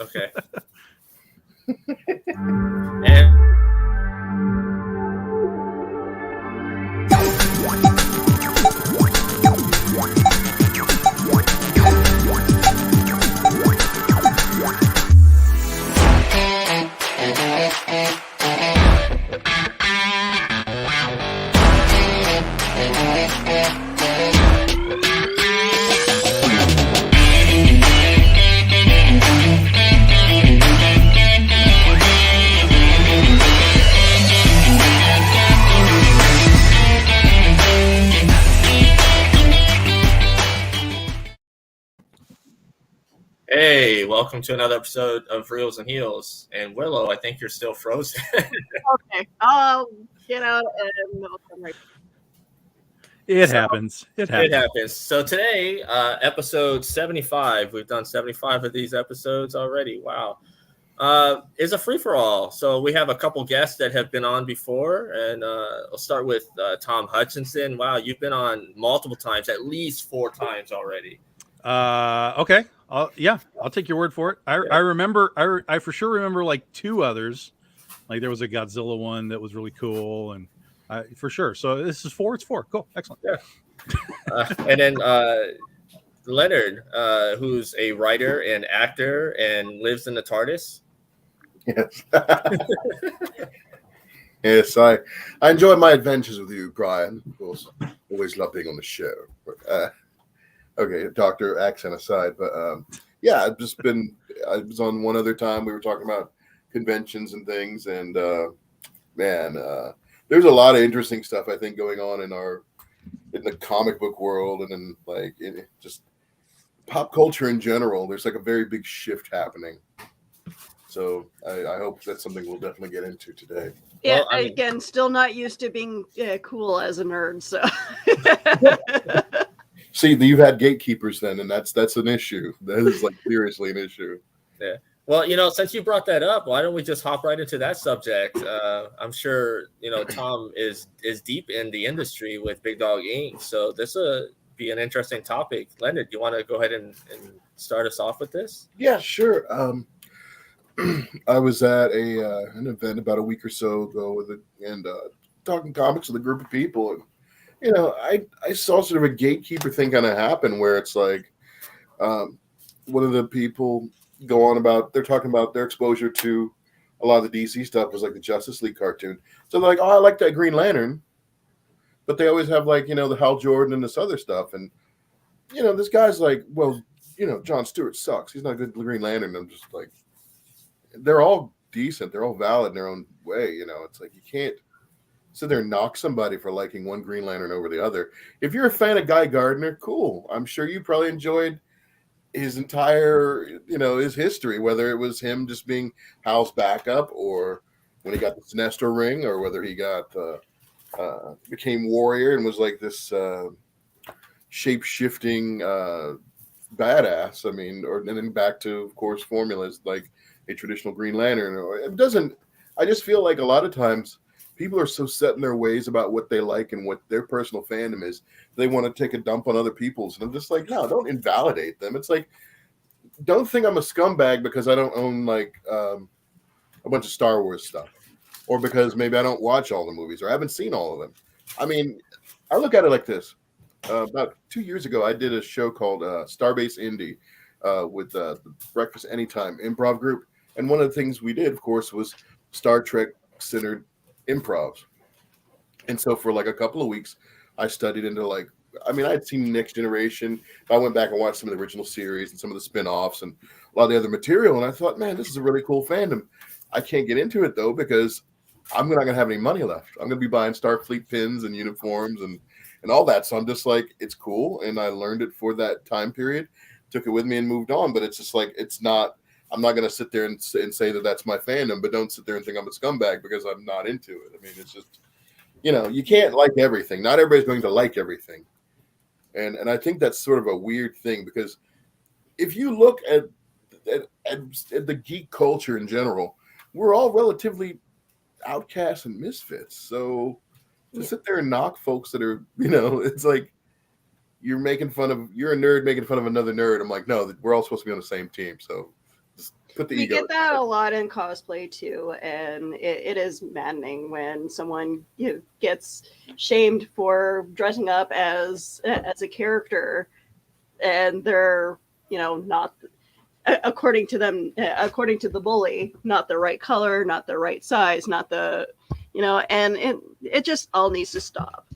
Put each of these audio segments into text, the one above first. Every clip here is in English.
Okay. And hey, welcome to another episode of Reels and Heels. And Willow, I think you're still frozen. Okay, I'll get out and I'll come right. It happens. It It happens. happens. So today, episode 75, we've done 75 of these episodes already. Wow. Is a free-for-all. So we have a couple guests that have been on before. And I'll start with Tom Hutchison. Wow, you've been on multiple times, at least 4 times already. Okay. I'll take your word for it. I remember. I for sure remember like 2 others. Like there was a Godzilla one that was really cool, and for sure. So this is 4. It's 4. Cool. Excellent. Yeah. And then Leonard, who's a writer and actor and lives in the TARDIS. Yes. Yes, I enjoy my adventures with you, Brian. Of course, always love being on the show. But, okay, doctor accent aside, but yeah, I was on one other time. We were talking about conventions and things, and man, there's a lot of interesting stuff I think going on in the comic book world, and in like just pop culture in general. There's like a very big shift happening. So I hope that's something we'll definitely get into today. Yeah, Well, I mean- again, still not used to being cool as a nerd, so. See, you've had gatekeepers then, and that's an issue. That is like seriously an issue. Yeah. Well, since you brought that up, why don't we just hop right into that subject? I'm sure, Tom is deep in the industry with Big Dog Inc. So this will be an interesting topic. Leonard, you want to go ahead and start us off with this? Yeah, sure. I was at an event about a week or so ago and talking comics with a group of people, and I saw sort of a gatekeeper thing kind of happen where it's like one of the people go on about, they're talking about their exposure to a lot of the DC stuff was like the Justice League cartoon. So they're like, oh, I like that Green Lantern, but they always have like the Hal Jordan and this other stuff, and this guy's like, well, John Stewart sucks. He's not a good Green Lantern. I'm just like, they're all decent. They're all valid in their own way. It's like you can't sit there and knock somebody for liking one Green Lantern over the other. If you're a fan of Guy Gardner, cool. I'm sure you probably enjoyed his entire, his history, whether it was him just being Hal's backup or when he got the Sinestro ring, or whether he got became Warrior and was like this shape-shifting badass. I mean, and then back to, of course, formulas like a traditional Green Lantern. I just feel like a lot of times people are so set in their ways about what they like and what their personal fandom is. They want to take a dump on other people's. And I'm just like, no, don't invalidate them. It's like, don't think I'm a scumbag because I don't own like a bunch of Star Wars stuff, or because maybe I don't watch all the movies or I haven't seen all of them. I mean, I look at it like this. About 2 years ago, I did a show called Starbase Indie with the Breakfast Anytime improv group. And one of the things we did, of course, was Star Trek-centered improvs. And so for like a couple of weeks, I studied into I'd seen Next Generation. I went back and watched some of the original series and some of the spin-offs and a lot of the other material. And I thought, man, this is a really cool fandom. I can't get into it, though, because I'm not going to have any money left. I'm going to be buying Starfleet pins and uniforms and all that. So I'm just like, it's cool. And I learned it for that time period, took it with me and moved on. But it's just like, I'm not going to sit there and say that that's my fandom, but don't sit there and think I'm a scumbag because I'm not into it. I mean, it's just, you can't like everything. Not everybody's going to like everything. And I think that's sort of a weird thing, because if you look at the geek culture in general, we're all relatively outcasts and misfits. So to sit there and knock folks that are, it's like you're a nerd making fun of another nerd. I'm like, no, we're all supposed to be on the same team. So just Put the We ego. get that a lot in cosplay too, and it is maddening when someone gets shamed for dressing up as a character, and they're not according to them, according to the bully, not the right color, not the right size, not the and it just all needs to stop.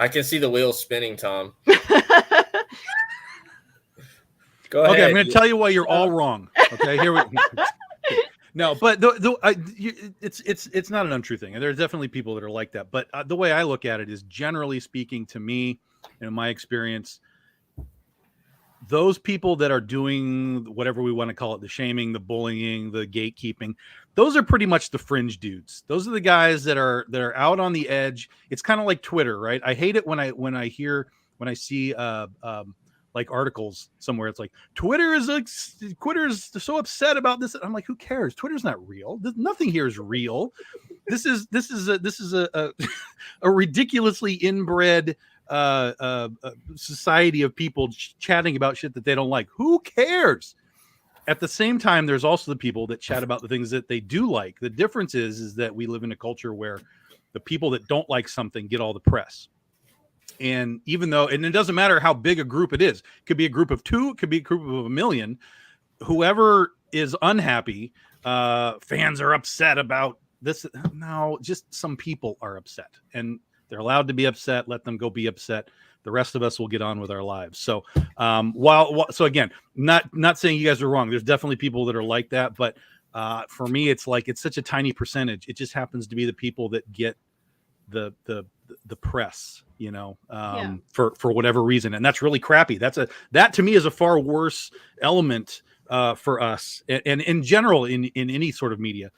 I can see the wheels spinning, Tom. Go ahead. Okay, I'm going to tell you why you're all wrong. Okay, here we no, but it's not an untrue thing, and there's definitely people that are like that. But the way I look at it is, generally speaking, to me, in my experience, those people that are doing whatever we want to call it, the shaming, the bullying, the gatekeeping, those are pretty much the fringe dudes. Those are the guys that are out on the edge. It's kind of like Twitter, right? I hate it when I see like articles somewhere. It's like Twitter is so upset about this. I'm like, who cares? Twitter's not real. Nothing here is real. This is a ridiculously inbred society of people chatting about shit that they don't like. Who cares? At the same time, there's also the people that chat about the things that they do like. The difference is that we live in a culture where the people that don't like something get all the press. And even though, and it doesn't matter how big a group it is, it could be a group of 2, it could be a group of 1 million, whoever is unhappy, fans are upset about this. No, just some people are upset, and they're allowed to be upset. Let them go be upset. The rest of us will get on with our lives. So so again, not saying you guys are wrong. There's definitely people that are like that, but for me, it's like, it's such a tiny percentage. It just happens to be the people that get the press, for whatever reason. And that's really crappy. That to me is a far worse element for us. And in general, in any sort of media,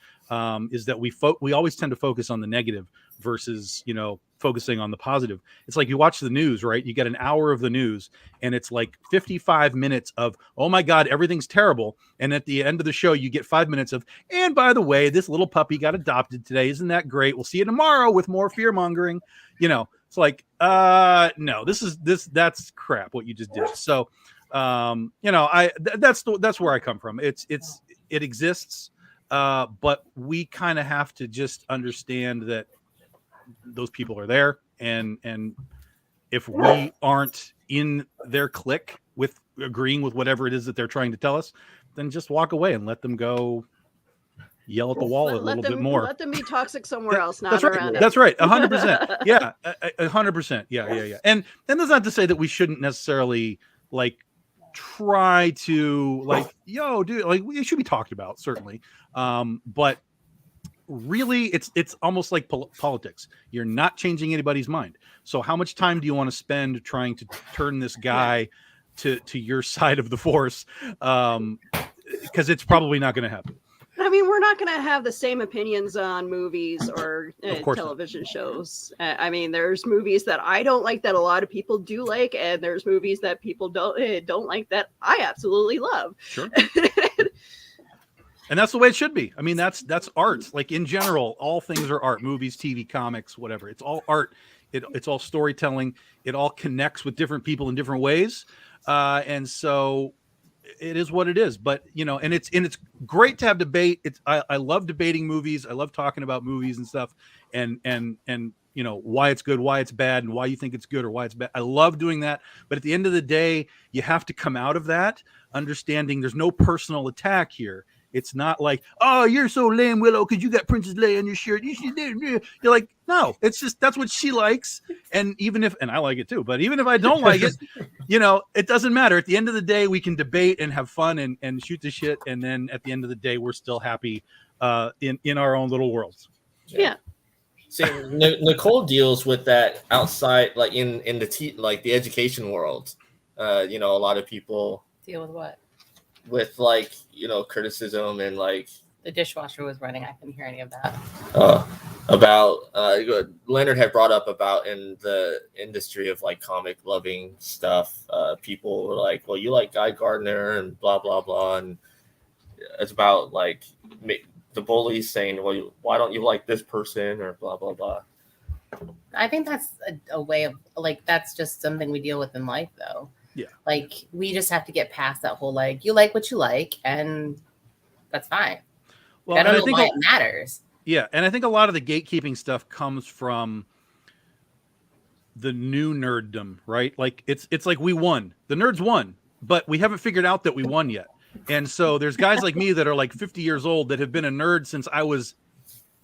is that we always tend to focus on the negative versus, focusing on the positive. It's like you watch the news, right? You get an hour of the news and it's like 55 minutes of, oh my God, everything's terrible. And at the end of the show, you get 5 minutes of, and by the way, this little puppy got adopted today. Isn't that great? We'll see you tomorrow with more fear mongering. It's like, no, that's crap what you just did. So, that's where I come from. It exists. But we kind of have to just understand that those people are there, and if we aren't in their clique with agreeing with whatever it is that they're trying to tell us, then just walk away and let them go yell at the wall a little bit more. Let them be toxic somewhere else, not that's right. around That's it. right. 100%. Yeah. 100%. Yeah. And that's not to say that we shouldn't necessarily try to yo, dude, we should be talked about, certainly. But really, it's almost like politics. You're not changing anybody's mind. So how much time do you want to spend trying to turn this guy to your side of the force? Because it's probably not going to happen. I mean, we're not going to have the same opinions on movies or television shows. I mean, there's movies that I don't like that a lot of people do like, and there's movies that people don't like that I absolutely love. Sure. And that's the way it should be. I mean, that's art. Like, in general, all things are art. Movies, TV, comics, whatever. It's all art. It's all storytelling. It all connects with different people in different ways. And so it is what it is. But, and it's great to have debate. I love debating movies. I love talking about movies and stuff, and why it's good, why it's bad, and why you think it's good or why it's bad. I love doing that. But at the end of the day, you have to come out of that understanding there's no personal attack here. It's not like, oh, you're so lame, Willow, because you got Princess Leia on your shirt. You're like, no, it's just, that's what she likes. And and I like it too, but even if I don't like it, it doesn't matter. At the end of the day, we can debate and have fun and shoot the shit. And then at the end of the day, we're still happy in our own little worlds. Yeah. See, Nicole deals with that outside, like in the education world. A lot of people deal with what? With criticism and the dishwasher was running. I couldn't hear any of that. About Leonard had brought up about in the industry of comic loving stuff. People were like, well, you like Guy Gardner and blah blah blah, and it's about the bullies saying, well, why don't you like this person or blah blah blah. I think that's a way of that's just something we deal with in life, though. Yeah. Like, we just have to get past that whole, like, you like what you like, and that's fine. Well, I don't and know why it matters. Yeah, and I think a lot of the gatekeeping stuff comes from the new nerddom, right? Like it's like we won. The nerds won, but we haven't figured out that we won yet. And so there's guys like me that are like 50 years old that have been a nerd since I was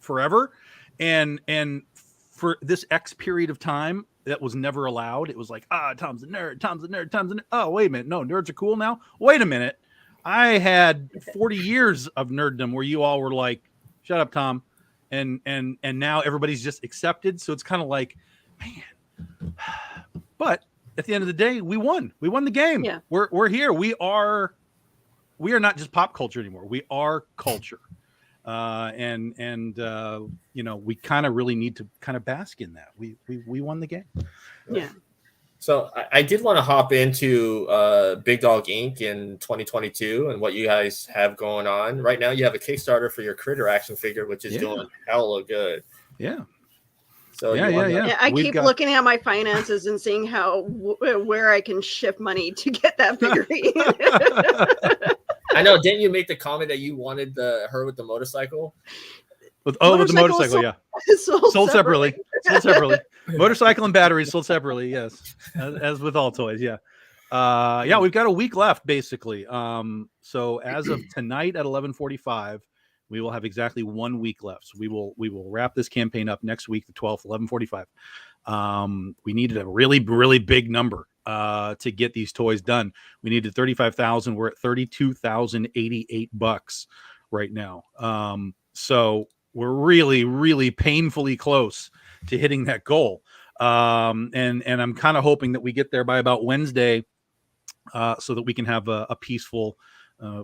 forever. And for this X period of time, that was never allowed. It was like, Tom's a nerd, Tom's a nerd, Tom's a nerd. Oh, wait a minute. No, nerds are cool now. Wait a minute. I had 40 years of nerddom where you all were like, shut up, Tom. And now everybody's just accepted. So it's kind of like, man. But at the end of the day, we won. We won the game. Yeah. We're here. We are not just pop culture anymore. We are culture. And you know, we kind of really need to kind of bask in that. We won the game. Yeah. So I did want to hop into Big Dog Inc. in 2022 and what you guys have going on. Right now, you have a Kickstarter for your Critter action figure, which is doing hella good. Yeah. So Yeah, I keep looking at my finances and seeing where I can shift money to get that figurine. Yeah. I know. Didn't you make the comment that you wanted her with the motorcycle? With the motorcycle, yeah. Sold separately. Sold separately. Motorcycle and batteries sold separately, yes. As with all toys, yeah. Yeah, we've got a week left, basically. So as of tonight at 11:45, we will have exactly 1 week left. So we will wrap this campaign up next week, the 12th, 11:45. We needed a really, really big number to get these toys done. We needed 35,000. We're at $32,088 right now. So we're really, really painfully close to hitting that goal. And I'm kind of hoping that we get there by about Wednesday, so that we can have a peaceful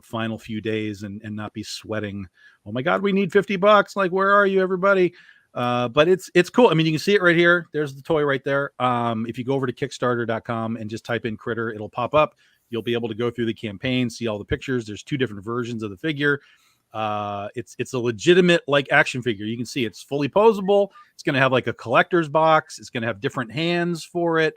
final few days and not be sweating. Oh my God, we need $50. Like, where are you, everybody? But it's cool. I mean, you can see it right here. There's the toy right there. If you go over to Kickstarter.com and just type in Critter, it'll pop up. You'll be able to go through the campaign, see all the pictures. There's 2 different versions of the figure. It's a legitimate like action figure. You can see it's fully posable. It's going to have like a collector's box. It's going to have different hands for it.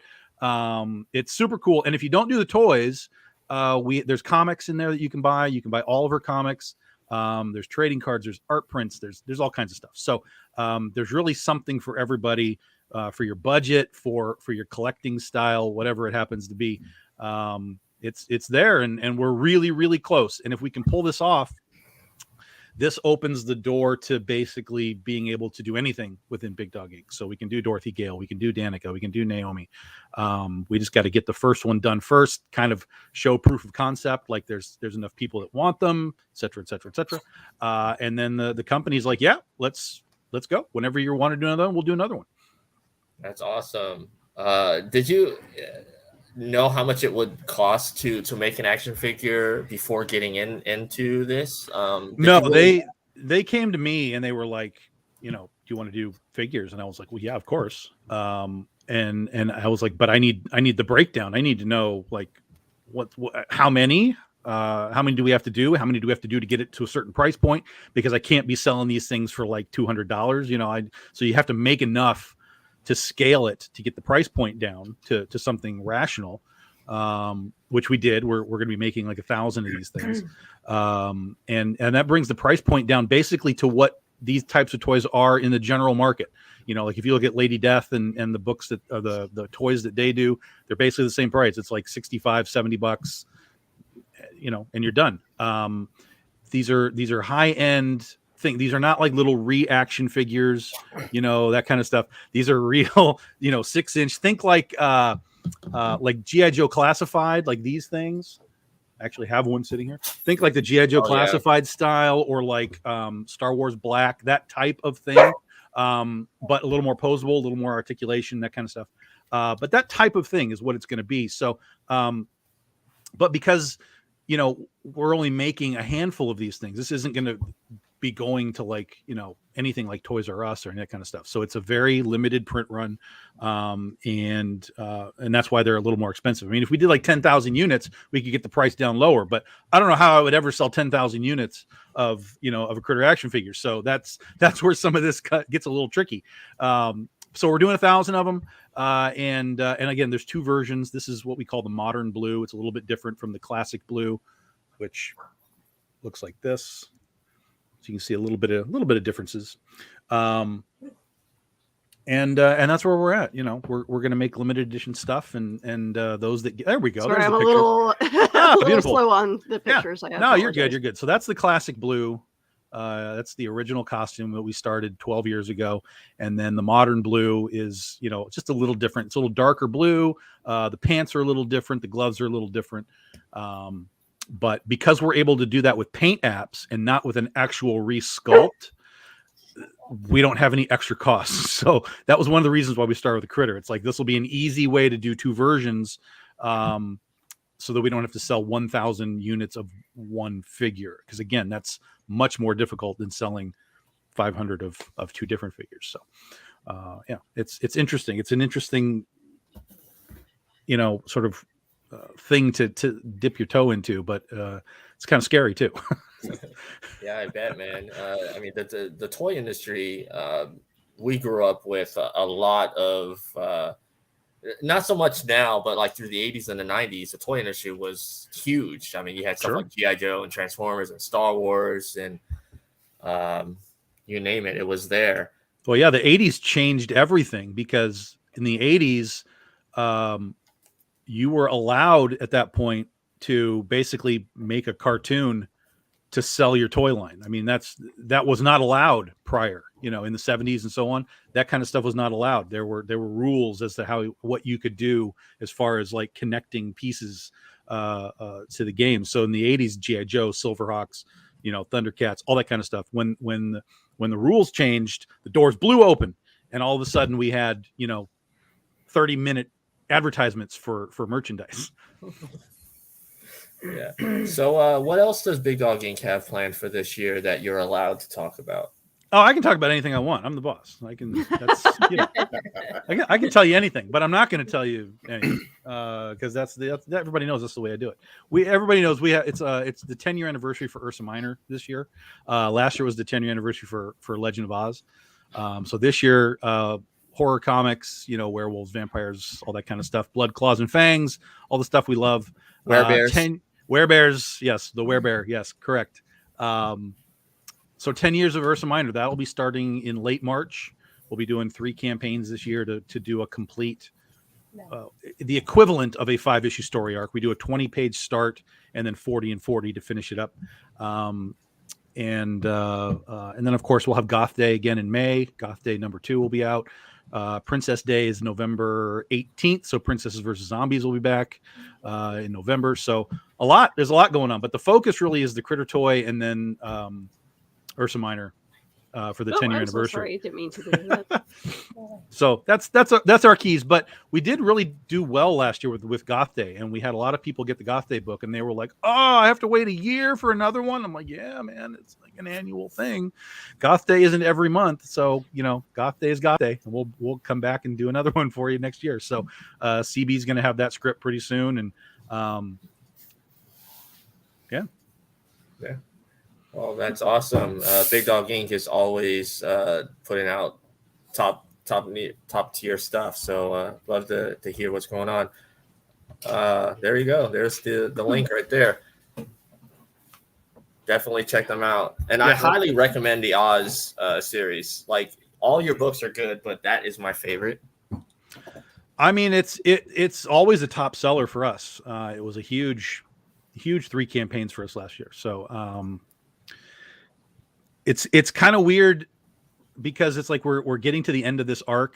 It's super cool. And if you don't do the toys, there's comics in there that you can buy. You can buy all of her comics. There's trading cards, there's art prints, there's all kinds of stuff. So there's really something for everybody, for your budget, for your collecting style, whatever it happens to be. It's there, and we're really, really close. And if we can pull this off, this opens the door to basically being able to do anything within Big Dog Inc. So we can do Dorothy Gale, we can do Danica, we can do Naomi. We just got to get the first one done first, kind of show proof of concept, like there's enough people that want them, et cetera, et cetera, et cetera. And then the company's like, yeah, let's go. Whenever you want to do another one, we'll do another one. That's awesome. Did you know how much it would cost to make an action figure before getting into this? No, they came to me and they were like, do you want to do figures? And I was like, well, yeah, of course. And I was like, but I need the breakdown. I need to know like how many do we have to do? How many do we have to do to get it to a certain price point? Because I can't be selling these things for like $200. So you have to make enough to scale it to get the price point down to something rational, which we did. We're going to be making like 1,000 of these things. And that brings the price point down basically to what these types of toys are in the general market. Like if you look at Lady Death and the books that are the toys that they do, they're basically the same price. It's like $65-$70, and you're done. These are high end thing. These are not like little reaction figures, that kind of stuff. These are real, 6-inch. Think like G.I. Joe Classified, like these things. I actually have one sitting here. Think like the G.I. Joe Classified style, or like Star Wars Black, that type of thing. But a little more posable, a little more articulation, that kind of stuff. But that type of thing is what it's going to be. So, but because, we're only making a handful of these things, this isn't going to be going to like anything like Toys R Us or any that kind of stuff. So it's a very limited print run, and that's why they're a little more expensive. I mean, if we did like 10,000 units, we could get the price down lower. But I don't know how I would ever sell 10,000 units of a Critter action figure. So that's where some of this gets a little tricky. So we're doing 1,000 of them. And again, there's two versions. This is what we call the modern blue. It's a little bit different from the classic blue, which looks like this. So you can see a little bit of differences. And that's where we're at. We're going to make limited edition stuff, and those that there we go. Sorry, There's I'm the a picture. little, a little slow on the pictures. Yeah. No, you're good. You're good. So that's the classic blue. That's the original costume that we started 12 years ago, and then the modern blue is just a little different. It's a little darker blue. The pants are a little different. The gloves are a little different. But because we're able to do that with paint apps and not with an actual resculpt, we don't have any extra costs. So that was one of the reasons why we started with the critter. It's like, this will be an easy way to do two versions, so that we don't have to sell 1,000 units of one figure. Because again, that's much more difficult than selling 500 of two different figures. So it's interesting. It's an interesting, sort of thing to dip your toe into, but it's kind of scary too. Yeah, I bet, man. I mean, the toy industry, we grew up with a lot of, not so much now, but like through the 80s and the 90s, the toy industry was huge. I mean, you had stuff like G.I. Joe and Transformers and Star Wars and you name it, it was there. Well, yeah, the 80s changed everything, because in the 80s, you were allowed at that point to basically make a cartoon to sell your toy line. I mean, that was not allowed prior, in the 70s and so on. That kind of stuff was not allowed. There were rules as to what you could do as far as like connecting pieces to the game. So in the 80s, G.I. Joe, Silverhawks, Thundercats, all that kind of stuff. When the rules changed, the doors blew open, and all of a sudden we had 30-minute advertisements for merchandise. Yeah. So what else does Big Dog Inc. have planned for this year that you're allowed to talk about? Oh, I can talk about anything I want. I'm the boss. I can. That's I can tell you anything, but I'm not going to tell you anything because that's everybody knows that's the way I do it. Everybody knows it's the 10-year anniversary for Ursa Minor this year. Last year was the 10-year anniversary for Legend of Oz. So this year, horror comics, werewolves, vampires, all that kind of stuff, blood, claws, and fangs, all the stuff we love. Werebears. Werebears, yes, the werebear, yes, correct. So 10 years of Ursa Minor, that will be starting in late March. We'll be doing 3 campaigns this year to do a complete, the equivalent of a 5-issue story arc. We do a 20-page start and then 40 and 40 to finish it up. And then of course we'll have Goth Day again in May. Goth Day number 2 will be out. Princess Day is November 18th. So Princesses versus Zombies will be back in November. So there's a lot going on, but the focus really is the Critter toy and then Ursa Minor for the 10-year anniversary. So sorry, I didn't mean to do that. So that's our keys. But we did really do well last year with Goth Day, and we had a lot of people get the Goth Day book, and they were like, "Oh, I have to wait a year for another one." I'm like, "Yeah, man, it's like an annual thing. Goth Day isn't every month, so Goth Day is Goth Day, and we'll come back and do another one for you next year." So CB is going to have that script pretty soon, and yeah. Well, that's awesome. Big Dog Inc. is always putting out top tier stuff. So love to hear what's going on. There you go. There's the link right there. Definitely check them out. And I highly recommend the Oz series. Like, all your books are good, but that is my favorite. I mean, it's always a top seller for us. It was a huge 3 campaigns for us last year. So it's kind of weird because it's like we're getting to the end of this arc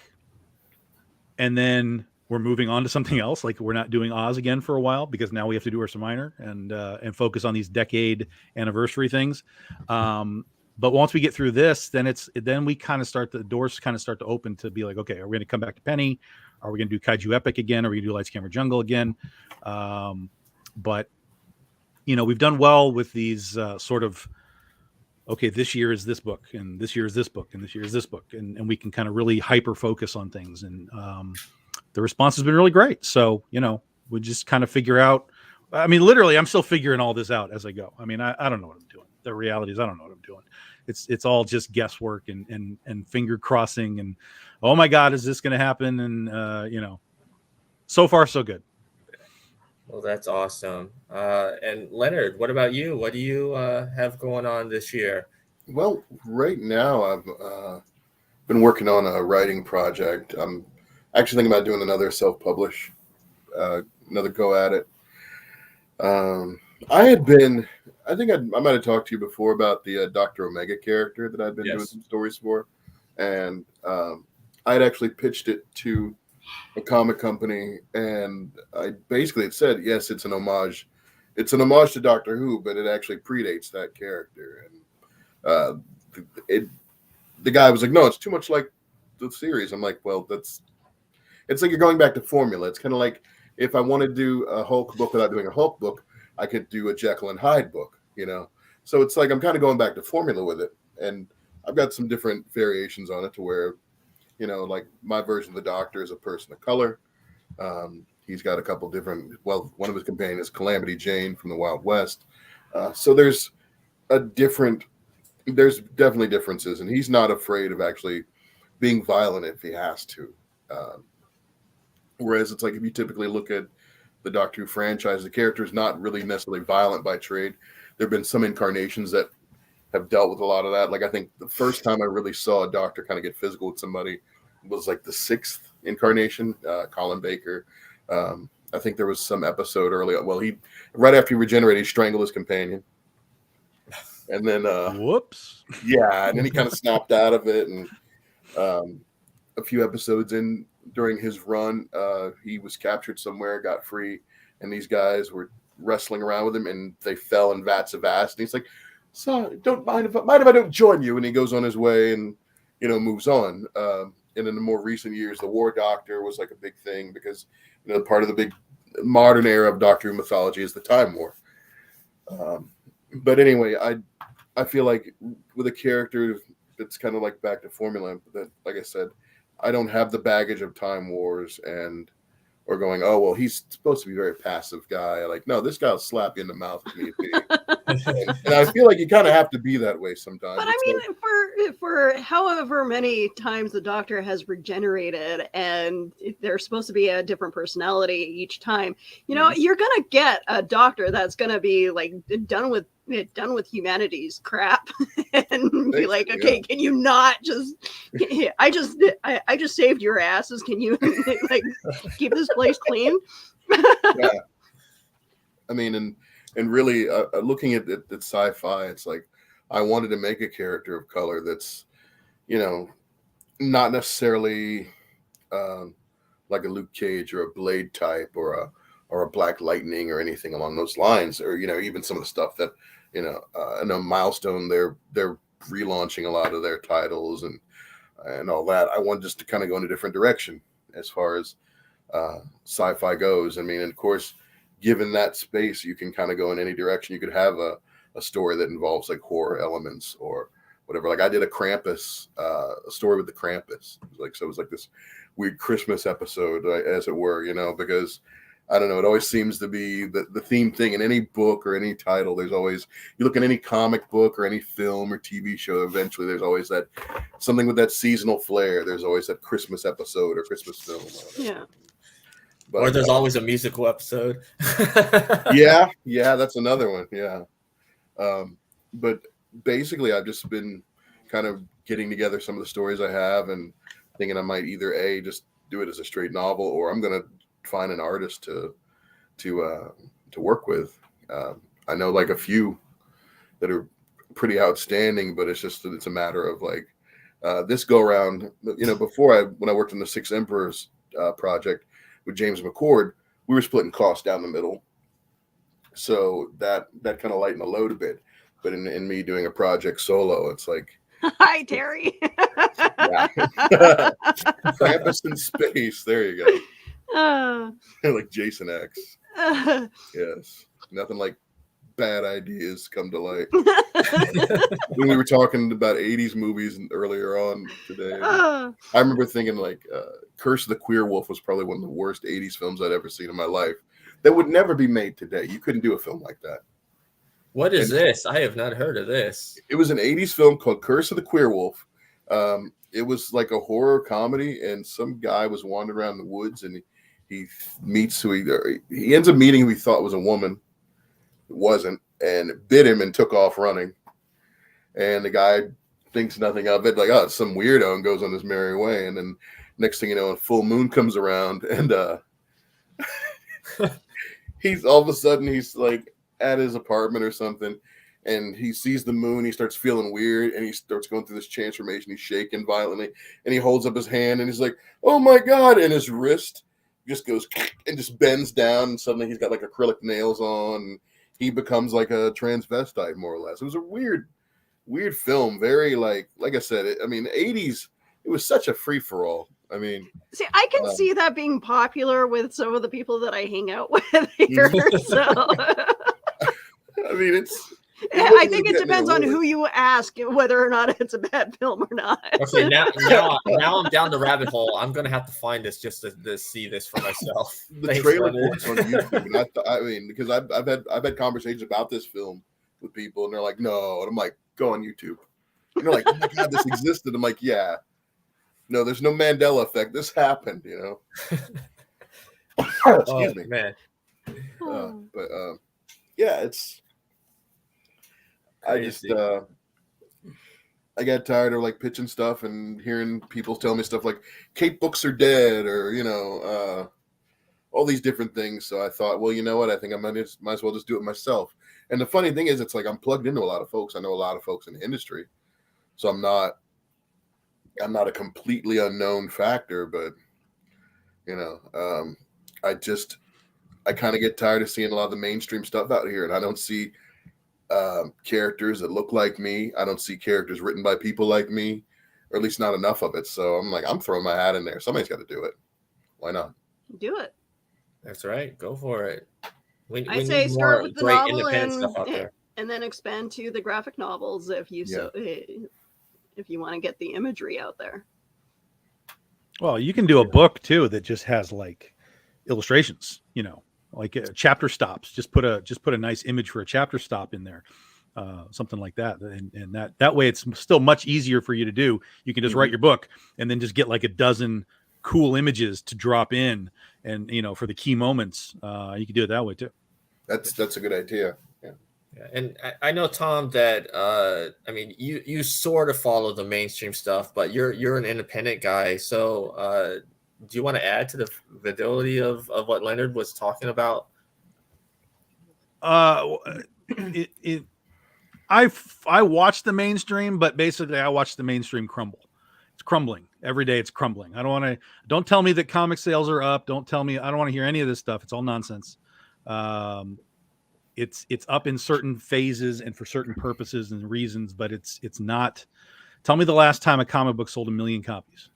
and then we're moving on to something else. Like, we're not doing Oz again for a while because now we have to do Ursa Minor and focus on these decade anniversary things. But once we get through this, then we kind of the doors kind of start to open to be like, okay, are we going to come back to Penny? Are we going to do Kaiju Epic again? Are we going to do Lights Camera Jungle again? But we've done well with these sort of, okay, this year is this book, and this year is this book, and this year is this book, and we can kind of really hyper focus on things, and the response has been really great. So we just kind of figure out. I mean, literally, I'm still figuring all this out as I go. I mean, I don't know what I'm doing. the reality is I don't know what I'm doing. It's all just guesswork and finger crossing and oh my God, is this going to happen? And so far so good. Well, that's awesome. And Leonard, what about you? What do you have going on this year? Well, right now I've been working on a writing project. I'm actually thinking about doing another self-publish, another go at it. I think I might have talked to you before about the Dr. Omega character that I've been doing some stories for. And I had actually pitched it to a comic company, and I basically had said, yes, it's an homage. It's an homage to Doctor Who, but it actually predates that character. And the guy was like, no, it's too much like the series. I'm like, well, it's like you're going back to formula. It's kind of like if I want to do a Hulk book without doing a Hulk book, I could do a Jekyll and Hyde book, So it's like I'm kind of going back to formula with it. And I've got some different variations on it to where, like my version of the Doctor is a person of color. He's got a couple different, one of his companions is Calamity Jane from the Wild West. So there's definitely differences, and he's not afraid of actually being violent if he has to. Whereas it's like if you typically look at the Doctor Who franchise, the character is not really necessarily violent by trade. There have been some incarnations that have dealt with a lot of that. Like I think the first time I really saw a Doctor kind of get physical with somebody was like the 6th incarnation, Colin Baker. I think there was some episode early on. Well, right after he regenerated, he strangled his companion. And then whoops. Yeah, and then he kind of snapped out of it. And a few episodes in during his run, he was captured somewhere, got free, and these guys were wrestling around with him, and they fell in vats of acid. And he's like, "So, don't mind if I don't join you." And he goes on his way and moves on. And in the more recent years, the War Doctor was like a big thing because part of the big modern era of Doctor Who mythology is the Time War. But anyway, I feel like with a character that's kind of like back to formula, that, like I said, I don't have the baggage of Time Wars or going, oh, well, he's supposed to be a very passive guy. Like, no, this guy will slap you in the mouth if need be. and I feel like you kind of have to be that way sometimes. But I mean, for however many times the Doctor has regenerated, and there's supposed to be a different personality each time, you're gonna get a Doctor that's gonna be like done with humanity's crap and be like, okay, can you not just? I just saved your asses. Can you like keep this place clean? Yeah. I mean, and really, looking at sci-fi, it's like I wanted to make a character of color that's, not necessarily like a Luke Cage or a Blade type or a Black Lightning or anything along those lines, or even some of the stuff that I know Milestone, they're relaunching a lot of their titles and all that. I wanted just to kind of go in a different direction as far as sci-fi goes. I mean, and of course, given that space, you can kind of go in any direction. You could have a story that involves like horror elements or whatever. Like I did a Krampus, a story with the Krampus. So it was like this weird Christmas episode, as it were, because I don't know. It always seems to be the theme thing in any book or any title. There's always, you look at any comic book or any film or TV show, eventually there's always that something with that seasonal flair. There's always that Christmas episode or Christmas film. Yeah. But, or there's always a musical episode. yeah, that's another one. Yeah. But basically, I've just been kind of getting together some of the stories I have and thinking I might either just do it as a straight novel, or I'm going to find an artist to work with. I know like a few that are pretty outstanding, but it's a matter of like this go around. Before when I worked on the Six Emperors project with James McCord, we were splitting costs down the middle, so that kind of lightened the load a bit. But in me doing a project solo, it's like, hi Terry. Krampus in space. There you go. Like Jason X. Yes, nothing like bad ideas come to light. When we were talking about 80s movies earlier on today, I remember thinking like Curse of the Queer Wolf was probably one of the worst 80s films I'd ever seen in my life. That would never be made today. You couldn't do a film like that. What is And this? I have not heard of this. it was an 80s film called Curse of the Queer Wolf. It was like a horror comedy, and some guy was wandering around the woods, and he meets who he ends up meeting who he thought was a woman. It wasn't, and it bit him and took off running. And the guy thinks nothing of it, like, oh, it's some weirdo, and goes on his merry way. And then next thing you know, a full moon comes around, and he's all of a sudden he's like at his apartment or something, and he sees the moon. He starts feeling weird, and he starts going through this transformation. He's shaking violently, and he holds up his hand, and he's like, "Oh my god!" And his wrist just goes and just bends down, and suddenly he's got like acrylic nails on. And he becomes like a transvestite, more or less. It was a weird film. Very like I said, the 80s. It was such a free for all. I mean, see, I can see that being popular with some of the people that I hang out with here. So, I mean, I think it depends on who you ask whether or not it's a bad film or not. Okay, now I'm down the rabbit hole. I'm gonna have to find this just to see this for myself. The Thanks, trailer Leonard. on YouTube, and I mean, because I've had conversations about this film with people, and they're like, "No," and I'm like, "Go on YouTube." And they're like, "Oh my god, this existed." I'm like, "Yeah, no, there's no Mandela effect. This happened, you know." Excuse me, man. but yeah, it's. I just I got tired of like pitching stuff and hearing people tell me stuff like Kate books are dead, or all these different things. So I thought, well, you know what? I think I might as well just do it myself. And the funny thing is, it's like I'm plugged into a lot of folks. I know a lot of folks in the industry, so I'm not a completely unknown factor. But I kind of get tired of seeing a lot of the mainstream stuff out here, and I don't see characters that look like me. I don't see characters written by people like me, or at least not enough of it. So I'm like, I'm throwing my hat in there. Somebody's got to do it. Why not? Do it. That's right. Go for it. I say start with the great novel independent stuff out there. and then expand to the graphic novels if you want to get the imagery out there. Well, you can do a book too that just has like illustrations, like chapter stops. Just put a nice image for a chapter stop in there, something like that, and that way it's still much easier for you to do. You can just write your book and then just get like a dozen cool images to drop in, and for the key moments, you can do it that way too. That's a good idea. Yeah. And I know, Tom, that you sort of follow the mainstream stuff, but you're an independent guy. So do you want to add to the fidelity of what Leonard was talking about? I watch the mainstream, but basically I watch the mainstream crumble. It's crumbling every day. It's crumbling. Don't tell me that comic sales are up. I don't want to hear any of this stuff. It's all nonsense. It's up in certain phases and for certain purposes and reasons, but it's not. Tell me the last time a comic book sold 1 million copies.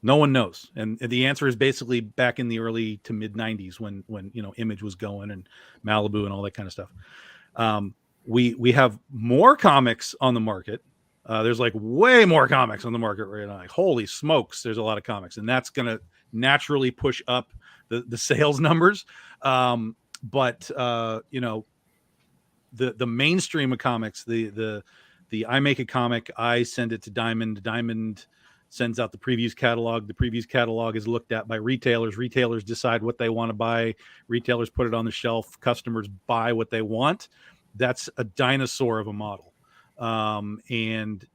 No one knows, and the answer is basically back in the early to mid 90s when Image was going and Malibu and all that kind of stuff. We have more comics on the market. There's like way more comics on the market right now. Like, holy smokes, there's a lot of comics, and that's gonna naturally push up the sales numbers. But the mainstream of comics, the I make a comic, I send it to Diamond sends out the previews catalog. The previews catalog is looked at by retailers. Retailers decide what they want to buy. Retailers put it on the shelf. Customers buy what they want. That's a dinosaur of a model. And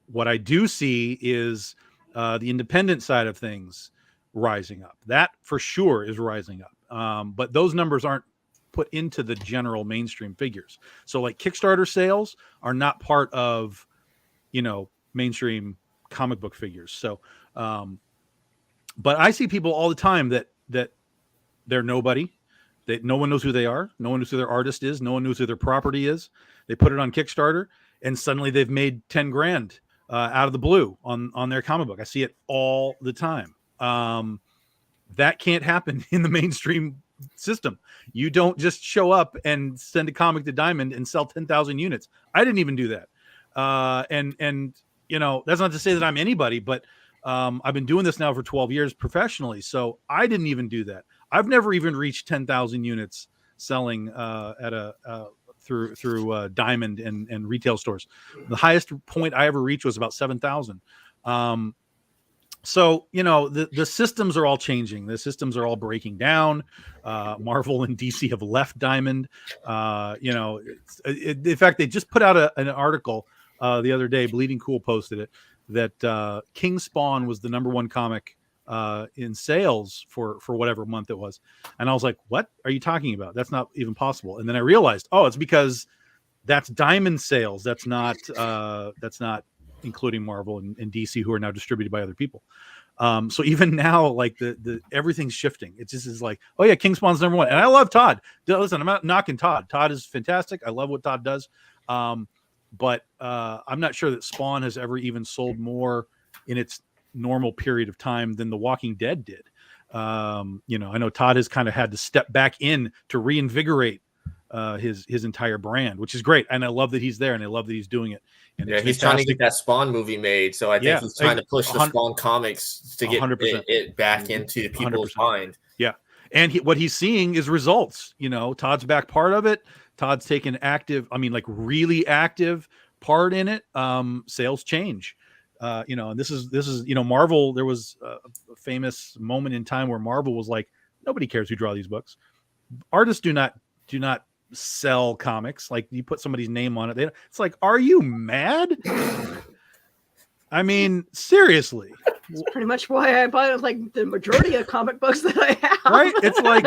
what I do see is the independent side of things rising up. That for sure is rising up. But those numbers aren't put into the general mainstream figures. So like Kickstarter sales are not part of, mainstream comic book figures. So, but I see people all the time that they're nobody, that no one knows who they are. No one knows who their artist is. No one knows who their property is. They put it on Kickstarter and suddenly they've made 10 grand out of the blue on their comic book. I see it all the time. That can't happen in the mainstream system. You don't just show up and send a comic to Diamond and sell 10,000 units. I didn't even do that. And that's not to say that I'm anybody, but I've been doing this now for 12 years professionally. So I didn't even do that. I've never even reached 10,000 units selling at a through Diamond and retail stores. The highest point I ever reached was about 7,000. So, you know, the systems are all changing. The systems are all breaking down. Marvel and DC have left Diamond. You know, in fact, they just put out an article the other day. Bleeding Cool posted it, that King Spawn was the #1 comic in sales for whatever month it was. And I was like, what are you talking about? That's not even possible. And then I realized, oh, it's because that's Diamond sales. That's not including Marvel and DC, who are now distributed by other people. So even now, like the everything's shifting. It just is like, oh yeah, King Spawn's #1. And I love Todd. Listen, I'm not knocking Todd. Todd is fantastic. I love what Todd does. But I'm not sure that Spawn has ever even sold more in its normal period of time than The Walking Dead did. You know, I know Todd has kind of had to step back in to reinvigorate his entire brand, which is great. And I love that he's there, and I love that he's doing it. And yeah, he's trying to get that Spawn movie made. So I think he's trying to push the Spawn comics to get it back into people's 100%. Mind. Yeah. And what he's seeing is results. You know, Todd's back part of it. Todd's taken active, I mean, like really active part in it. Sales change. You know, and this is, you know, Marvel, there was a famous moment in time where Marvel was like, nobody cares who draw these books. Artists do not sell comics. Like, you put somebody's name on it. It's like, are you mad? I mean, seriously. That's pretty much why I bought like the majority of comic books that I have. Right? It's like,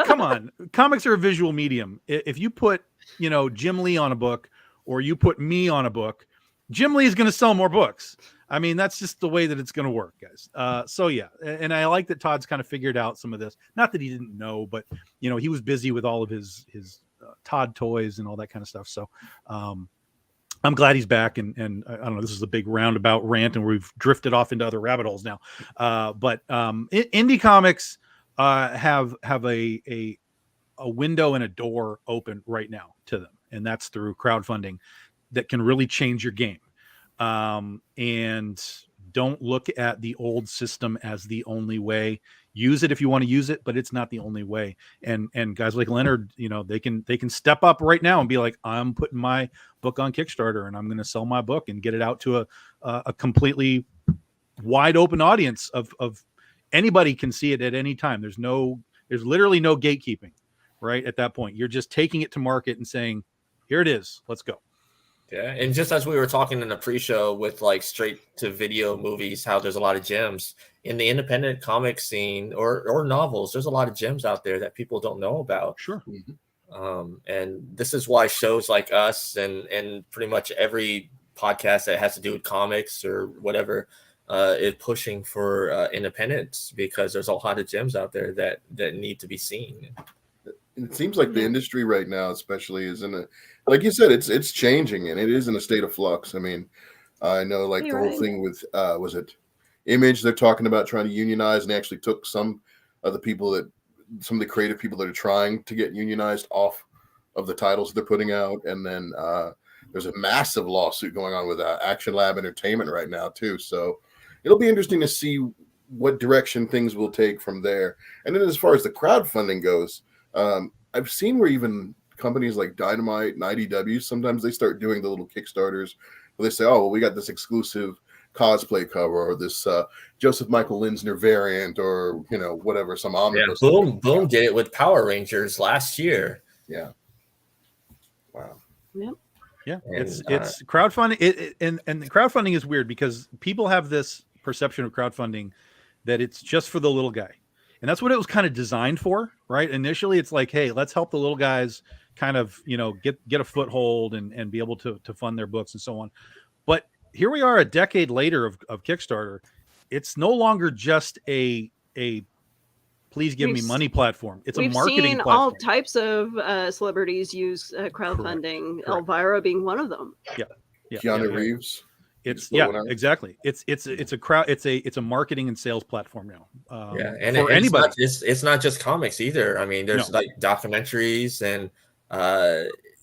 come on. Comics are a visual medium. If you put, you know, Jim Lee on a book, or you put me on a book, Jim Lee is going to sell more books. I mean, that's just the way that it's going to work, guys. So yeah, and I like that Todd's kind of figured out some of this. Not that he didn't know, but you know, he was busy with all of his Todd toys and all that kind of stuff. So I'm glad he's back. And I don't know, this is a big roundabout rant, and we've drifted off into other rabbit holes now. But indie comics have a window and a door open right now to them, and that's through crowdfunding that can really change your game. And don't look at the old system as the only way. Use it if you want to use it, but it's not the only way. And guys like Leonard, you know, they can step up right now and be like, I'm putting my book on Kickstarter, and I'm going to sell my book and get it out to a completely wide open audience of anybody can see it at any time. There's literally no gatekeeping, right? At that point, you're just taking it to market and saying, here it is, let's go. Yeah, and just as we were talking in the pre-show with like straight to video movies, how there's a lot of gems in the independent comic scene or novels. There's a lot of gems out there that people don't know about. Sure. And this is why shows like us and pretty much every podcast that has to do with comics or whatever is pushing for independence, because there's a lot of gems out there that need to be seen. It seems like the industry right now, especially, is in like you said, it's changing, and it is in a state of flux. I mean, I know like the whole thing with was it Image? They're talking about trying to unionize, and they actually took some of the creative people that are trying to get unionized off of the titles they're putting out. And then there's a massive lawsuit going on with Action Lab Entertainment right now too. So it'll be interesting to see what direction things will take from there. And then as far as the crowdfunding goes, I've seen where even companies like Dynamite and IDW, sometimes they start doing the little Kickstarters where they say, oh, well, we got this exclusive cosplay cover, or this Joseph Michael Linsner variant, or, you know, whatever, some omnibus. Yeah, Boom did it with Power Rangers last year. Yeah. Wow. Yep. Yeah. It's crowdfunding. And the crowdfunding is weird because people have this perception of crowdfunding that it's just for the little guy. And that's what it was kind of designed for, right? Initially, it's like, hey, let's help the little guys kind of, you know, get a foothold and be able to fund their books and so on. But here we are a decade later of Kickstarter. It's no longer just a please give me money platform. It's a marketing platform. We've seen all types of celebrities use crowdfunding, Correct. Elvira being one of them. Yeah. Keanu Reeves. Exactly. It's a marketing and sales platform now. And for anybody, it's not just comics either. I mean, there's like documentaries, and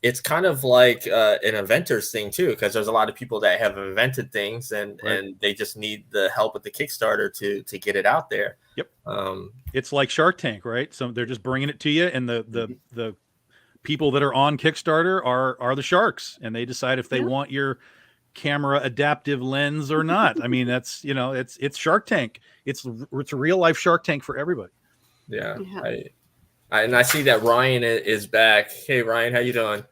it's kind of like an inventor's thing too, because there's a lot of people that have invented things, and they just need the help with the Kickstarter to get it out there. Yep. It's like Shark Tank, right? So they're just bringing it to you, and the people that are on Kickstarter are the sharks, and they decide if they want your camera adaptive lens or not. I mean, that's, it's Shark Tank. It's a real life Shark Tank for everybody. Yeah. And I see that Ryan is back. Hey, Ryan, how you doing?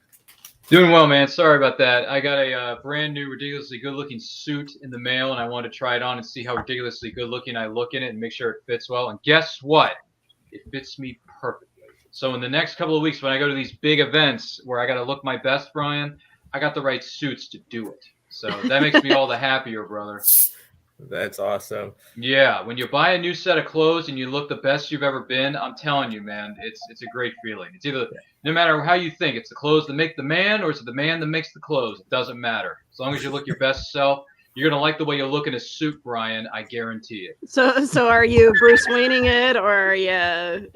Doing well, man. Sorry about that. I got a brand new, ridiculously good-looking suit in the mail, and I wanted to try it on and see how ridiculously good-looking I look in it and make sure it fits well. And guess what? It fits me perfectly. So in the next couple of weeks, when I go to these big events where I got to look my best, Brian, I got the right suits to do it. So that makes me all the happier, brother. That's awesome. Yeah, when you buy a new set of clothes and you look the best you've ever been, I'm telling you, man, it's a great feeling. It's either, no matter how you think, it's the clothes that make the man, or it's the man that makes the clothes. It doesn't matter. As long as you look your best self, you're gonna like the way you look in a suit, Brian. I guarantee it. So are you Bruce Wayning it, or are you,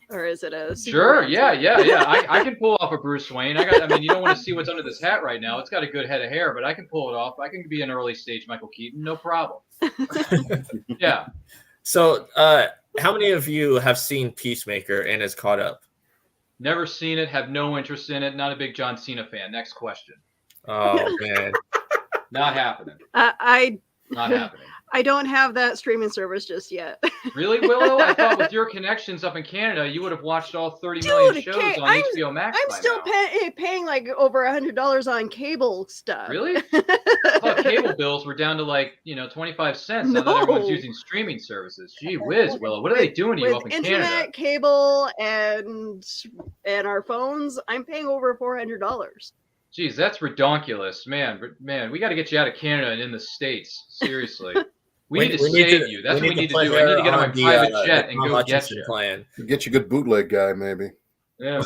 or is it a Sure? Yeah. I can pull off a Bruce Wayne. I mean, you don't want to see what's under this hat right now. It's got a good head of hair, but I can pull it off. I can be an early stage Michael Keaton, no problem. Yeah. So, how many of you have seen Peacemaker and is caught up? Never seen it. Have no interest in it. Not a big John Cena fan. Next question. Oh man, Not happening. Not happening. I don't have that streaming service just yet. Really, Willow? I thought with your connections up in Canada, you would have watched all 30 million shows on HBO Max. I'm still paying like over $100 on cable stuff. Really? I thought cable bills were down to like 25 cents. Now that everyone's using streaming services. Gee whiz, Willow, what are they doing to you up in internet, Canada? Cable, and our phones, I'm paying over $400. Geez, that's redonkulous, man. We got to get you out of Canada and in the States. Seriously. We need to save you. That's what we need to do. I need to get on my private jet and go get you. Get you a good bootleg guy, maybe. Yeah.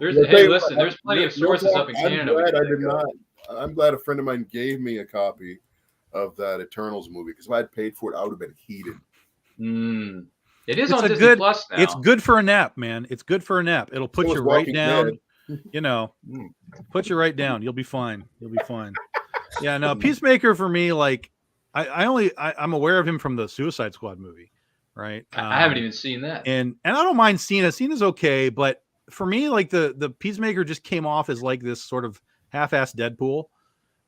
Hey, listen, there's plenty of sources up in Canada. I'm glad a friend of mine gave me a copy of that Eternals movie, because if I'd paid for it, I would have been heated. It is on Disney Plus now. It's good for a nap, man. It's good for a nap. It'll put you right down. Put you right down. You'll be fine. Yeah, no, Peacemaker for me, like I'm aware of him from the Suicide Squad movie, right? I haven't even seen that. And I don't mind Cena. Cena's okay, but for me, like the Peacemaker just came off as like this sort of half-assed Deadpool.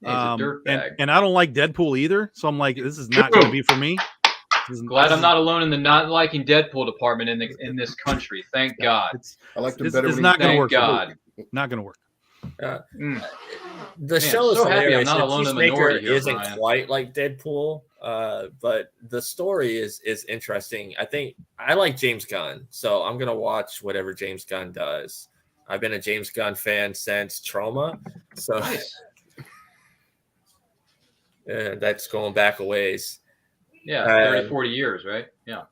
Yeah, he's a dirtbag. And I don't like Deadpool either, so I'm like, this is not going to be for me. Glad I'm not alone in the not liking Deadpool department in this country. Thank God. I like them better. It's not going to work. God. Not going to work. The show is so happy I'm hilarious. not alone in the Peacemaker minority here, isn't Brian. quite like Deadpool, but the story is interesting. I think I like James Gunn, so I'm gonna watch whatever James Gunn does. I've been a James Gunn fan since Trauma, so Nice. that's going back a ways. Yeah, 30, 40 years, right? Yeah.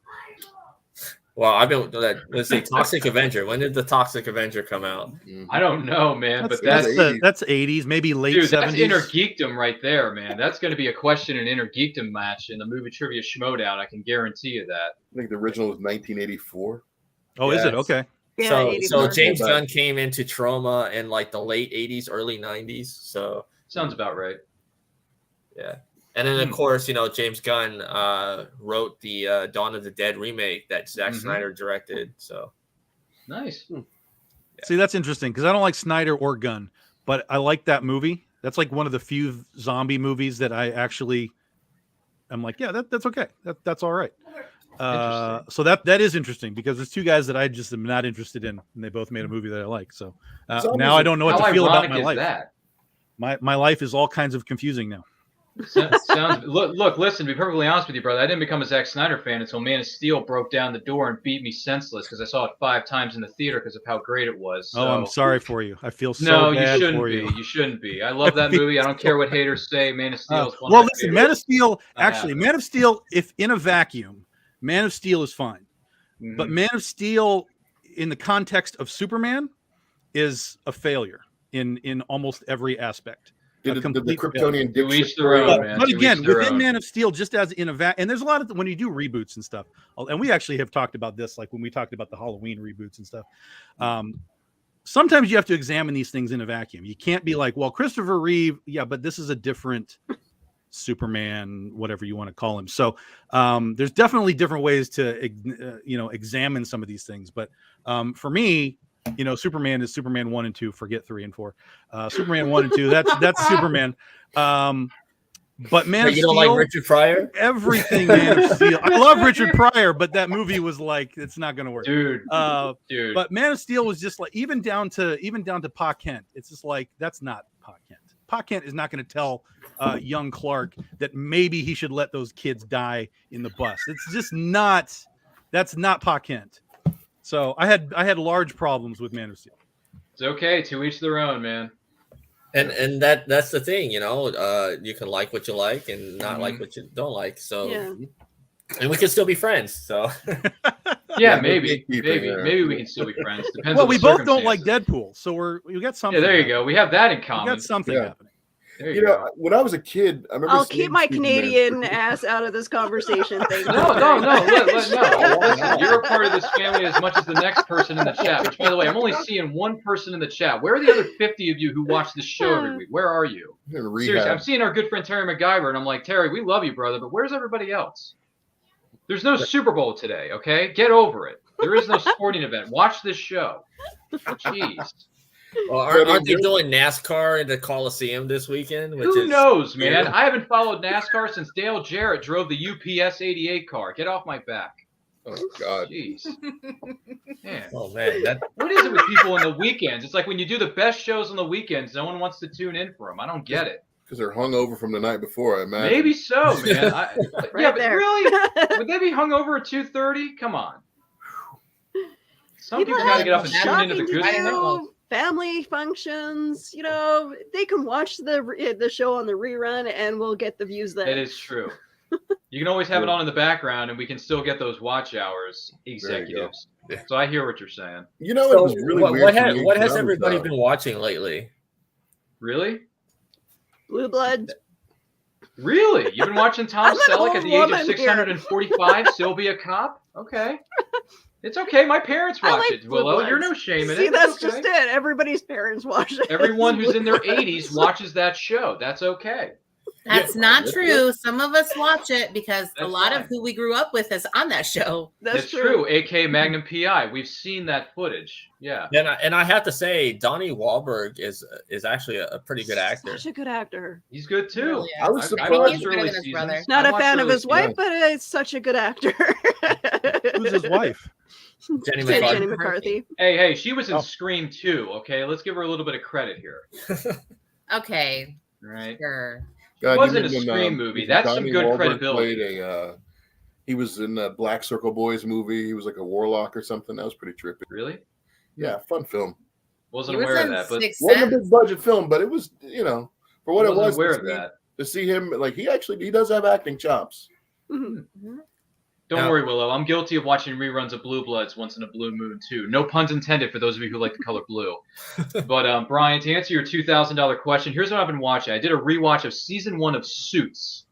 Well, I've been, let's see, Toxic Avenger. When did the Toxic Avenger come out? I don't know, man, That's 80s, maybe late 70s. That's inner geekdom right there, man. That's going to be a question and inner geekdom match in the movie trivia schmodown. I can guarantee you that. I think the original was 1984. Oh, Yes. is it? Okay. Yeah, So 84. James Gunn came into Trauma in like the late 80s, early 90s. So Sounds about right. yeah. And then, of course, James Gunn wrote the Dawn of the Dead remake that Zack Snyder directed. So Nice. Yeah. See, that's interesting because I don't like Snyder or Gunn, but I like that movie. That's like one of the few zombie movies that I'm like, yeah, that's okay. That's all right. So that is interesting because there's two guys that I just am not interested in, and they both made a movie that I like. So now I don't know what How to feel about ironic my is life. that? My life is all kinds of confusing now. Sounds. Look, listen, to be perfectly honest with you, brother, I didn't become a Zack Snyder fan until Man of Steel broke down the door and beat me senseless because I saw it 5 times in the theater because of how great it was. So. Oh, I'm sorry for you. I feel so No, you bad shouldn't for be. you. You shouldn't be. I love that movie. I don't care what haters say. Man of Steel is one well, of my listen, favorites. Man of Steel, Not actually, happening. Man of Steel, if in a vacuum, Man of Steel is fine. Mhm. But Man of Steel, in the context of Superman, is a failure in almost every aspect. Did the complete Kryptonian To dick each shit their own, work? man. But To again, each their within own. Man of Steel, just as in a and there's a lot of when you do reboots and stuff, and we actually have talked about this, like when we talked about the Halloween reboots and stuff. Sometimes you have to examine these things in a vacuum. You can't be like, well, Christopher Reeve, yeah, but this is a different Superman, whatever you want to call him. So there's definitely different ways to examine some of these things. But for me, you know, Superman is Superman 1 and 2. Forget 3 and 4. Superman 1 and 2. That's Superman. But Man of You Steel, don't like Richard Pryor? everything Man of Steel. I love Richard Pryor, but that movie was like, it's not going to work, dude. But Man of Steel was just like, even down to Pa Kent. It's just like, that's not Pa Kent. Pa Kent is not going to tell young Clark that maybe he should let those kids die in the bus. It's just not. That's not Pa Kent. So I had large problems with Man of Steel. It's okay. To each their own, man. And that's the thing, you know. You can like what you like and not like what you don't like. So, and we can still be friends. So, yeah, maybe we can still be friends. Depends. Well, on we the both don't like circumstances. Deadpool, so we got something. Yeah, there you go. We have that in We common. got something Yeah. happening. There You you know, go. when I was a kid, I remember. I'll seeing keep my Superman. Canadian ass out of this conversation. Thank you. No. Listen, you're a part of this family as much as the next person in the chat. Which, by the way, I'm only seeing one person in the chat. Where are the other 50 of you who watch this show every week? Where are you? In rehab. Seriously, I'm seeing our good friend Terry MacGyver, and I'm like, Terry, we love you, brother, but where's everybody else? There's no Super Bowl today, okay? Get over it. There is no sporting event. Watch this show. Jeez. well, aren't they doing NASCAR in the Coliseum this weekend? Who knows, man? I haven't followed NASCAR since Dale Jarrett drove the UPS 88 car. Get off my back. Oh God. Jeez. Man. Oh man, What is it with people on the weekends? It's like when you do the best shows on the weekends, no one wants to tune in for them. I don't get it. Because they're hungover from the night before, I imagine. Maybe so, man. Yeah, but there. really? Would they be hungover at 2:30? Come on. Some people got to get up and tune into the good stuff. Family functions, you know, they can watch the show on the rerun, and we'll get the views there. That is true. You can always have it on in the background, and we can still get those watch hours, executives. So I hear what you're saying. You know, So it was really weird. for me what has when I was, everybody been watching lately? Really? Blue Blood. Really? You've been watching Tom I'm an Selleck at old the age of woman here. 645 still be a cop? Okay. It's okay. My parents I watch like it, Blue Willow. Bloods. You're no shame in See, it. that's It's okay. just it. Everybody's parents watch it. Everyone who's in their 80s watches that show. That's okay. That's not true. Some of us watch it because a That's lot fine. of who we grew up with is on that show. That's true. AK Magnum PI. We've seen that footage. Yeah. And I have to say, Donnie Wahlberg is actually a pretty good actor. Such a good actor. He's good too. Really is. I was I surprised. watched He's better early than his seasons. brother. Not I a watched fan of early his wife, seasons. but it's such a good actor. Who's his wife? Jenny Jenny McCarthy. Jenny McCarthy. Hey, she was in Oh. Scream 2, okay? Let's give her a little bit of credit here. Okay, All right. sure. God, It wasn't you a remember Scream when, movie. That's some Donnie good Wahlberg credibility. Played he was in the Black Circle Boys movie. He was like a warlock or something. That was pretty trippy. Really? Yeah, fun film. Wasn't He was aware of in that, but Sixth Wasn't a Sense. big budget film, but it was, you know, for what it wasn't was. aware to of see- that. To see him, like he does have acting chops. Mhm. Don't Now- worry, Willow. I'm guilty of watching reruns of Blue Bloods once in a blue moon too. No puns intended for those of you who like the color blue. But Brian, to answer your $2,000 question, here's what I've been watching. I did a rewatch of season 1 of Suits.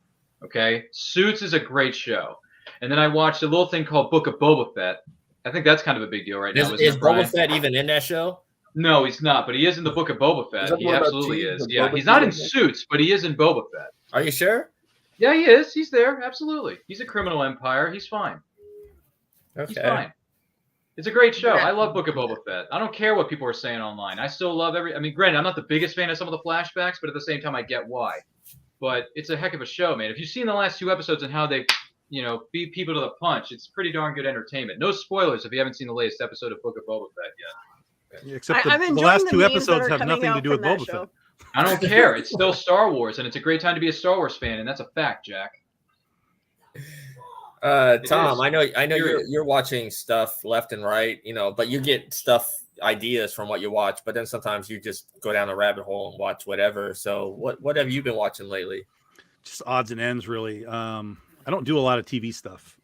Okay, Suits is a great show, and then I watched a little thing called Book of Boba Fett. I think that's kind of a big deal right now. Is Isn't it, Brian? Boba Fett even in that show? No, he's not, but he is in the Book of Boba Is Fett. that the He one about absolutely tea? is. The Yeah, Boba he's not in tea? Suits, but he is in Boba Fett. Are you sure? Yeah, he is. He's there. Absolutely. He's a criminal empire. He's fine. He's Okay. fine. It's a great show. I love Book of Boba Fett. I don't care what people are saying online. I still love I mean, granted, I'm not the biggest fan of some of the flashbacks, but at the same time, I get why. But it's a heck of a show, man. If you've seen the last 2 episodes and how they, beat people to the punch, it's pretty darn good entertainment. No spoilers if you haven't seen the latest episode of Book of Boba Fett yet. Except I'm the enjoying last the 2 memes that episodes are have coming nothing to out do with from that Boba show. Fett. I don't care. It's still Star Wars, and it's a great time to be a Star Wars fan, and that's a fact, Jack. Tom, is. I know Period. you're watching stuff left and right, but you get ideas from what you watch, but then sometimes you just go down a rabbit hole and watch whatever. So what have you been watching lately? Just odds and ends, really. I don't do a lot of TV stuff.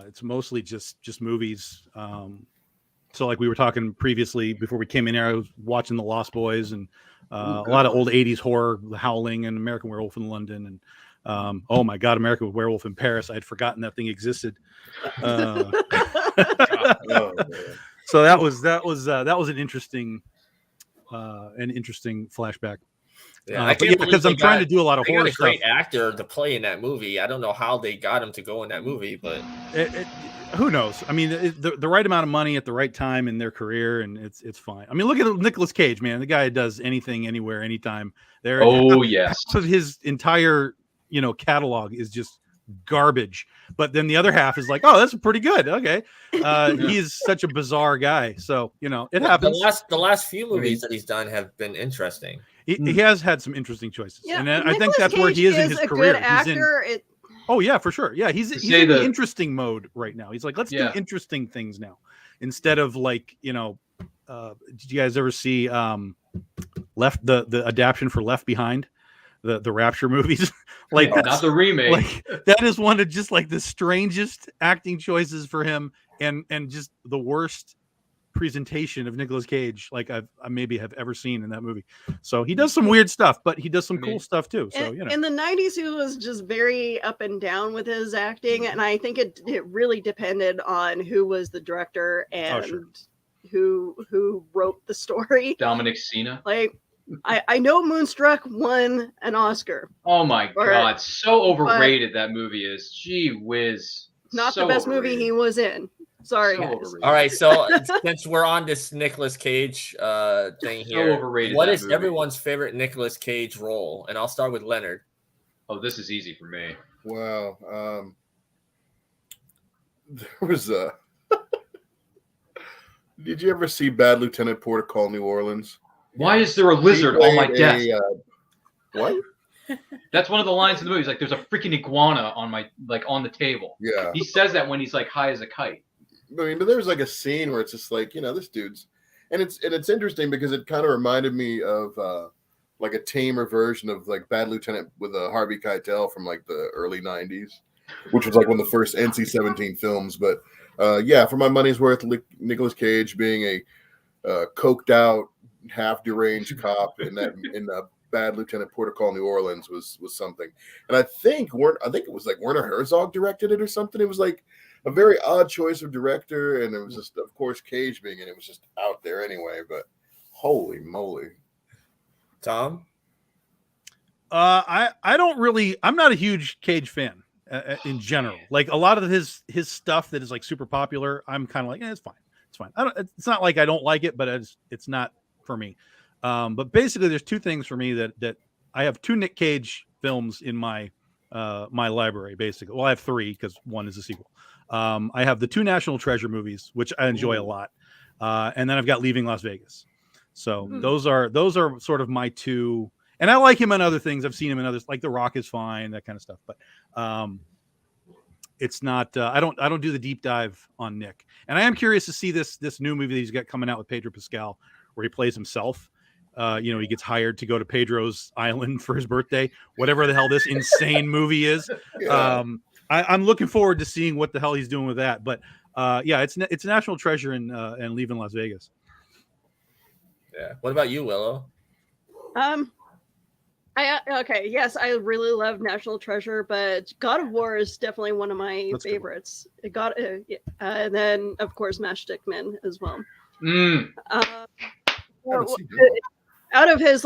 It's mostly just movies. So like we were talking previously before we came in here, I was watching The Lost Boys and a lot of old 80s horror, The Howling and American Werewolf in London. And oh my God, American Werewolf in Paris. I had forgotten that thing existed. Oh, man. So that was an interesting flashback. Yeah, But yeah, because I'm trying to do a lot of they got horror a stuff. great actor to play in that movie. I don't know how they got him to go in that movie, but Who knows? I mean, the right amount of money at the right time in their career, and it's fine. I mean, look at Nicolas Cage, man. The guy does anything, anywhere, anytime. Oh, yes. Half of his entire catalog is just garbage, but then the other half is like, oh, that's pretty good. Okay, he is such a bizarre guy, so it happens. The last few movies that he's done have been interesting. He has had some interesting choices, Yeah, and I Nicolas think that's where he is in his a career. Good actor. Oh yeah, for sure. Yeah, he's in the interesting mode right now. He's like, let's do interesting things now instead of like did you guys ever see the adaptation for Left Behind, the Rapture movies? Like not the remake. Like that is one of just like the strangest acting choices for him, and just the worst presentation of Nicolas Cage like I maybe have ever seen in that movie. So he does some weird stuff, but he does some cool stuff too. So in the 90s, he was just very up and down with his acting, and I think it really depended on who was the director and who wrote the story. Dominic Sena. Like I know Moonstruck won an Oscar. Oh my God, so overrated that movie is. Gee whiz. Not the best movie he was in. Sorry, guys. All right, so since we're on this Nicolas Cage thing here, overrated, what is everyone's favorite Nicolas Cage role? And I'll start with Leonard. Oh, this is easy for me. Wow. There was a. Did you ever see Bad Lieutenant Port Call New Orleans? Why is there a lizard on my desk? What? That's one of the lines in the movie. He's like, "There's a freaking iguana on the table." Yeah. He says that when he's like high as a kite. I mean, but there's like a scene where it's just like, this dude's, and it's interesting because it kind of reminded me of like a tamer version of like Bad Lieutenant with Harvey Keitel from like the early '90s, which was like one of the first NC-17 films. But for my money's worth, Nicolas Cage being a coked out, half deranged cop in Bad Lieutenant Port Call New Orleans was something. And I think it was like Werner Herzog directed it or something. It was like a very odd choice of director, and it was just, of course, Cage being in it was just out there anyway. But holy moly, Tom. I don't really. I'm not a huge Cage fan in general. Like a lot of his stuff that is like super popular, I'm kind of like, it's fine. It's fine. It's not like I don't like it, but it's not for me. But basically, there's two things for me that I have two Nick Cage films in my my library. Basically, well, I have three because one is a sequel. I have the two National Treasure movies, which I enjoy a lot, and then I've got Leaving Las Vegas. So those are sort of my two. And I like him in other things. I've seen him in others, like The Rock is fine, that kind of stuff. But it's not. I don't do the deep dive on Nick. And I am curious to see this new movie that he's got coming out with Pedro Pascal, where he plays himself. He gets hired to go to Pedro's island for his birthday, whatever the hell this insane movie is. Yeah. I'm looking forward to seeing what the hell he's doing with that. But it's National Treasure and Leaving Las Vegas. Yeah. What about you, Willow? Yes, I really love National Treasure, but God of War is definitely one of my favorites. And then of course Matchstick Men as well. Out of his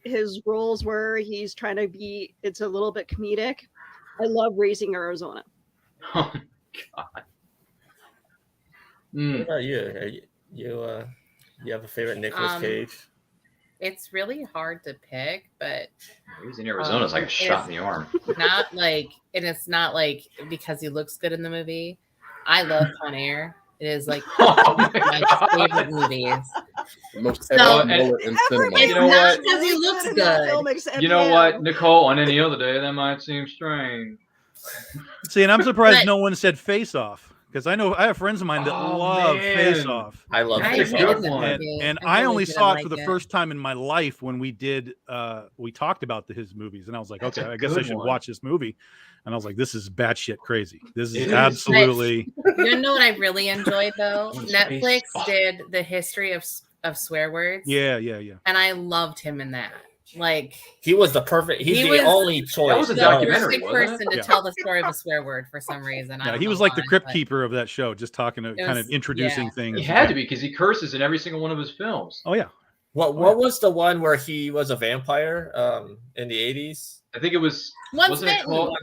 his roles where he's trying to be, it's a little bit comedic. I love Raising Arizona. Oh God. What about you? You have a favorite Nicolas Cage? It's really hard to pick, but Raising Arizona is like a shot in the arm. It's not like because he looks good in the movie. I love Con Air. It is like my favorite movies. The most epic moment in cinema. It's not because he looks good. You know what, Nicole? On any other day, that might seem strange. See, and I'm surprised no one said Face Off, because I have friends of mine that love Face Off. I love Face Face Off. And I only saw it for the first time in my life when we talked about his movies, and I was like, okay, I guess I should watch this movie. And I was like, this is batshit crazy. This is absolutely. You know what I really enjoyed though? Netflix did the history of swear words. Yeah. And I loved him in that. Like he was the perfect. He's the only choice. That was a documentary. The perfect person to tell the story of a swear word for some reason. Yeah, he was like the crypt keeper of that show, just talking to kind of introducing things. He had to be because he curses in every single one of his films. Oh yeah. What was the one where he was a vampire in the 80s? I think it was. Once Wasn't it bitten. called?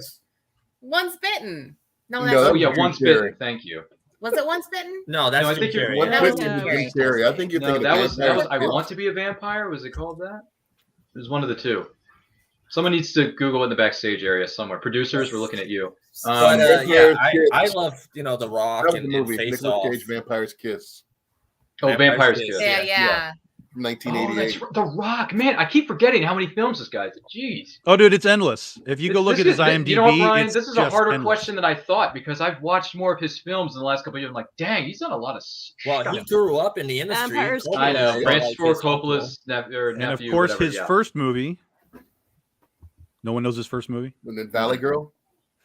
Once bitten. No, No, that's that Oh was yeah, Jim Once Carrey. Bitten. Thank you. was it once bitten? No, that's No, I Jim think it- Carrey. One That Bitten was was Jim Jim Carrey. Carrey. I think you're No, thinking that of was Vampire I Kiss. Want to Be a Vampire. Was it called that? It was one of the two. Someone needs to Google in the backstage area somewhere. Producers, we're looking at you. But Vampire I Kiss. love The That Rock was and, the movie. Face Nicolas Off. Cage, Vampire's Kiss, Vampire's Kiss. Kiss. Yeah, Yeah. yeah. Oh, 1988. that's The Rock. Man, I keep forgetting how many films this guy's. Jeez. Oh, dude, it's endless. If you go look This at his is- IMDb, You know what, Brian? it's This is a just harder endless. question than I thought because I've watched more of his films in the last couple of years. I'm like, dang, he's done a lot of Well, stuff. he grew up in the industry. Vampires I know. Kiss. Francis Ford His uncle. Coppola's nephew. And of course, his first movie. No one knows his first movie. And then Valley Girl.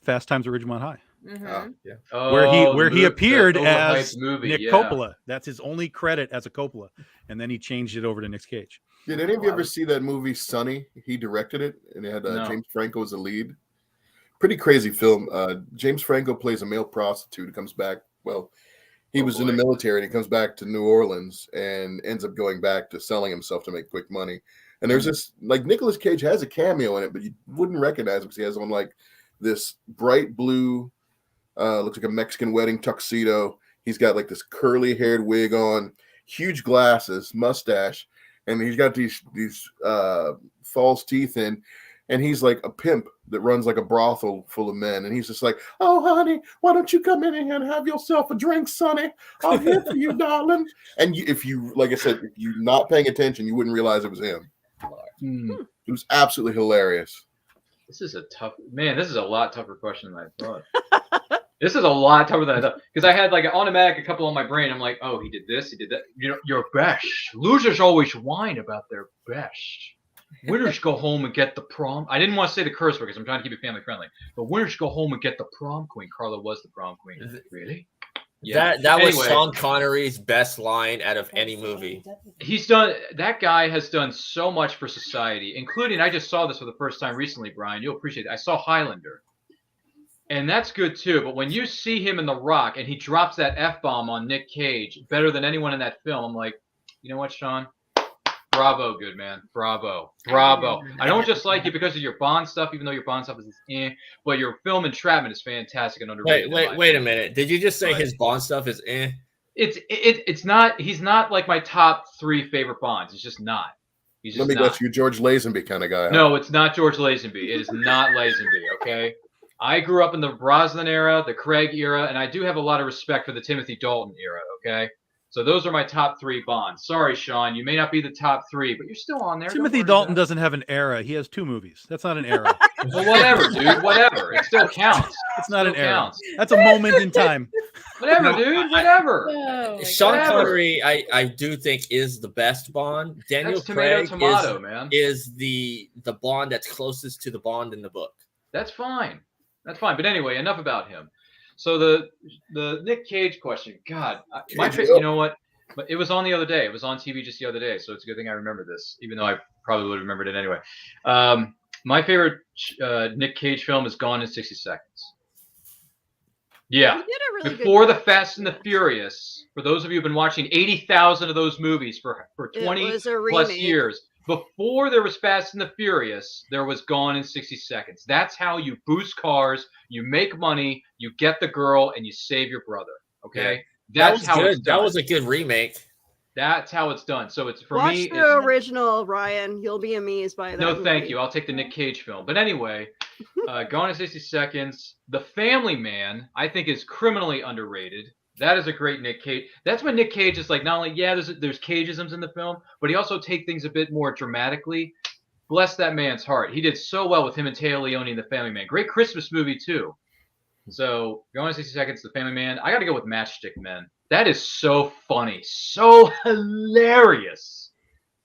Fast Times at Ridgemont High, Mm-hmm. where he appeared as movie, Nick Coppola. That's his only credit as a Coppola, and then he changed it over to Nick Cage. Did any of you ever see that movie Sonny? He directed it, and it had No. James Franco as the lead. Pretty crazy film. James Franco plays a male prostitute who comes back. Well, he was in the military, and he comes back to New Orleans and ends up going back to selling himself to make quick money. And there's this, like, Nicolas Cage has a cameo in it, but you wouldn't recognize him because he has on, like, this bright blue, looks like a Mexican wedding tuxedo. He's got, like, this curly-haired wig on, huge glasses, mustache, and he's got these false teeth in, and he's like a pimp that runs like a brothel full of men, and he's just like, "Oh, honey, why don't you come in here and have yourself a drink, Sonny? I'm here for you, darling." And if you, like I said, if you're not paying attention, you wouldn't realize it was him. It was absolutely hilarious. This is a tough man. This is a lot tougher question than I thought. This is a lot tougher than I thought because I had like an automatic a couple on my brain. I'm like, oh, he did this, he did that. You know, your best losers always whine about their best. Winners go home and get the prom. I didn't want to say the curse word because I'm trying to keep it family friendly. But winners go home and get the prom queen. Carla was the prom queen. Really? Yeah. That was Anyway. Sean Connery's best line out of any movie. That guy has done so much for society, including, I just saw this for the first time recently, Brian. You'll appreciate it. I saw Highlander. And that's good too. But when you see him in The Rock and he drops that F-bomb on Nick Cage better than anyone in that film, I'm like, you know what, Sean? Bravo, good man. Bravo. Bravo. I don't just like you because of your Bond stuff, even though your Bond stuff is but your film Entrapment is fantastic and underrated. Wait a minute. Did you just say Right. his Bond stuff is eh? It's not. He's not like my top 3 favorite Bonds. It's just not. He's just Let me not. guess, you George Lazenby kind of guy. Huh? No, it's not George Lazenby. It is not Lazenby. Okay. I grew up in the Brosnan era, the Craig era, and I do have a lot of respect for the Timothy Dalton era. Okay. So those are my top 3 Bonds. Sorry, Sean, you may not be the top 3, but you're still on there. Don't Timothy worry Dalton about it. doesn't have an era. He has 2 movies. That's not an era. Well, whatever, dude. Whatever. It still counts. It's not an Still era. counts. That's a moment in time. Whatever, dude. Whatever. Sean Whatever. Connery, I do think is the best Bond. Daniel That's tomato, Craig tomato, man. is the Bond that's closest to the Bond in the book. That's fine. That's fine. But anyway, enough about him. So the Nick Cage question. God, you know what? But it was on the other day. It was on TV just the other day. So it's a good thing I remember this, even though I probably would have remembered it anyway. My favorite Nick Cage film is Gone in 60 Seconds. Yeah. He did a really Before good the Fast and the Furious, for those of you who've been watching 80,000 of those movies for It 20 was a plus remake. years, before there was Fast and the Furious, there was Gone in 60 Seconds. That's how you boost cars, you make money, you get the girl, and you save your brother. Okay? That That's was how good. it's done. That was a good remake. That's how it's done. So it's for Watch me. the it's- original, Ryan. You'll be amazed by that. no, thank movie. you. I'll take the Nick Cage film. But anyway, Gone in 60 Seconds. The Family Man, I think, is criminally underrated. That is a great Nick Cage. That's when Nick Cage is like, not only, yeah, there's Cageisms in the film, but he also take things a bit more dramatically. Bless that man's heart. He did so well with him and Taya Leone in The Family Man. Great Christmas movie, too. So, Gone in 60 Seconds, The Family Man. I got to go with Matchstick Men. That is so funny. So hilarious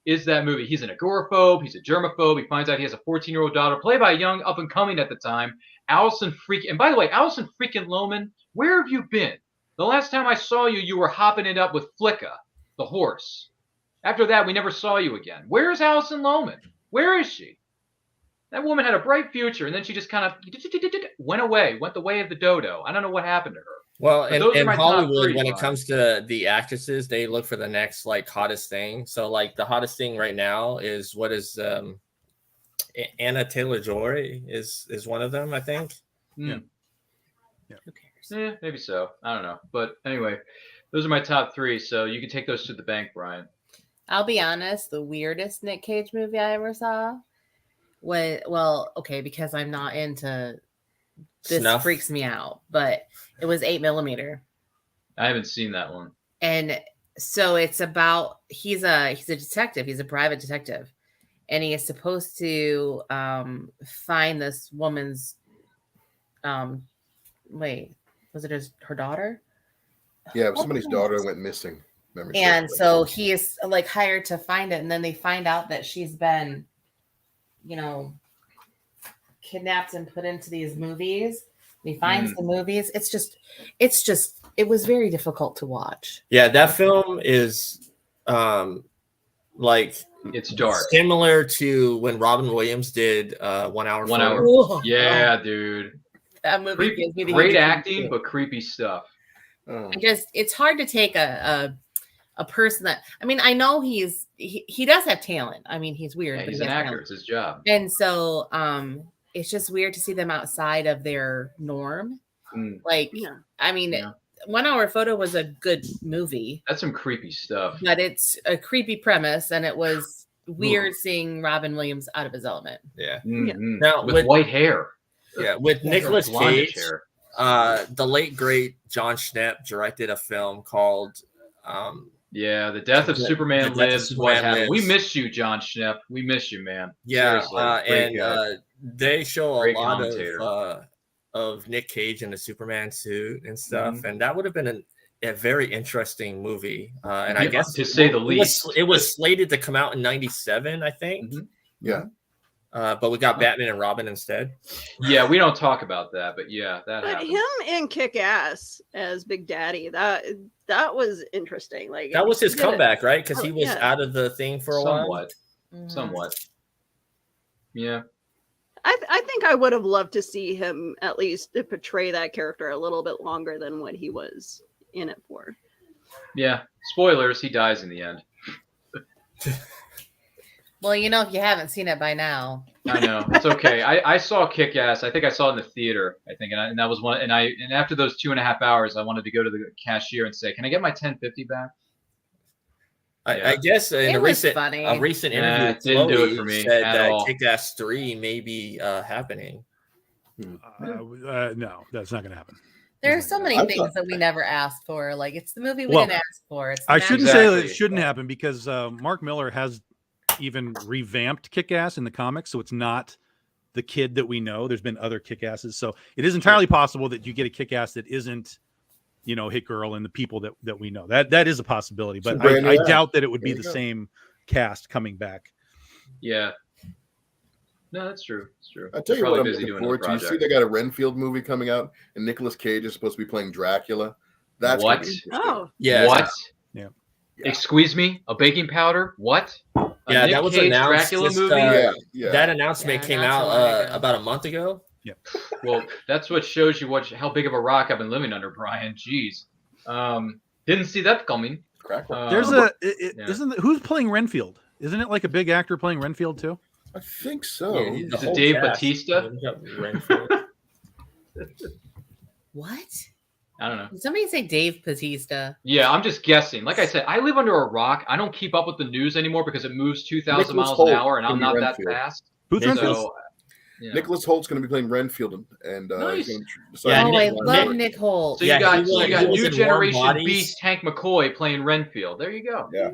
is that movie. He's an agoraphobe. He's a germaphobe. He finds out he has a 14-year-old daughter, played by a young up-and-coming at the time, Allison Freaking. And by the way, Allison Freaking Lohman, where have you been? The last time I saw you, you were hopping it up with Flicka, the horse. After that, we never saw you again. Where is Allison Lohman? Where is she? That woman had a bright future, and then she just kind of went away, went the way of the dodo. I don't know what happened to her. Well, But those are in my top Hollywood, three, when it Brian. comes to the actresses, they look for the next like hottest thing. So like the hottest thing right now is what is Anna Taylor-Joy is one of them, I think. Hmm. Who cares? Yeah, maybe so. I don't know. But anyway, those are my top three. So you can take those to the bank, Brian. I'll be honest, the weirdest Nick Cage movie I ever saw because I'm not into this Snuff. freaks me out, but it was 8mm. I haven't seen that one. And so it's about he's a detective, he's a private detective, and he is supposed to find this woman's was it her daughter? Yeah, somebody's daughter went missing. And so he is like hired to find it, and then they find out that she's been, kidnapped and put into these movies. He finds the movies. It was very difficult to watch. Yeah, that film is like It's dark. similar to when Robin Williams did 1 hour. 1 hour. Ooh. Yeah, dude. That movie gives me the Great heebie-jeebies, acting, too. but creepy stuff. Oh. It's hard to take a person that, I mean, I know he does have talent. I mean, he's weird, Yeah, but he's he an has actor. talent. It's his job. And so it's just weird to see them outside of their norm. Like, Yeah. I mean, Yeah. 1 Hour Photo was a good movie, That's some creepy stuff. but it's a creepy premise, and it was weird seeing Robin Williams out of his element. Yeah. Mhm. Now, with with- white hair. Yeah, with Nicolas Blondish Cage, hair. the late great John Schnepp directed a film called Yeah, The Death of The Superman Death of Lives. Superman What happened? We Lives. miss you, John Schnepp. We miss you, man. yeah, Seriously. Great and guy. they show a Great lot commentator. of Nick Cage in the Superman suit and stuff, Mhm. and that would have been a very interesting movie. And I Yeah, guess to say the it was- least. it was slated to come out in '97, I think. Mhm. Yeah. But we got Batman and Robin instead. Yeah, we don't talk about that, but yeah, that But happened. him in Kick-Ass as Big Daddy, that was interesting. Like That was his he did it. comeback, right? Because he Oh, was yeah. out of the thing for a while. Somewhat. Mhm. Somewhat. Yeah. I think I would have loved to see him at least portray that character a little bit longer than what he was in it for. Yeah. Spoilers, he dies in the end. Well, if you haven't seen it by now, I know. It's okay. I saw Kick-Ass. I think I saw it in the theater, I think. And that was one. And after those 2.5 hours, I wanted to go to the cashier and say, can I get my $10.50 back? Yeah. I guess in It a was recent funny. interview Nah, with it didn't do it Chloe for me said at that all. Kick-Ass 3 may be happening. No, that's not going to happen. there are so many I things thought- that we never asked for. Like, it's the movie we Well, didn't ask for. It's I the shouldn't natural- say that it Exactly. shouldn't happen because Mark Miller has even revamped Kick-Ass in the comics, so it's not the kid that we know. There's been other Kick-Asses, so it is entirely possible that you get a Kick-Ass that isn't, Hit Girl and the people that we know. That is a possibility, but Some brand new I act. doubt that it would be There you the go. same cast coming back. Yeah. No, that's true. It's true. I tell you They're what, I'm probably busy looking doing forward to. other You see, projects. they got a Renfield movie coming out, and Nicolas Cage is supposed to be playing Dracula. That's gonna What? be interesting. Oh, Yeah. What? Yeah. Excuse me? A baking powder? What? A Yeah, Nick that was Cage announced Dracula just, movie? Yeah. That announcement Yeah, came not so out long ago. about a month ago. Well, that's what shows you how big of a rock I've been living under, Brian. Jeez. Didn't see that coming. Crackle. There's Yeah. isn't who's playing Renfield? Isn't it like a big actor playing Renfield too? I think so. Yeah, the Is it whole Dave cast. Bautista? We got Renfield. What? I don't know. Did somebody say Dave Bautista? Yeah, I'm just guessing. Like I said, I live under a rock. I don't keep up with the news anymore because it moves 2,000 Nicholas miles Holt an hour, and I'm can be not that Renfield. fast. Who's Nicholas- Renfield? So, you know. Nicholas Holt's going to be playing Renfield, and Nice. he's gonna Yeah, Oh, Nick- I love Nick- Nick Holt. So Yeah, you got, he was- you got he was new in Warm generation Bodies. beast Hank McCoy playing Renfield. There you go. Yeah.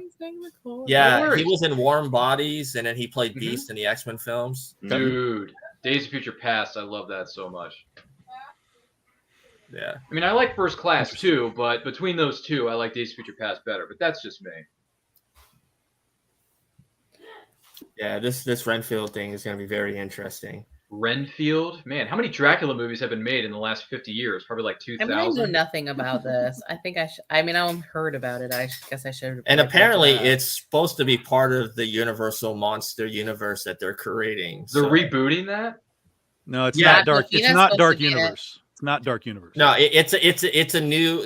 Yeah, worries. he was in Warm Bodies, and then he played Mhm. Beast in the X-Men films. Dude, Days of Future Past, I love that so much. Yeah, I mean, I like First Class too, but between those two, I like Days of Future Past better. But that's just me. yeah. This Renfield thing is going to be very interesting. Renfield, man, how many Dracula movies have been made in the last 50 years? Probably like I mean, I know 2,000. nothing about this. I think I should. I mean, I heard about it. I guess I should. And apparently, it's supposed to be part of the Universal monster universe that they're creating. They're so- rebooting that? No, it's Yeah, not dark. It's Aquafina's not supposed Dark to be in it. Universe. It's not Dark Universe. No, it's a new.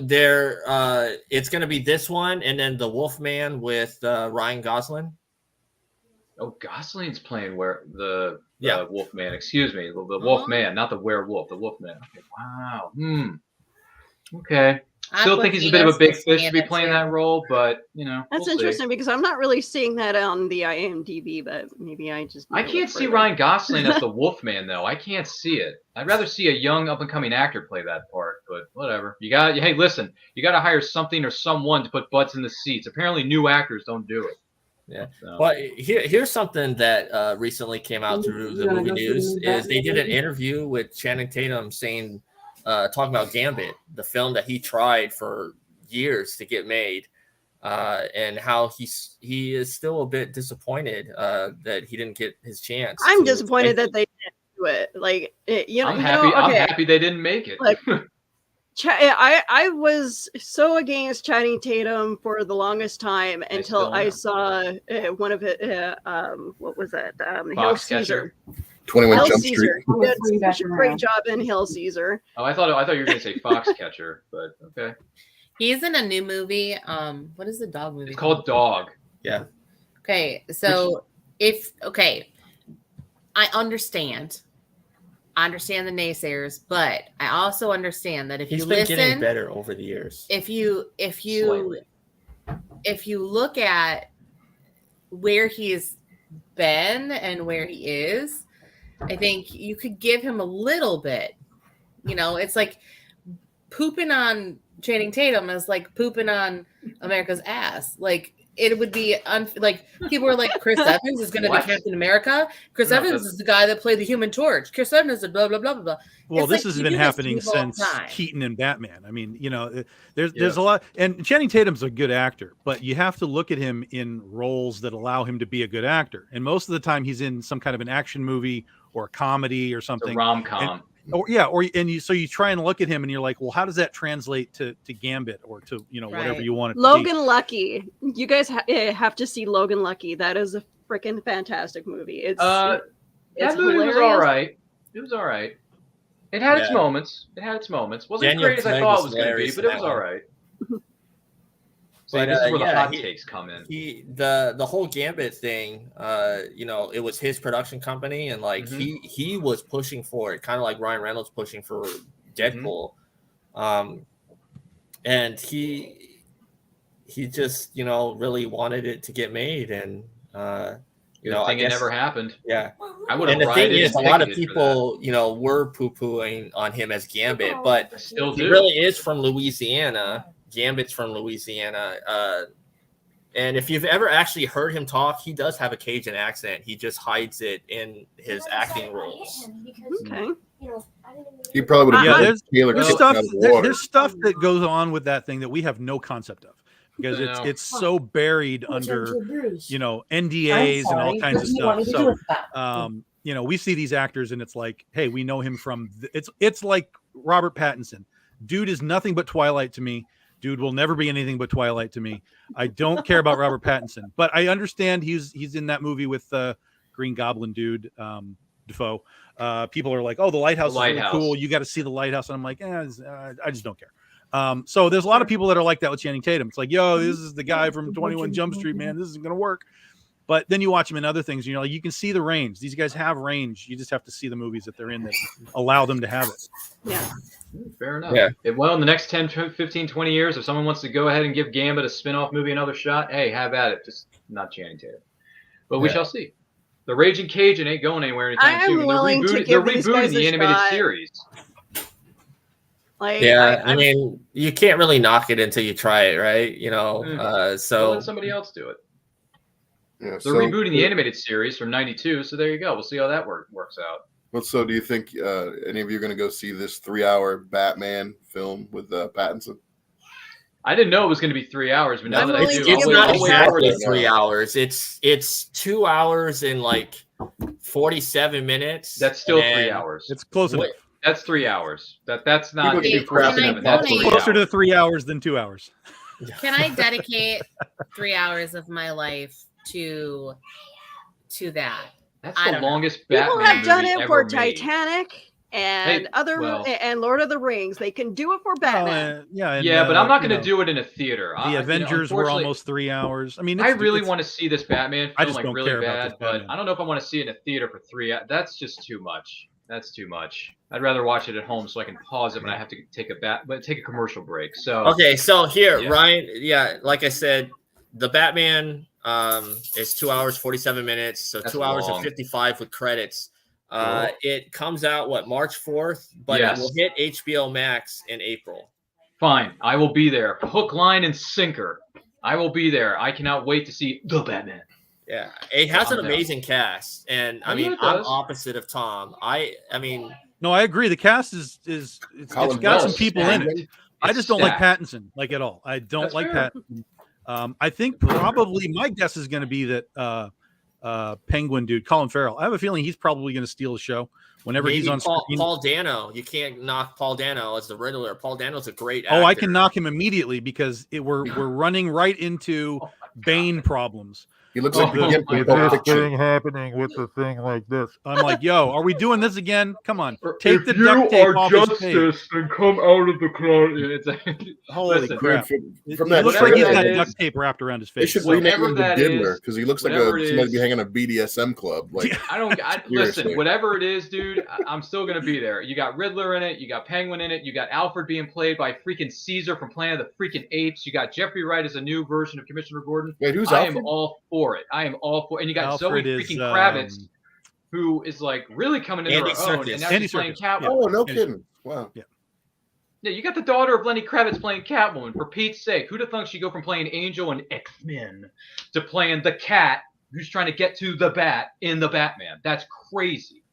It's going to be this one, and then the Wolfman with Ryan Gosling. Oh, Gosling's playing the Yeah. Wolfman. Excuse me, the Wolfman, not the werewolf. The Wolfman. Okay. Wow. Okay. Still think he's a bit of a big fish to be playing that role, but That's we'll interesting see. because I'm not really seeing that on the IMDb, but maybe I just. I can't see Ryan Gosling as the Wolfman though. I can't see it. I'd rather see a young up and coming actor play that part, but whatever. Hey, listen, you got to hire something or someone to put butts in the seats. Apparently, new actors don't do it. Yeah. So. Well, here's something that recently came out through the movie news is they did an interview with Channing Tatum saying, talking about Gambit, the film that he tried for years to get made, and how he is still a bit disappointed that he didn't get his chance. I'm disappointed that they didn't do it. Like, I'm happy they didn't make it. Like, I was so against Channing Tatum for the longest time until I saw one of it. What was that? Hail Caesar. 21 Hail Jump Caesar. Street. He did such a great job in Hail Caesar. Oh, I thought you were going to say Foxcatcher, but okay. He's in a new movie. What is the dog movie? It's called Dog. Yeah. Okay, so I understand the naysayers, but I also understand that if He's you been listen, getting better over the years. if you Slightly. look at where he's been and where he is, I think you could give him a little bit. It's like pooping on Channing Tatum is like pooping on America's ass. Like it would be like people were like, Chris Evans is going to be Captain America. Chris Evans is the guy that played the Human Torch. Chris Evans is blah blah blah blah blah. Well, this has been happening since Keaton and Batman. I mean, there's a lot, and Channing Tatum's a good actor, but you have to look at him in roles that allow him to be a good actor. And most of the time, he's in some kind of an action movie or a comedy or something, rom-com. So you try and look at him and you're like, well, how does that translate to Gambit or to whatever you want it to Logan be? Lucky. You guys have to see Logan Lucky. That is a freaking fantastic movie. It's that movie hilarious. was all right. It was all right. It had its moments. Wasn't as great as I thought it was going to be, but it was all right. So this is where the hot takes come in. The whole Gambit thing, it was his production company, and like he was pushing for it, kind of like Ryan Reynolds pushing for Deadpool, and he just really wanted it to get made, and I guess it never happened. Yeah, I would have. And the thing is, a lot of people, were poo-pooing on him as Gambit, but he really is from Louisiana. Gambit's from Louisiana, and if you've ever actually heard him talk, he does have a Cajun accent. He just hides it in his acting roles. Okay. He probably would have. There's stuff that goes on with that thing that we have no concept of because it's so buried under NDAs and all kinds of stuff. So we see these actors and it's like, hey, we know him from. It's like Robert Pattinson. Dude is nothing but Twilight to me. Dude will never be anything but Twilight to me. I don't care about Robert Pattinson, but I understand he's in that movie with Green Goblin dude, Defoe. People are like, "Oh, the Lighthouse is really cool. You got to see the Lighthouse." And I'm like, I just don't care. So there's a lot of people that are like that with Channing Tatum. It's like, yo, this is the guy from 21 Jump Street, man. This isn't gonna work. But then you watch them in other things, you can see the range. These guys have range. You just have to see the movies that they're in that allow them to have it. Yeah. Fair enough. Yeah. In the next 10, 15, 20 years, if someone wants to go ahead and give Gambit a spin-off movie another shot, hey, have at it. Just not Channing Tatum. But we shall see. The Raging Cajun ain't going anywhere anytime soon. They're rebooting the animated series. Like, I mean, you can't really knock it until you try it, right? So let somebody else do it. Yeah, they're rebooting the animated series from '92, so there you go. We'll see how that works out. Well, so do you think any of you are going to go see this 3-hour Batman film with Pattinson? I didn't know it was going to be 3 hours, but now that I do, it's not exactly 3 hours. It's 2 hours and like 47 minutes. That's still 3 hours. It's close enough. That's 3 hours. That's not closer to 3 hours than 2 hours. Can I dedicate 3 hours of my life to that? That's the longest Batman movie have done it for made. Titanic. and Hey, and Lord of the Rings. They can do it for Batman. yeah, but I'm not going to do it in a theater. The Avengers were unfortunately, almost 3 hours. I mean, I really want to see this Batman I film just like don't really care about bad, this but Batman. I don't know if I want to see it in a theater for 3 hours. That's just too much. That's too much. I'd rather watch it at home so I can pause it when I have to take a commercial break. So Okay, so here, Yeah. Ryan, like I said, the Batman is 2 hours 47 minutes, so That's 2 hours long. and 55 with credits. Cool. It comes out March 4th, but Yes. it will hit HBO Max in April. Fine, I will be there. Hook, line, and sinker. I will be there. I cannot wait to see the Batman. Yeah, it has I'm an down. amazing cast, and I I know mean, it I'm does. opposite of Tom. I mean, No, I agree. The cast it's Colin got some Farrell's people in it. stacked. I It's just don't like stacked. Pattinson like at all. I don't That's like fair. Pattinson. I think probably my guess is going to be that Penguin dude, Colin Farrell. I have a feeling he's probably going to steal the show whenever he's maybe on screen. Paul Dano. You can't knock Paul Dano as the Riddler. Paul Dano's a great actor. Oh, I can knock him immediately because we're running right into Oh my Bane God. problems. He looks like the Oh Gimp my in God. Pulp Fiction. happening with the thing like this. I'm like, yo, are we doing this again? Come on, Or take if the you duct tape are off his face. justice, then come out of the closet. It's Holy listen, crap! From He that looks like he's trailer- got that duct is- tape wrapped around his They face. should So- rename Whatever him the that Diddler is, because he looks like whatever it somebody is. be hanging a BDSM club. Like, listen, Seriously. whatever it is, dude, I'm still going to be there. You got Riddler in it. You got Penguin in it. You got Alfred being played by freaking Caesar from Planet of the freaking Apes. You got Jeffrey Wright as a new version of Commissioner Gordon. wait, who's I Alfred? am all for it. I am all for it. And you got Alfred Zoe is, freaking Kravitz, who is like really coming into Andy her own. Serkis. And now Andy she's playing Serkis, Catwoman. yeah. Oh, no Yeah. kidding. Wow. Yeah, you got the daughter of Lenny Kravitz playing Catwoman. For Pete's sake, who'd have thunk she'd go from playing Angel and X-Men to playing the Cat, who's trying to get to the Bat in the Batman? That's crazy.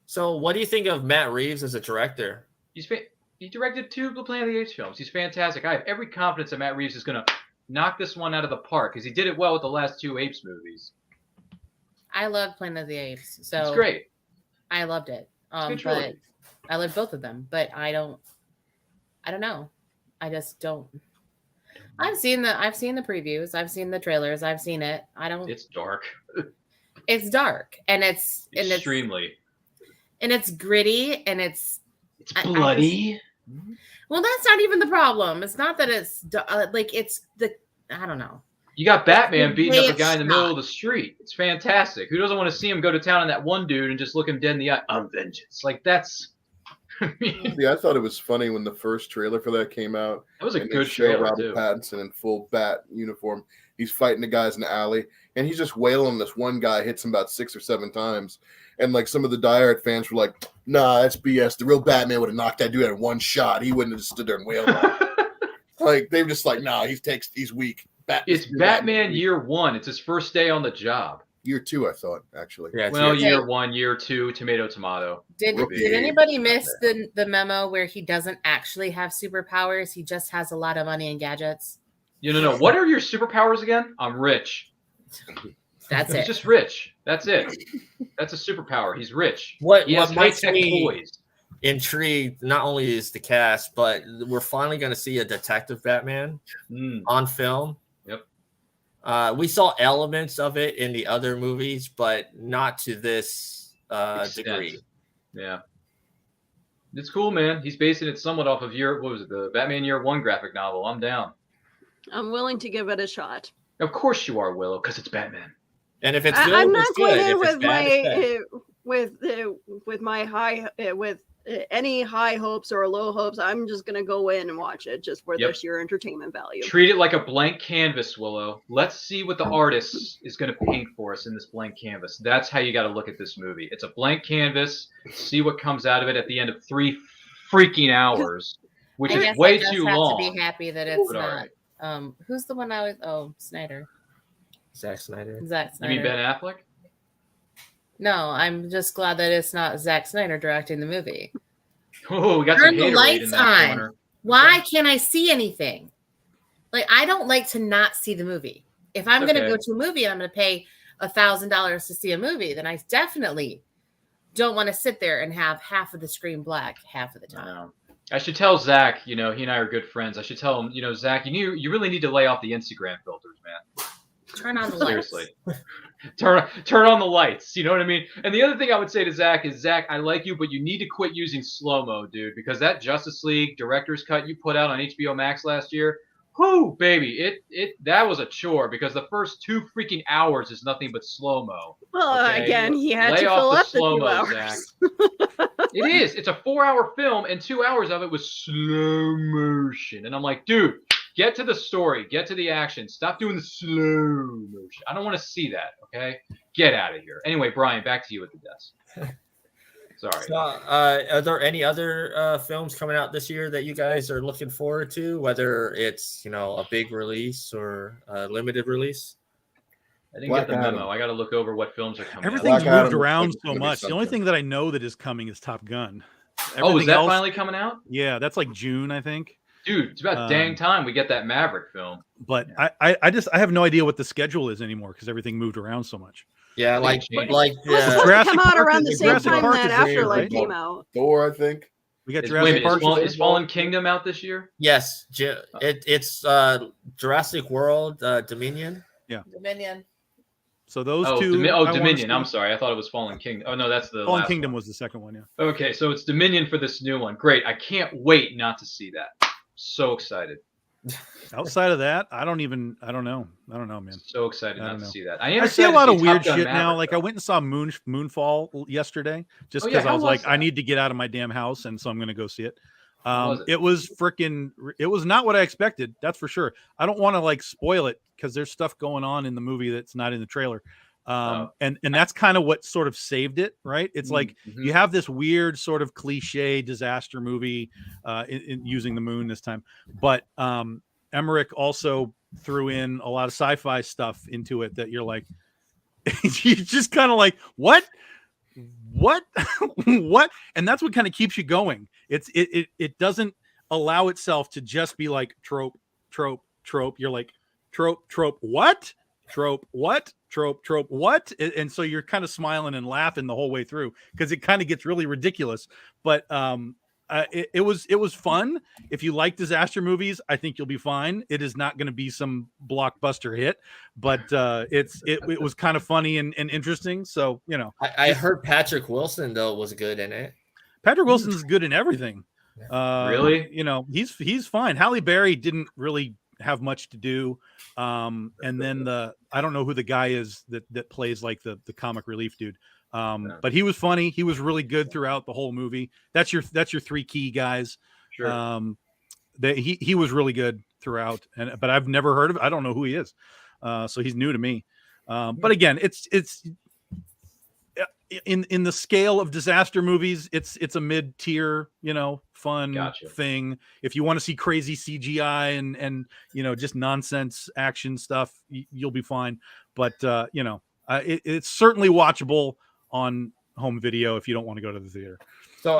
So, what do you think of Matt Reeves as a director? He directed 2 of the Planet of the Apes films. He's fantastic. I have every confidence that Matt Reeves is going to knock this one out of the park because he did it well with the last 2 Apes movies. I love Planet of the Apes, so It's great. I loved it. Good But trilogy. I loved both of them, but I don't know. I just don't. I've seen the previews. I've seen the trailers. I've seen it. I don't. It's dark. It's dark and it's Extremely. and it's gritty and it's It's I bloody. well. That's not even the problem. It's not that it's like it's the I don't know. You got Batman beating up a It's guy in the middle not. of the street. It's fantastic. Who doesn't want to see him go to town on that one dude and just look him dead in the eye? I'm vengeance. Like, that's... I mean, Yeah, I thought it was funny when the first trailer for that came out. that was a and they good show trailer, Robert too. Pattinson in full bat uniform. He's fighting the guys in the alley, and he's just wailing this one guy, hits him about 6 or 7 times. And like some of the diehard fans were like, "Nah, that's BS. The real Batman would have knocked that dude out in one shot. He wouldn't have just stood there and wailed." Like they were just like, "Nah, he's weak." It's Batman year 1. It's his first day on the job. year 2, I thought actually. Yeah, it's Well, your- year 1, year 2, tomato. Did Rookie. anybody miss the memo where he doesn't actually have superpowers? He just has a lot of money and gadgets. No. What are your superpowers again? I'm rich. That's He's it. just rich. That's it. That's a superpower. He's rich. What He has makes high-tech me toys. intrigued not only is the cast, but we're finally going to see a detective Batman on film. Yep. We saw elements of it in the other movies, but not to this Extent. degree. Yeah. It's cool, man. He's basing it somewhat off of the Batman Year 1 graphic novel. I'm down. I'm willing to give it a shot. Of course you are, Willow, because it's Batman. And if it's good, I'm not it's good. going in If it's with bad, it's bad. with any high hopes or low hopes. I'm just gonna go in and watch it just for Yep. the sheer entertainment value. Treat it like a blank canvas, Willow. Let's see what the artist is going to paint for us in this blank canvas. That's how you got to look at this movie. It's a blank canvas. See what comes out of it at the end of 3 freaking hours, which I is guess way I just too have long. to be happy that it's But all not. right. Who's the one I was? Oh, Snyder. Zack Snyder. Zack You Snyder. mean Ben Affleck? No, I'm just glad that it's not Zack Snyder directing the movie. Oh, we got Turn some the haterade in lights that on. corner. Why can't I see anything? Like, I don't like to not see the movie. If I'm going to Okay. go to a movie and I'm going to pay $1,000 to see a movie, then I definitely don't want to sit there and have half of the screen black half of the I time. know. I should tell Zach, he and I are good friends. I should tell him, Zach, you really need to lay off the Instagram filters, man. Turn on the lights. Seriously. Turn on the lights. You know what I mean? And the other thing I would say to Zach is, Zach, I like you, but you need to quit using slow-mo, dude, because that Justice League director's cut you put out on HBO Max last year, whoo, baby, that was a chore because the first 2 freaking hours is nothing but slow-mo. Well, Okay? again, he had Lay to off fill the up the 2 slow-mo, hours. Zach. It is. It's a 4-hour film, and 2 hours of it was slow motion. And I'm like, dude, get to the story. Get to the action. Stop doing the slow motion. I don't want to see that, okay? Get out of here. Anyway, Brian, back to you at the desk. Sorry. So, are there any other films coming out this year that you guys are looking forward to, whether it's, a big release or a limited release? I didn't Black get the memo. Adam. I got to look over what films are coming Everything's out. Black moved Adam around looks like so it's gonna be much. The only something. thing that I know that is coming is Top Gun. Oh, is Everything that else- finally coming out? Yeah, that's like June, I think. Dude, it's about dang time we get that Maverick film. But I have no idea what the schedule is anymore because everything moved around so much. Yeah, like It was Jurassic supposed to come out Park around is- the same Jurassic time Park that is this year, Afterlife right? came out. Thor, I think. We got Wait a Jurassic minute, Park. is Fallen Kingdom out this year? yes, it's Jurassic World Dominion. Dominion. So those Oh, two. I wanna Dominion. see. I'm sorry. I thought it was Fallen Kingdom. Oh, no, that's the Fallen last Kingdom one. was the second one. Yeah. Okay, so it's Dominion for this new one. Great. I can't wait not to see that. So excited. Outside of that, I don't know, man. So excited I not don't to know. see that. I am I see a excited lot to of see weird Top Gun shit now. Maverick, Like though. I went and saw Moonfall yesterday just Oh, yeah, because I how was was like, that? I need to get out of my damn house, and so I'm going to go see it. How was it? It was freaking. It was not what I expected. That's for sure. I don't want to like spoil it because there's stuff going on in the movie that's not in the trailer. And that's kind of what sort of saved it, right? It's like you have this weird sort of cliche disaster movie in using the moon this time, but Emmerich also threw in a lot of sci-fi stuff into it that you're like, you just kind of like, what, what, and that's what kind of keeps you going. It doesn't allow itself to just be like trope. You're like trope, what? Trope, what? Trope, what? And so you're kind of smiling and laughing the whole way through because it kind of gets really ridiculous. But it was fun. If you like disaster movies, I think you'll be fine. It is not going to be some blockbuster hit, but it was kind of funny and interesting. So I heard Patrick Wilson though was good in it. Patrick Wilson's good in everything. Really? He's fine. Halle Berry didn't really have much to do. And then I don't know who the guy is that plays like the comic relief dude. But he was funny. He was really good throughout the whole movie. That's your 3 key guys. Sure. He was really good throughout. But I've never heard of. I don't know who he is. So he's new to me. But again, it's in the scale of disaster movies, it's a mid-tier, fun thing. If you want to see crazy CGI and just nonsense action stuff, you'll be fine. But it's certainly watchable on home video if you don't want to go to the theater. So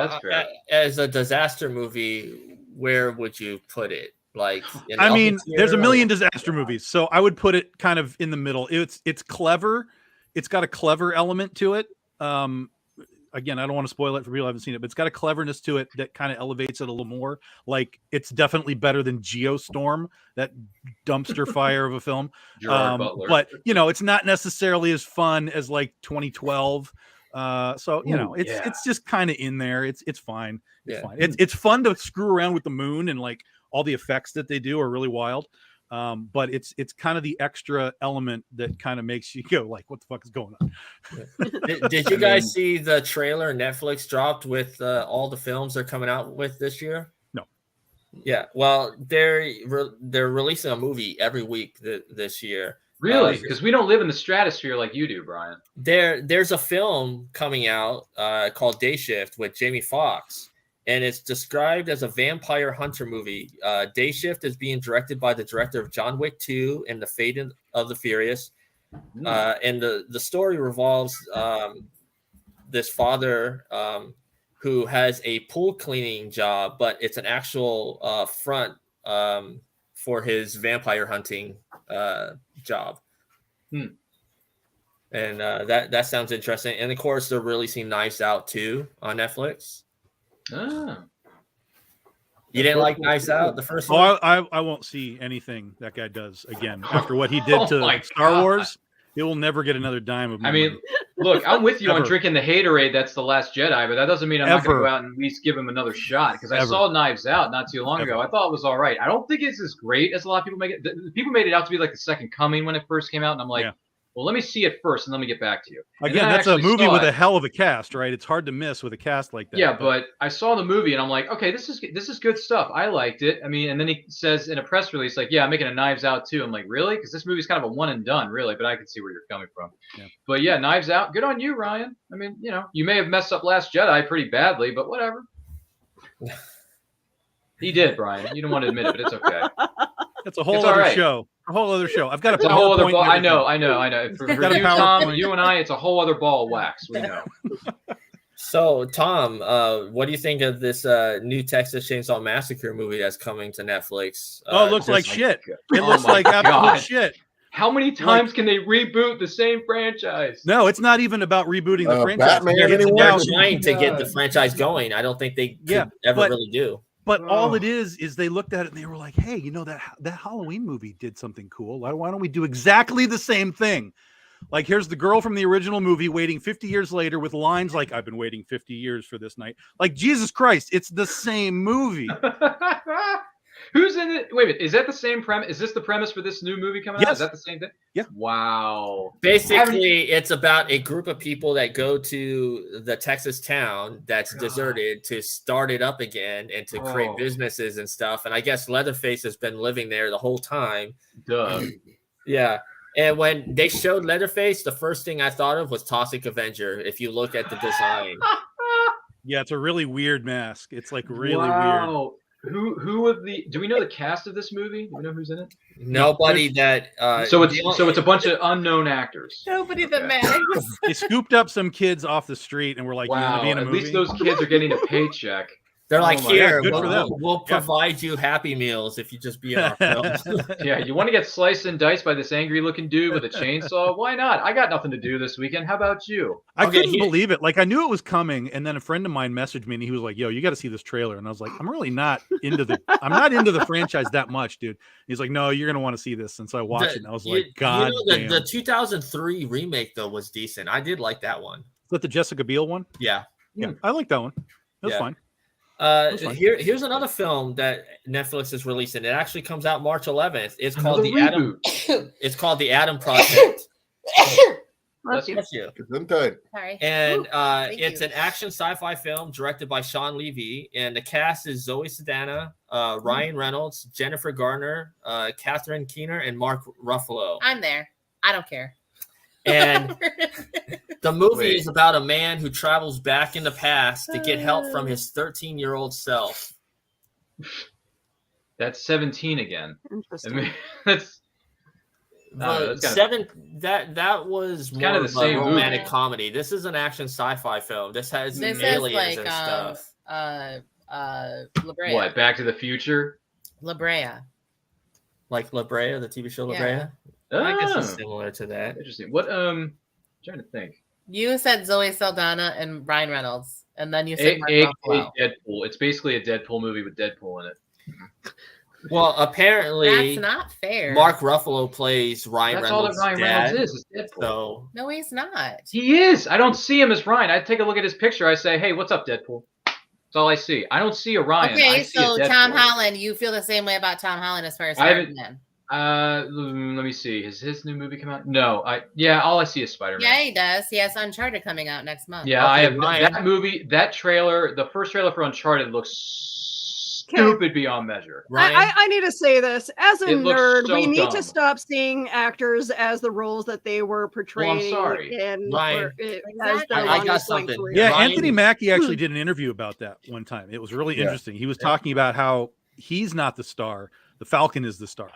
as a disaster movie, where would you put it? Like, I mean, there's a million disaster movies, so I would put it kind of in the middle. It's clever. It's got a clever element to it. Again, I don't want to spoil it for people who haven't seen it, but it's got a cleverness to it that kind of elevates it a little more. Like, it's definitely better than Geostorm, that dumpster fire of a film. But it's not necessarily as fun as like 2012. It's just kind of in there. It's fine. It's fine. It's fun to screw around with the moon, and like all the effects that they do are really wild. But it's kind of the extra element that kind of makes you go like, what the fuck is going on? Did you guys see the trailer Netflix dropped with all the films they're coming out with this year? No. Yeah. Well, they're releasing a movie every week this year. Really? Because we don't live in the stratosphere like you do, Brian. There's a film coming out called Day Shift with Jamie Foxx. And it's described as a vampire hunter movie. Day Shift is being directed by the director of John Wick 2 and The Fate of the Furious. And the story revolves this father who has a pool cleaning job, but it's an actual front for his vampire hunting job. And that sounds interesting. And of course, they're releasing Knives Out too on Netflix. You didn't like Knives Out, the first Oh, one? I won't see anything that guy does again after what he did Oh to my Star God. Wars. He will never get another dime of my I mean, money. look, I'm with you on Ever. drinking the haterade. That's the Last Jedi, but that doesn't mean I'm not going to Ever. go out and at least give him another shot because I Ever. saw Knives Out not too long Ever. ago. I thought it was all right. I don't think it's as great as a lot of people make it. People made it out to be like the second coming when it first came out, and I'm like, Yeah. well, let me see it first, and let me get back to you. And Again, then I that's a actually movie saw with it. a hell of a cast, right? It's hard to miss with a cast like that. Yeah, but I saw the movie and I'm like, okay, this is good stuff. I liked it. I mean, and then he says in a press release, like, yeah, I'm making a Knives Out too. I'm like, really? Because this movie's kind of a one and done, really. But I can see where you're coming from. Yeah. But yeah, Knives Out, good on you, Ryan. I mean, you may have messed up Last Jedi pretty badly, but whatever. He did, Brian. You don't want to admit it, but it's okay. That's a whole It's other all right. show. A whole other show. I've got a It's a whole other PowerPoint ball. and I everything. know. For Got a you, Tom, PowerPoint. you and I, it's a whole other ball of wax. We know. So, Tom, what do you think of this new Texas Chainsaw Massacre movie that's coming to Netflix? Oh, it looks just like shit. It Oh looks my like absolute God. shit. How many times can they reboot the same franchise? No, it's not even about rebooting the franchise. Batman It's anymore? They're about- trying to get the God. franchise going. I don't think they could Yeah, ever but- really do. But all Oh. it is they looked at it and they were like, "Hey, that Halloween movie did something cool. Why don't we do exactly the same thing? Like, here's the girl from the original movie waiting 50 years later with lines like, I've been waiting 50 years for this night. Like, Jesus Christ, it's the same movie. Who's in it? Wait a minute. Is that the same premise? Is this the premise for this new movie coming out? Yes. Is that the same thing? Yeah. Wow. Basically, it's about a group of people that go to the Texas town that's God. deserted to start it up again and to create Oh. businesses and stuff. And I guess Leatherface has been living there the whole time. Duh. Yeah. And when they showed Leatherface, the first thing I thought of was Toxic Avenger. If you look at the design, Yeah, it's a really weird mask. It's like really weird. Wow. Who of the? Do we know the cast of this movie? Do we know who's in it? nobody that. So it's a bunch of unknown actors. Nobody that Okay. matters. They scooped up some kids off the street and were like, "You want Wow. to be in a At movie?" least those kids are getting a paycheck. They're like, Oh my here, God, good for them. we'll Yeah. provide you Happy Meals if you just be in our film. Yeah, you want to get sliced and diced by this angry-looking dude with a chainsaw? Why not? I got nothing to do this weekend. How about you? I Okay, couldn't here- believe it. Like, I knew it was coming, and then a friend of mine messaged me, and he was like, "Yo, you got to see this trailer." And I was like, "I'm really not into I'm not into the franchise that much, dude." He's like, "No, you're gonna want to see this." And so I watched it, and I was like, "God damn!" the 2003 remake though was decent. I did like that one. Is that the Jessica Biel one? Yeah. Yeah, I like that one. It was Yeah. fine. That's fine. Here's another film that Netflix is releasing. It actually comes out March 11th. It's called Another the Adam. reboot. It's called the Adam Project. Bless you. Bless you. Gesundheit. Sorry. And Thank it's you. an action sci-fi film directed by Sean Levy, and the cast is Zoe Saldana, Ryan Reynolds, Jennifer Garner, Catherine Keener, and Mark Ruffalo. I'm there. I don't care. And the movie Wait. is about a man who travels back in the past to get help from his 13-year-old self. That's 17 again. I Interesting. mean, that's But that's kinda- that was more kinda of the a same movie. romantic comedy. This is an action sci-fi film. This has This is aliens like and stuff. La Brea. what? Back to the Future? La Brea. Like La Brea, the TV show La Brea. Yeah. I guess it's Oh, similar to that. interesting. What? Trying to think. You said Zoe Saldana and Ryan Reynolds, and then you said Mark A Ruffalo. Deadpool. It's basically a Deadpool movie with Deadpool in it. Well, apparently, That's not fair. Mark Ruffalo plays Ryan That's all that Reynolds' Ryan dad. Reynolds is Deadpool. So No, he's not. He is. I don't see him as Ryan. I take a look at his picture. I say, "Hey, what's up, Deadpool?" That's all I see. I don't see a Ryan. I Okay, see a so Deadpool. Tom Holland, you feel the same way about Tom Holland as far as I haven't- Spider-Man. Let me see. Has his new movie come out? No. All I see is Spider-Man. Yeah, he does. He has Uncharted coming out next month. Yeah, I Okay, have Ryan. that movie. That trailer, the first trailer for Uncharted, looks stupid beyond measure. Ryan, I need to say this as a It looks nerd. so We need dumb. to stop seeing actors as the roles that they were portraying. sorry. In, Ryan. as their Exactly. I got longest going something. career. Yeah, Ryan- Anthony Mackie actually did an interview about that one time. It was really Yeah. interesting. He was talking about how he's not the star, the Falcon is the star.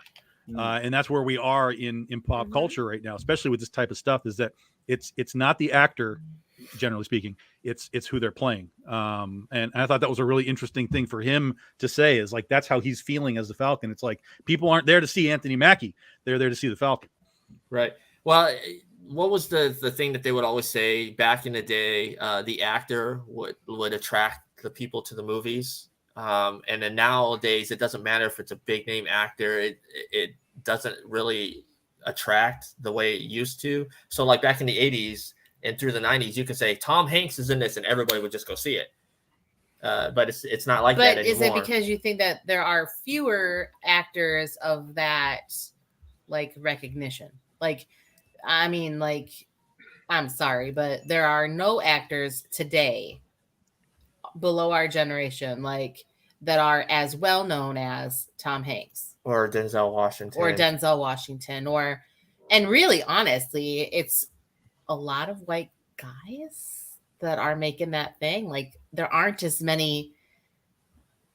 And that's where we are in pop Mhm. culture right now, especially with this type of stuff, is that it's not the actor, generally speaking, it's who they're playing. And I thought that was a really interesting thing for him to say, is like, that's how he's feeling as the Falcon. It's like, people aren't there to see Anthony Mackie. They're there to see the Falcon. right. Well, what was the thing that they would always say back in the day? The actor would attract the people to the movies. And then nowadays, it doesn't matter if it's a big name actor. It doesn't really attract the way it used to. So like back in the 80s and through the 90s, you could say Tom Hanks is in this and everybody would just go see it. But it's not like that But anymore. is it because you think that there are fewer actors of that like recognition? Like, I mean, like, I'm sorry, but there are no actors today below our generation like that are as well known as Tom Hanks or Denzel Washington and really honestly, it's a lot of white guys that are making that thing. Like there aren't as many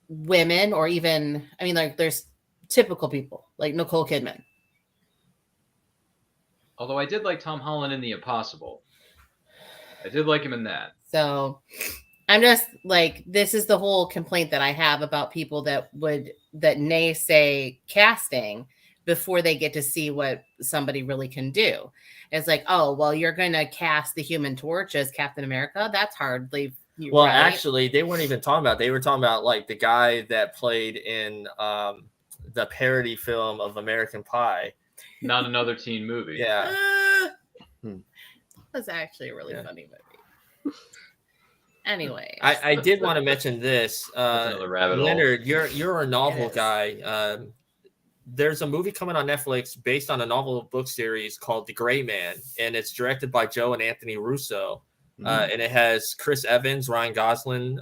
women or even, I mean, like there's typical people like Nicole Kidman. Although I did like Tom Holland in The Impossible. I did like him in that. So I'm just like, this is the whole complaint that I have about people that naysay casting before they get to see what somebody really can do. It's like, oh, well, you're going to cast the Human Torch as Captain America. That's hardly. Well, right. actually, they weren't even talking about. They were talking about like the guy that played in the parody film of American Pie. Not Another Teen Movie. Yeah. That was actually a really funny movie. Anyway, I did want to mention this. Another rabbit hole. Leonard, you're a novel guy. There's a movie coming on Netflix based on a novel book series called The Gray Man, and it's directed by Joe and Anthony Russo. And it has Chris Evans, Ryan Gosling,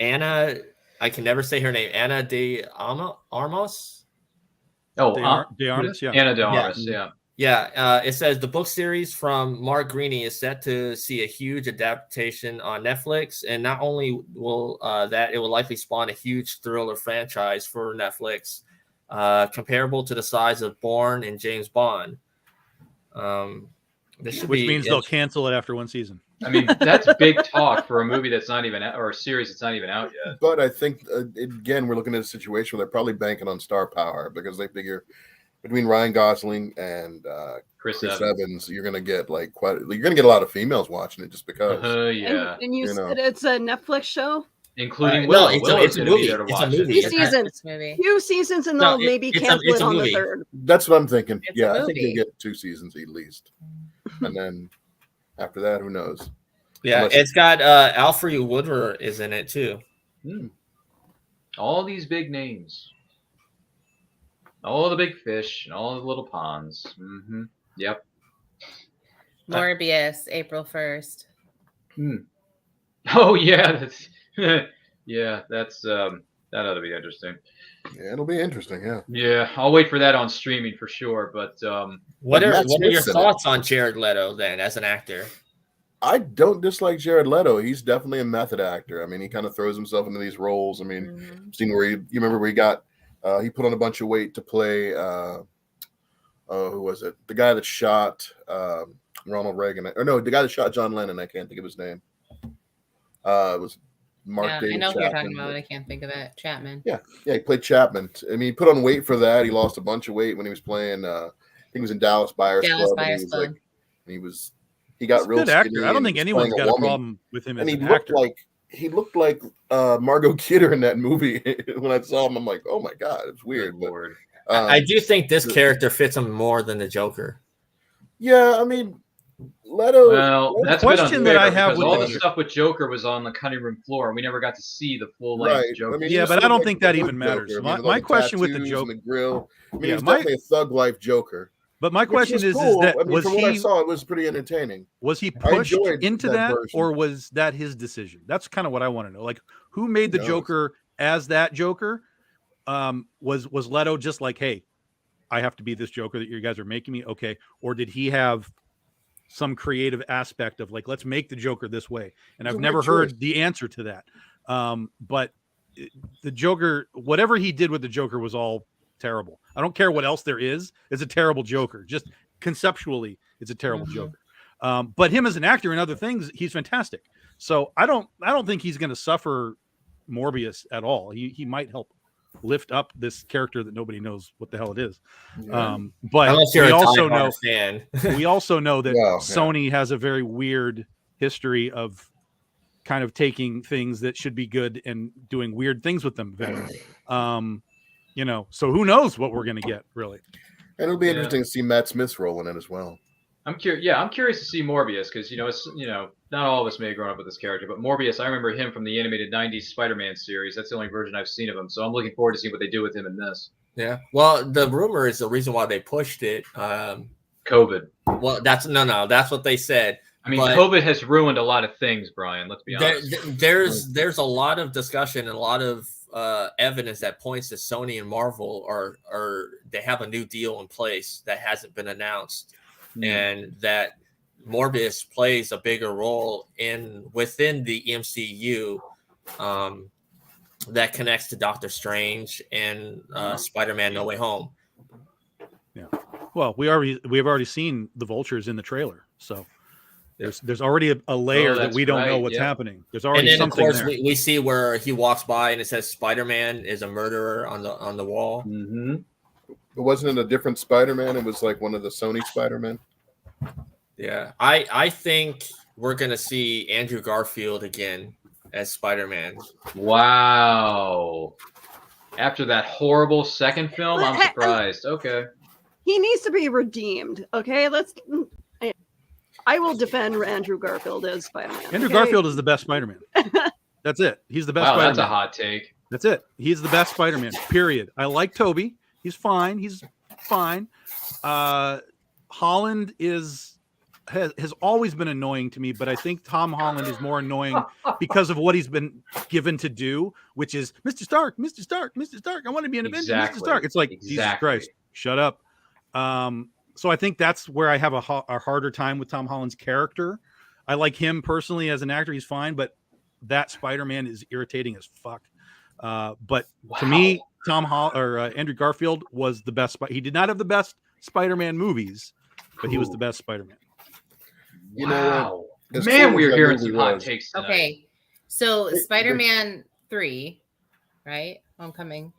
Anna. I can never say her name. Anna de Armas. Oh, De Armas, yeah. Anna de Armas, yeah. Yeah, it says the book series from Mark Greaney is set to see a huge adaptation on Netflix, and not only will it will likely spawn a huge thriller franchise for Netflix, comparable to the size of Bourne and James Bond. Which means they'll cancel it after one season. I mean, that's big talk for a movie that's not even out, or a series that's not even out yet. But I think again, we're looking at a situation where they're probably banking on star power because they figure between Ryan Gosling and Chris Evans, you're gonna get a lot of females watching it just because. Yeah. And you said it's a Netflix show, including no, Will. It's a movie. It's a movie. Few seasons, and they'll maybe cancel it on the third. That's what I'm thinking. It's I think they get 2 seasons at least, and then after that, who knows? Yeah, it's got Alfred Woodward is in it too. All these big names. All the big fish and all the little ponds. Yep. Morbius, April 1st. Oh yeah, that's that ought to be interesting. Yeah, it'll be interesting. Yeah. Yeah, I'll wait for that on streaming for sure. But what are your thoughts on Jared Leto then as an actor? I don't dislike Jared Leto. He's definitely a method actor. I mean, he kind of throws himself into these roles. I mean, seen where you remember where he got. He put on a bunch of weight to play. Who was it? The guy that shot Ronald Reagan, or no, the guy that shot John Lennon. I can't think of his name. It was Mark. Yeah, I know Chapman. who you're talking about. I can't think of it. Chapman. Yeah, he played Chapman. I mean, he put on weight for that. He lost a bunch of weight when he was playing. I think he was in Dallas Buyers Club. He got real good actor. I don't think anyone's got a problem with him as an actor. He looked like Margot Kidder in that movie. When I saw him, I'm like, oh my god, it's weird. But I do think this character fits him more than the Joker. Yeah, I mean, Leto. Well, that's the question that I have with all the stuff with Joker was on the cutting room floor, and we never got to see the full length Joker. I mean, yeah, but I don't think that even matters. My question with the Joker, the grill. I mean, he's definitely a thug life Joker. But my question is that from what I saw, it was pretty entertaining. Was he pushed into that or was that his decision? That's kind of what I want to know. Like, who made the Joker as that Joker? Was Leto just like, hey, I have to be this Joker that you guys are making me? Okay. Or did he have some creative aspect of like, let's make the Joker this way? And I've never heard the answer to that. But the Joker, whatever he did with the Joker was all terrible. I don't care what else there is. It's a terrible Joker. Just conceptually, it's a terrible Joker. But him as an actor and other things, he's fantastic. So I don't think he's going to suffer Morbius at all. He might help lift up this character that nobody knows what the hell it is. But we also know that Sony has a very weird history of kind of taking things that should be good and doing weird things with them. Venom. You know, so who knows what we're gonna get really. And it'll be interesting to see Matt Smith's role in it as well. I'm curious. Yeah, I'm curious to see Morbius because it's not all of us may have grown up with this character, but Morbius, I remember him from the animated '90s Spider-Man series. That's the only version I've seen of him, so I'm looking forward to seeing what they do with him in this. Yeah. Well, the rumor is the reason why they pushed it. COVID. Well, that's what they said. I mean, but COVID has ruined a lot of things, Brian. Let's be honest. There's a lot of discussion and a lot of evidence that points to Sony and Marvel are they have a new deal in place that hasn't been announced, and that Morbius plays a bigger role within the MCU that connects to Doctor Strange and Spider-Man No Way Home. Yeah. Well, we have already seen the vultures in the trailer, so there's already a layer that we don't know what's happening. There's already and then, something of course, there. we see where he walks by and it says Spider-Man is a murderer on the wall. Mm-hmm. It wasn't a different Spider-Man. It was like one of the Sony Spider-Man. Yeah, I think we're gonna see Andrew Garfield again as Spider-Man. Wow. After that horrible second film, I'm surprised. Okay. He needs to be redeemed. Okay, I will defend Andrew Garfield as Spider-Man. Andrew Garfield is the best Spider-Man. That's it. He's the best Spider-Man. That's a hot take. That's it. He's the best Spider-Man, period. I like Toby. He's fine. Holland has always been annoying to me, but I think Tom Holland is more annoying because of what he's been given to do, which is Mr. Stark, Mr. Stark, Mr. Stark. I want to be an Avenger, Mr. Stark. It's like, Jesus Christ, shut up. So I think that's where I have a harder time with Tom Holland's character. I like him personally as an actor. He's fine, but that Spider-Man is irritating as fuck. But to me, Andrew Garfield was the best. He did not have the best Spider-Man movies, but he was the best Spider-Man. You know, man, we're hearing some hot takes tonight. Okay, so Spider-Man 3, right? Homecoming.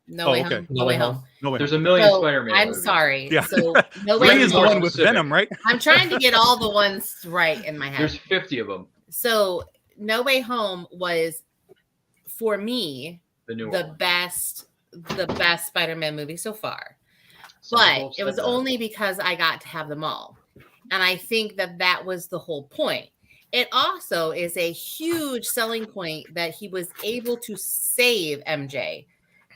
No Way Home. There's a million Spider-Man. I'm movies. sorry. Yeah. So No Way Ray Home is the one with Venom, right? I'm trying to get all the ones right in my head. There's 50 of them. So No Way Home was, for me, the best Spider-Man movie so far. But it was only because I got to have them all. And I think that was the whole point. It also is a huge selling point that he was able to save MJ,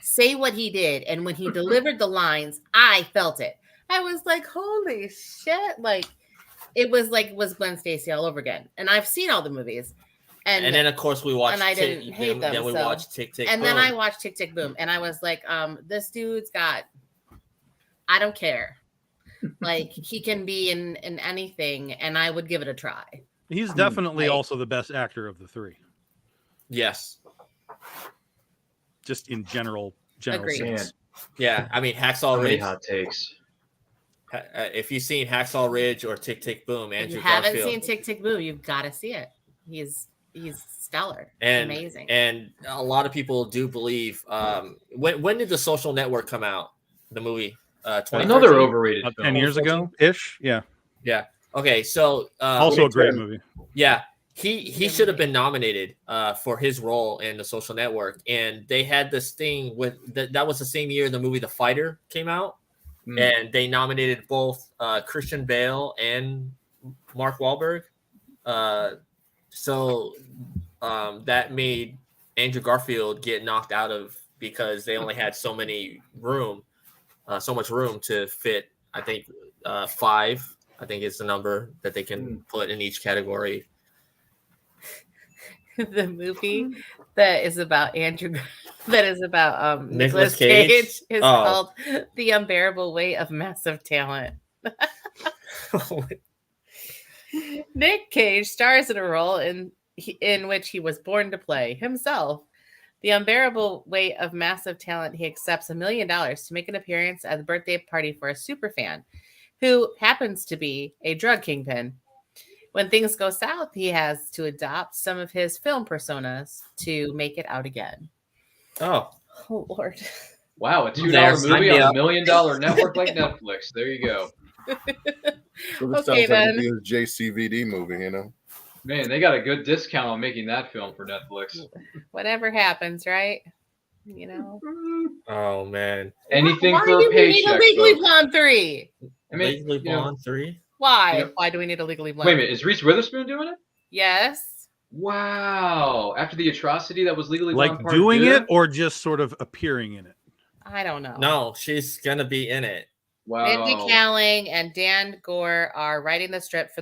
say what he did. And when he delivered the lines, I felt it. I was like, holy shit. Like, it was Gwen Stacy all over again. And I've seen all the movies. And then, of course, we watched. And I didn't hate them. Then we watched Tick, Tick, Boom. And then I watched Tick, Tick, Boom. And I was like, this dude's got, I don't care. Like, he can be in anything, and I would give it a try. He's definitely also the best actor of the three. Yes. Just in general Agreed. sense. Yeah, I mean, Hacksaw Ridge. Hot takes. If you've seen Hacksaw Ridge or Tick, Tick, Boom, Andrew If you haven't Garfield. seen Tick, Tick, Boom, you've got to see it. He's stellar. And amazing. And a lot of people do believe. When did The Social Network come out? The movie. Another overrated film. 10 years ago ish. Yeah. Okay, so also a great movie. Yeah, he should have been nominated for his role in The Social Network, and they had this thing with that was the same year the movie The Fighter came out, and they nominated both Christian Bale and Mark Wahlberg. So that made Andrew Garfield get knocked out of because they only had so much room to fit. I think 5. I think it's the number that they can put in each category. The movie that is about Nicolas Cage is called The Unbearable Weight of Massive Talent. Nick Cage stars in a role in which he was born to play himself. The unbearable weight of massive talent, he accepts $1 million to make an appearance at the birthday party for a superfan who happens to be a drug kingpin. When things go south, he has to adopt some of his film personas to make it out again. Oh Lord. Wow, a $2 movie on $1 million network like Netflix. There you go. So this sounds like a JCVD movie, you know? Man, they got a good discount on making that film for Netflix. Whatever happens, right? You know. Oh man, Anything Why for do a we need a paycheck. Legally folks. Blonde 3? I mean, Legally you know, Blonde 3. Why? You know- Why do we need a Legally Blonde? wait a minute, is Reese Witherspoon doing it? Yes. Wow! After the atrocity that was Legally Like Blonde Part doing 2? it or just sort of appearing in it? I don't know. No, she's gonna be in it. Mindy Wow! Kaling and Dan Gore are writing the script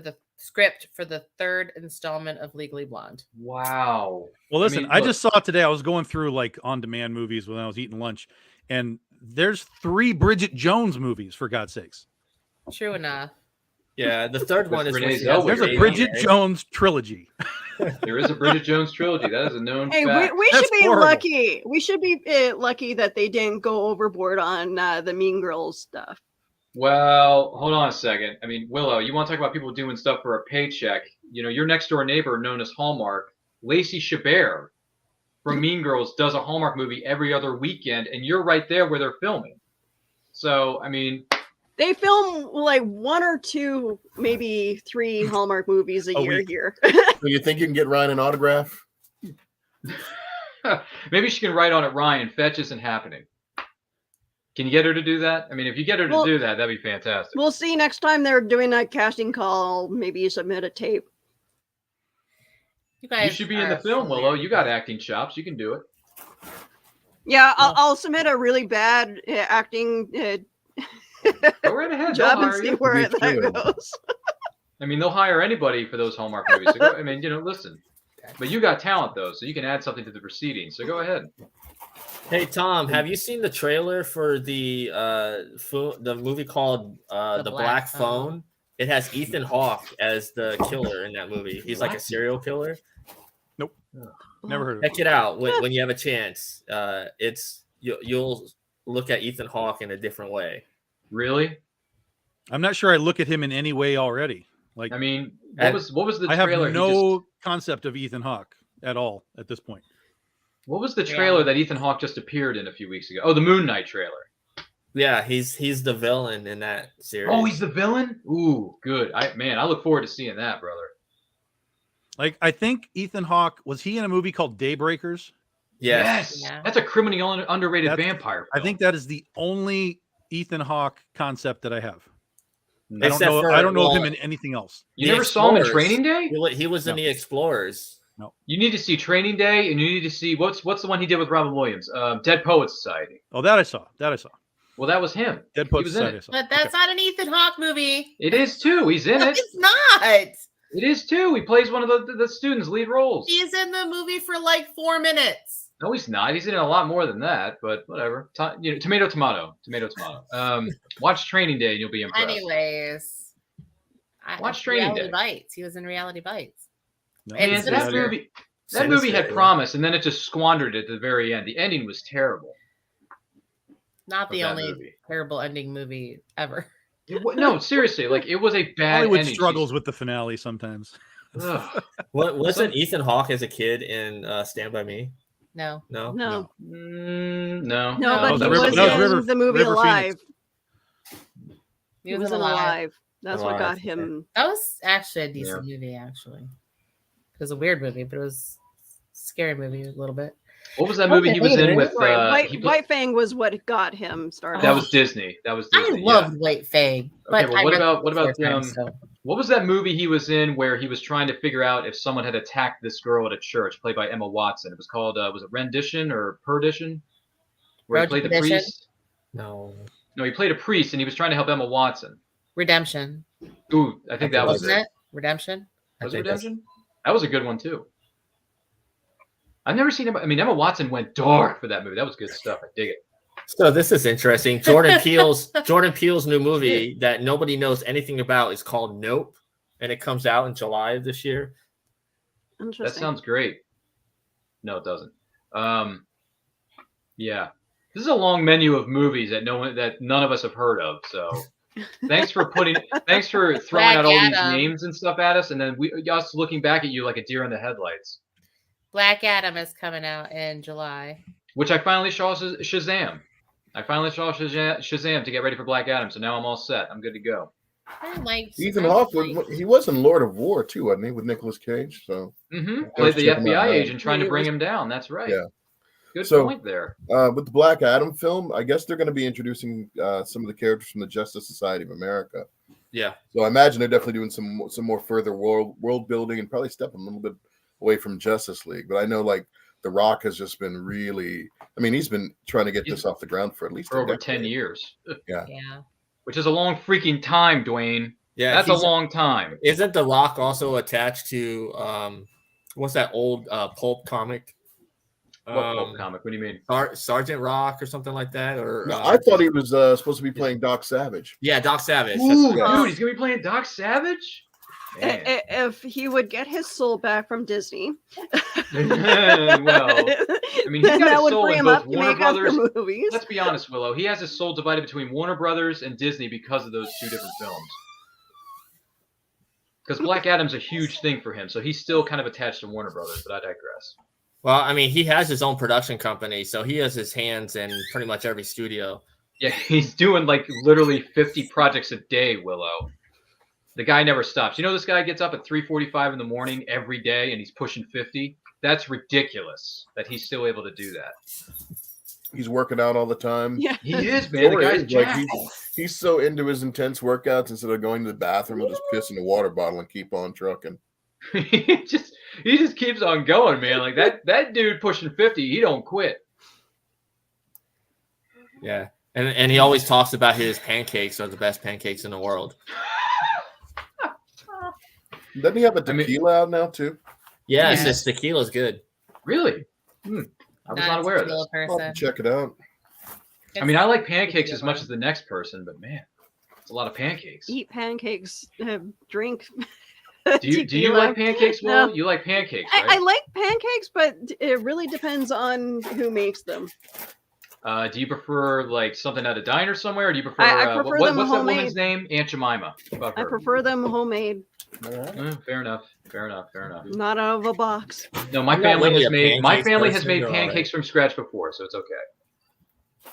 for the third installment of Legally Blonde. Wow! Well, listen, mean, I look. just saw it today. I was going through like on-demand movies when I was eating lunch, and there's 3 Bridget Jones movies, for God's sakes. True enough. Yeah, the third one is Renee when she has Zellweger. the There's a baby, Bridget right? Jones trilogy. There is a Bridget Jones trilogy. That is a known Hey, fact. we That's should be horrible. lucky. We should be lucky that they didn't go overboard on the Mean Girls stuff. Well, hold on a second. I mean, Willow, you want to talk about people doing stuff for a paycheck? You know, your next door neighbor, known as Hallmark, Lacey Chabert from Mean Girls, does a Hallmark movie every other weekend, and you're right there where they're filming. So, I mean, They film like 1 or 2, maybe 3 Hallmark movies a year week. here. So you think you can get Ryan an autograph? maybe she can write on it, Ryan, fetch isn't happening. Can you get her to do that? I mean, if you get her to Well- do that, that'd be fantastic. We'll see next time they're doing that casting call. Maybe submit a tape. You guys You should be in the are film, Willow. hilarious. You got acting chops. You can do it. Yeah, I'll submit a really bad acting Go right ahead. job They'll and hire see you. where Me that too. goes. I mean, they'll hire anybody for those Hallmark movies. So go, I mean, you know, listen. But you got talent, though, so you can add something to the proceedings. So go ahead. Hey Tom, have you seen the trailer for the movie called The Black Phone? It has Ethan Hawke as the killer in that movie. He's like a serial killer. Never heard of it. Check it out when you have a chance. You'll look at Ethan Hawke in a different way. Really? I'm not sure I look at him in any way already. Like, I mean, And what was the I have trailer? no concept of Ethan Hawke at all at this point. What was the trailer that Ethan Hawke just appeared in a few weeks ago? Oh, the Moon Knight trailer. Yeah, he's the villain in that series. Oh, he's the villain? Ooh, good. I look forward to seeing that, brother. Like, I think Ethan Hawke, was he in a movie called Daybreakers? Yes. Yeah. That's a criminally underrated That's- vampire I film. think that is the only Ethan Hawke concept that I have. I Except don't know. for, I don't know of him well, in anything else. You The never saw him in Explorers. Training Day? He was in No. the Explorers. You need to see Training Day, and you need to see what's the one he did with Robin Williams? Dead Poets Society. Oh, that I saw. Well, that was him. Dead He Poets was in Society. it. I saw. But that's Okay. not an Ethan Hawke movie. It is too. He's in No, it. it's not. It is too. He plays one of the students' lead roles. He's in the movie for like 4 minutes. No, he's not. He's in a lot more than that. But whatever. Tomato, tomato. Watch Training Day, and you'll be impressed. Anyways, Watch Training Reality Day. Bites. He was in Reality Bites. No, And Man, so that that's- movie. That Sinister. movie had promise, and then it just squandered it at the very end. The ending was terrible. Not of the that only movie. terrible ending movie ever. No, seriously, like it was a bad Hollywood ending. struggles with the finale sometimes. Ugh. Wasn't Ethan Hawke as a kid in Stand By Me? No. No. No, No. no, No, but that he was was River- in the movie River Alive. Phoenix. He was in Alive. That's what Alive, got him. That was actually a decent movie, actually. It was a weird movie, but it was a scary movie a little bit. What was that movie he was in with? White Fang was what got him started. That was Disney. That was I Disney. loved White Fang. But well, I what read about- the what about, four um, times, so. What was that movie he was in where he was trying to figure out if someone had attacked this girl at a church, played by Emma Watson? It was called, was it Rendition or Perdition? Where Road he played to the Perdition? priest? No. No, he played a priest and he was trying to help Emma Watson. Redemption. Ooh, I think that was Wasn't it? Redemption? Was it Redemption? That was a good one too. I've never seen Emma. I mean, Emma Watson went dark for that movie. That was good stuff. I dig it. So this is interesting. Jordan Peele's new movie that nobody knows anything about is called Nope, and it comes out in July of this year. That Interesting. sounds great. No, it doesn't. Yeah, this is a long menu of movies that none of us have heard of. So, thanks for throwing Black out all Adam. these names and stuff at us, and then us looking back at you like a deer in the headlights. Black Adam is coming out in July. Which I finally saw Shazam. I finally saw Shazam to get ready for Black Adam, so now I'm all set. I'm good to go. I liked Ethan I Hawke liked- he was in Lord of War too, wasn't he, with Nicolas Cage? So Played the check him out FBI now. agent trying to He bring was- him down. That's right. Yeah. Good So- point there. with the Black Adam film, I guess they're going to be introducing some of the characters from the Justice Society of America. Yeah. So I imagine they're definitely doing some more further world building and probably stepping a little bit away from Justice League. But I know like The Rock has just been really. I mean, he's been trying to get this off the ground for at least For a over decade. 10 years, Yeah. which is a long freaking time, Dwayne. Yeah. That's a long time. Isn't The Rock also attached to what's that old pulp comic? What pulp comic? What do you mean? Sergeant Rock or something like that? Or No, I thought he was supposed to be playing Doc Savage. yeah, Doc Savage. Ooh, Yeah. dude, he's gonna be playing Doc Savage. Man. If he would get his soul back from Disney, Well, I mean, he's then got that his would soul free in him both up to Warner make other Brothers. movies. Let's be honest, Willow. He has his soul divided between Warner Brothers and Disney because of those two different films. Because Black Adam's a huge thing for him, so he's still kind of attached to Warner Brothers. But I digress. Well, I mean, he has his own production company, so he has his hands in pretty much every studio. Yeah, he's doing like literally 50 projects a day, Willow. The guy never stops. You know, this guy gets up at 3:45 in the morning every day, and he's pushing 50. That's ridiculous that he's still able to do that. He's working out all the time. Yeah. He is, man. The Or guy's is, like, jacked. he's so into his intense workouts. Instead of going to the bathroom, he'll just piss in a water bottle and keep on trucking. he just keeps on going, man. Like that dude pushing 50, he don't quit. Yeah. And he always talks about his pancakes are the best pancakes in the world. Doesn't he have a I mean- tequila out now too? Yeah, Yeah. his tequila's good. Really? I was not aware of tequila this. I'll person. have to check it out. I mean, I like pancakes as much as the next person, but man, it's a lot of pancakes. Eat pancakes, drink. Do you tequila. like pancakes, Will? No. You like pancakes, I right? like pancakes, but it really depends on who makes them. Do you prefer like something at a diner somewhere, or do you prefer? I prefer them what's that homemade. woman's name? Aunt Jemima. How about I her? prefer them homemade, All right. Fair enough. Fair enough. Fair enough. not out of a box. No, my I'm not family really has a made pancakes person, made or- pancakes from scratch before, so it's okay.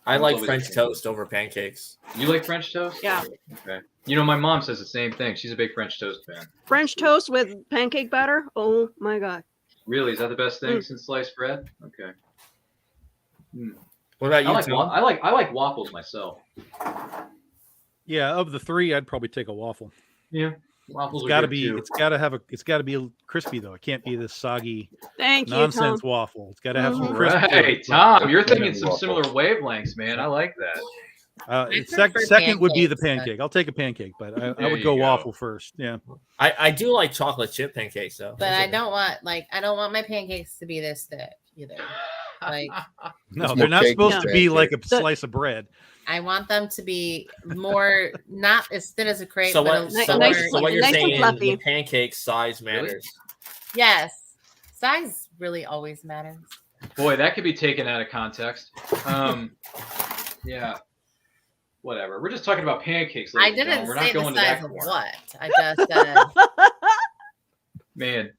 I I'm like always French a toast over pancakes. You like French toast? Yeah. Okay. You know, my mom says the same thing. She's a big French toast fan. French toast with pancake batter. Oh my god. Really? Is that the best thing since sliced bread? Okay. What about I you, like, Tom? I like waffles myself. Yeah, of the three, I'd probably take a waffle. Yeah. Waffles It's are got to good be. too. It's got to be crispy though. It can't be this soggy Thank you, Tom. nonsense waffle. It's got to have some Mhm. crisp. to it. Right, Tom, you're thinking Yeah, some waffle. similar wavelengths, man. I like that. I Second prefer would be the pancakes, but- pancake. I'll take a pancake, but I There would you go go. waffle first. Yeah. I do like chocolate chip pancakes though. But I don't want my pancakes to be this thick either. Like No, It's they're more not cake supposed than to be like a pancake. slice of bread. I want them to be more not as thin as a crepe, So but what? Nice- So, nice- what, so what you're nice and saying? fluffy. The pancake size matters. yes, size really always matters. Boy, that could be taken out of context. Yeah. Whatever. We're just talking about pancakes. I ladies and didn't gentlemen. We're say not the going to that size of corner. what. I just said Man.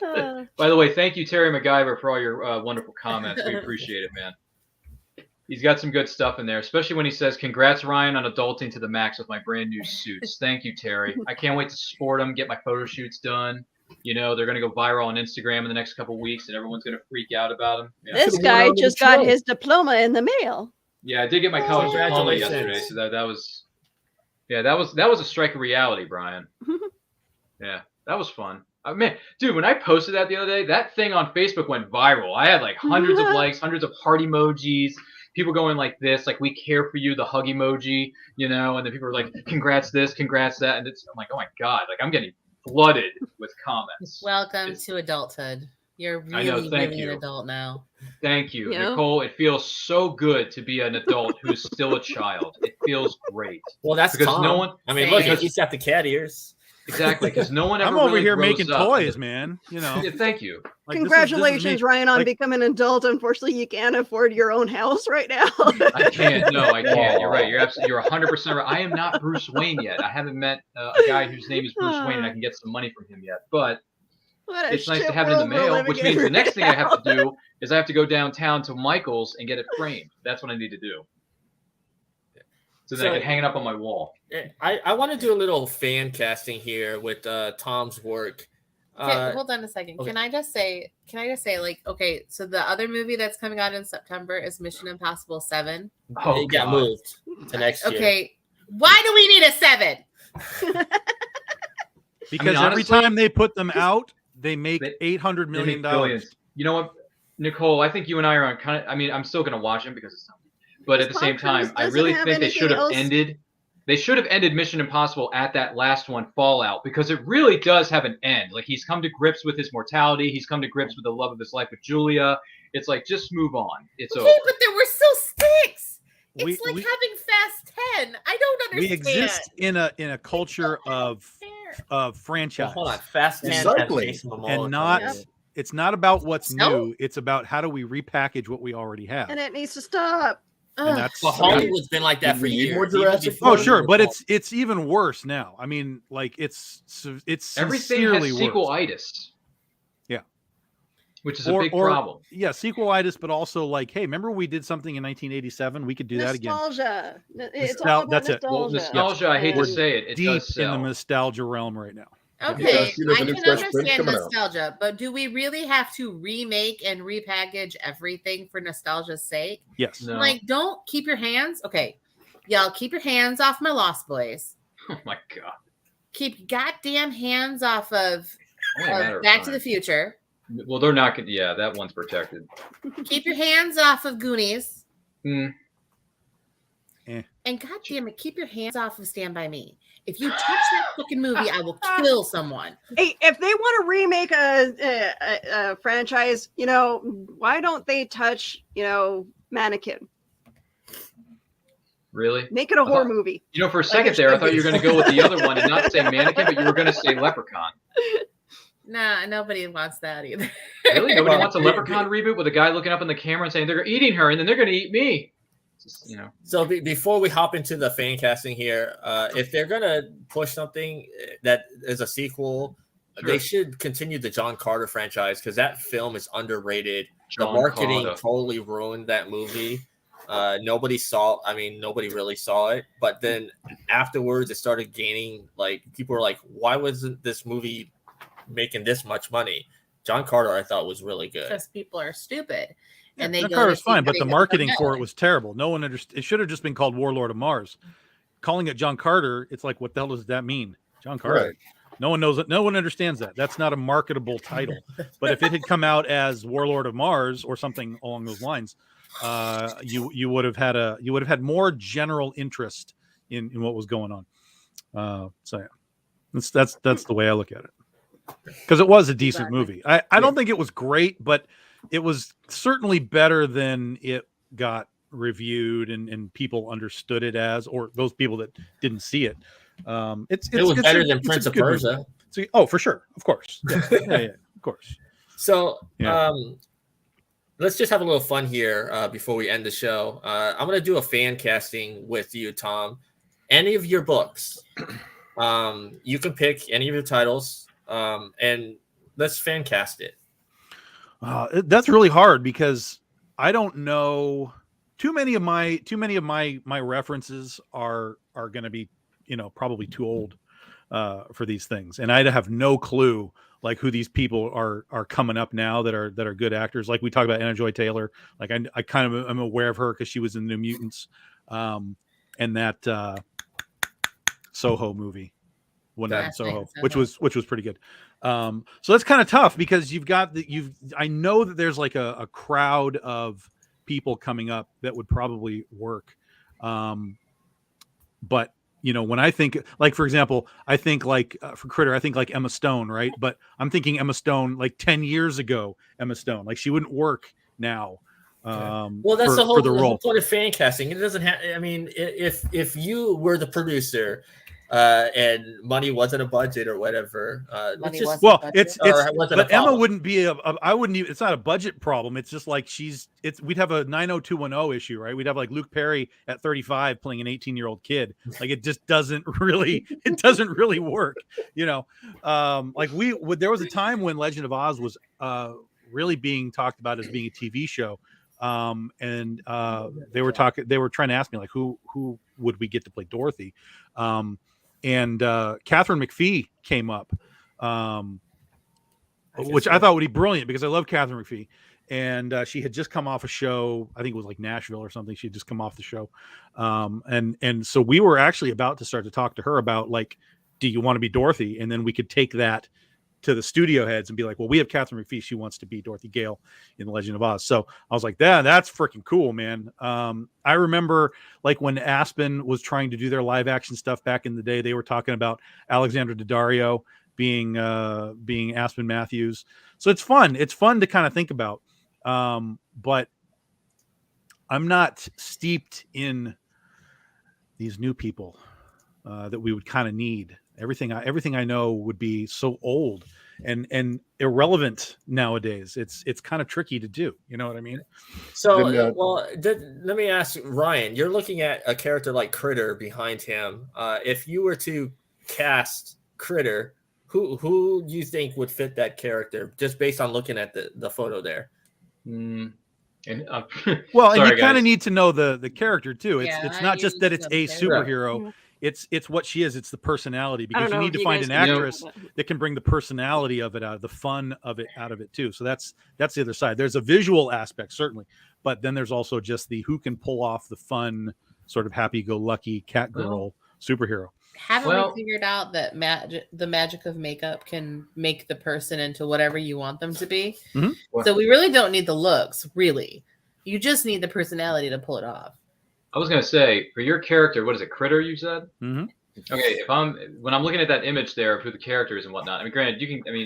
Uh, By the way, thank you, Terry MacGyver, for all your wonderful comments. We appreciate it, man. He's got some good stuff in there, especially when he says, "Congrats, Ryan, on adulting to the max with my brand new suits." Thank you, Terry. I can't wait to sport them, get my photo shoots done. You know, they're going to go viral on Instagram in the next couple weeks, and everyone's going to freak out about them. Yeah. this Should've worn guy out the just got show. his diploma in the mail. Yeah, I did get my college diploma Congratulations. yesterday, so that was a strike of reality, Brian. Yeah, that was fun. Man, dude, when I posted that the other day, that thing on Facebook went viral. I had like hundreds of likes, hundreds of heart emojis. People going like this, like "we care for you," the hug emoji, you know, and then people were like, "Congrats this, congrats that," and I'm like, oh my god, like I'm getting flooded with comments. welcome It's- to adulthood. You're I know, really, thank really you. an adult now. Thank you, Yeah. Nicole. It feels so good to be an adult who's still a child. It feels great. Well, that's Because Tom. no one- I mean, look, Same. he's got the cat ears. Exactly, because no one ever I'm over really here grows making up. toys, man. You know. Yeah, thank you. Like, this is Congratulations, me. Ryan, on Like- becoming an adult. Unfortunately, you can't afford your own house right now. I can't. No, I can't. You're right. You're 100% right. I am not Bruce Wayne yet. I haven't met a guy whose name is Bruce Wayne, and I can get some money from him yet. But What a it's nice to shit have it in the world we're mail, living which in means the right next thing I have to now. do is I have to go downtown to Michael's and get it framed. That's what I need to do. so that I can hang it up on my wall. I want to do a little fan casting here with Tom's work. Okay, hold on a second. okay. Can I just say, like, okay, so the other movie that's coming out in September is Mission Impossible 7. Oh, It got God. moved to next year. Okay, why do we need a 7? Because honestly, every time they put them out, they make they- $800 They million. make billions. You know what, Nicole? I think you and I are on kind of. I mean, I'm still going to watch them because it's something. But at the Tom same time, Cruise I doesn't really have think they anything should have else. ended. They should have ended Mission Impossible at that last one, Fallout, because it really does have an end. Like, he's come to grips with his mortality. He's come to grips with the love of his life with Julia. It's like, just move on. It's Okay, over. but there were still stakes. It's We- like we- having Fast 10. I don't understand. We exist in a culture of franchise. Well, hold on. Fast 10 Exactly. has Jason Momoa And coming not in. it's not about what's No. new. It's about how do we repackage what we already have. And it needs to stop. And that's Well, Hollywood's been like that Do for we need years. more even Jurassic before Oh Park? sure, but Paul- it's even worse now. I mean, like it's Everything sincerely has worse. sequelitis. Yeah. Which is a big problem. Yeah, sequelitis, but also like, hey, remember we did something in 1987? We could do that again. Nostalgia. It's Nostal- all about that's it. Well, nostalgia. nostalgia, I hate to And- say it, it Deep does in the sell. nostalgia realm right now. Okay, There's a I new can Fresh Prince understand coming out. nostalgia, but do we really have to remake and repackage everything for nostalgia's sake? Yes. No. Like, don't keep your hands. Okay, y'all, keep your hands off my Lost Boys. Oh my God. Keep goddamn hands off of Only a matter of Back to time. the Future. Well, they're not going to. Yeah, that one's protected. Keep your hands off of Goonies. Mm. And goddamn it, keep your hands off of Stand By Me. If you touch that fucking movie, I will kill someone. Hey, if they want to remake a franchise, why don't they touch, Mannequin? Really? Make it a horror thought- movie. For a second it there, I should thought be. you were going to go with the other one and not say Mannequin, but you were going to say Leprechaun. Nah, nobody wants that either. Really? Nobody wants a Well, Leprechaun reboot with a guy looking up in the camera and saying they're eating her and then they're going to eat me. Just, So before we hop into the fan casting here, if they're gonna push something that is a sequel, Sure. they should continue the John Carter franchise because that film is underrated. John the marketing Carter. totally ruined that movie. Nobody really saw it. But then afterwards, it started gaining, like, people were like, why wasn't this movie making this much money? John Carter, I thought, was really good. Because people are stupid. And they John go Carter's to see fine, but what the they marketing don't for know. it was terrible. No one understood. It should have just been called Warlord of Mars. Calling it John Carter, it's like, what the hell does that mean? John Carter. Right. No one knows it. No one understands that. That's not a marketable title. But if it had come out as Warlord of Mars or something along those lines, you would have had more general interest in what was going on. So yeah, that's the way I look at it. Because it was a decent Exactly. movie. I don't think it was great, but it was certainly better than it got reviewed and people understood it as, or those people that didn't see it. It was better than Prince of Persia. Oh, for sure, of course, yeah, of course. So Yeah. let's just have a little fun here before we end the show. I'm going to do a fan casting with you, Tom. Any of your books. You can pick any of your titles, and let's fan cast it. That's really hard because I don't know. Too many of my references are going to be, probably too old for these things, and I have no clue like who these people are coming up now that are good actors. Like we talked about Anna Joy Taylor. Like I kind of am aware of her because she was in New Mutants, and that Soho movie, One Night in Soho, which was pretty good. So that's kind of tough because I know that there's like a crowd of people coming up that would probably work. But when I think, like, for example, I think like for Critter, I think like Emma Stone, right? But I'm thinking Emma Stone like 10 years ago, Emma Stone, like she wouldn't work now. Well, that's for the whole role. point of fan casting. It doesn't have. I mean, if you were the producer, and money wasn't a budget or whatever, Money wasn't Well, budget. it's Or it wasn't a but Emma problem. wouldn't be I wouldn't even, it's not a budget problem. It's just like we'd have a 90210 issue, right? We'd have like Luke Perry at 35 playing an 18-year-old kid. Like it just doesn't really work, like there was a time when Legend of Oz was really being talked about as being a TV show. and they were trying to ask me like who would we get to play Dorothy, and Catherine McPhee came up, which I thought would be brilliant because I love Catherine McPhee. And she had just come off a show. I think it was like Nashville or something. She had just come off the show. And so we were actually about to start to talk to her about like, do you want to be Dorothy? And then we could take that to the studio heads and be like, well, we have Catherine McPhee. She wants to be Dorothy Gale in The Legend of Oz. So I was like, that's freaking cool, man. I remember like when Aspen was trying to do their live action stuff back in the day, they were talking about Alexandra Daddario being Aspen Matthews. So it's fun. It's fun to kind of think about. But I'm not steeped in these new people that we would kind of need. Everything I know would be so old and irrelevant nowadays. It's kind of tricky to do. You know what I mean? So, let me ask Ryan. You're looking at a character like Critter behind him. If you were to cast Critter, who do you think would fit that character, just based on looking at the photo there? And, well, sorry, and you kind of guys. need to know the character too. It's not just that it's a superhero. Yeah. It's what she is. It's the personality, I because don't you know need if to find guys an can do actress it. that can bring the personality of it out, the fun of it out of it too. So that's the other side. There's a visual aspect certainly, but then there's also just the who can pull off the fun sort of happy-go-lucky cat girl superhero. Haven't Well- we figured out that the magic of makeup can make the person into whatever you want them to be? Mhm. So we really don't need the looks, really. You just need the personality to pull it off. I was gonna say, for your character, what is it, Critter? You said. Mm-hmm. Okay, when I'm looking at that image there of who the character is and whatnot. I mean, granted,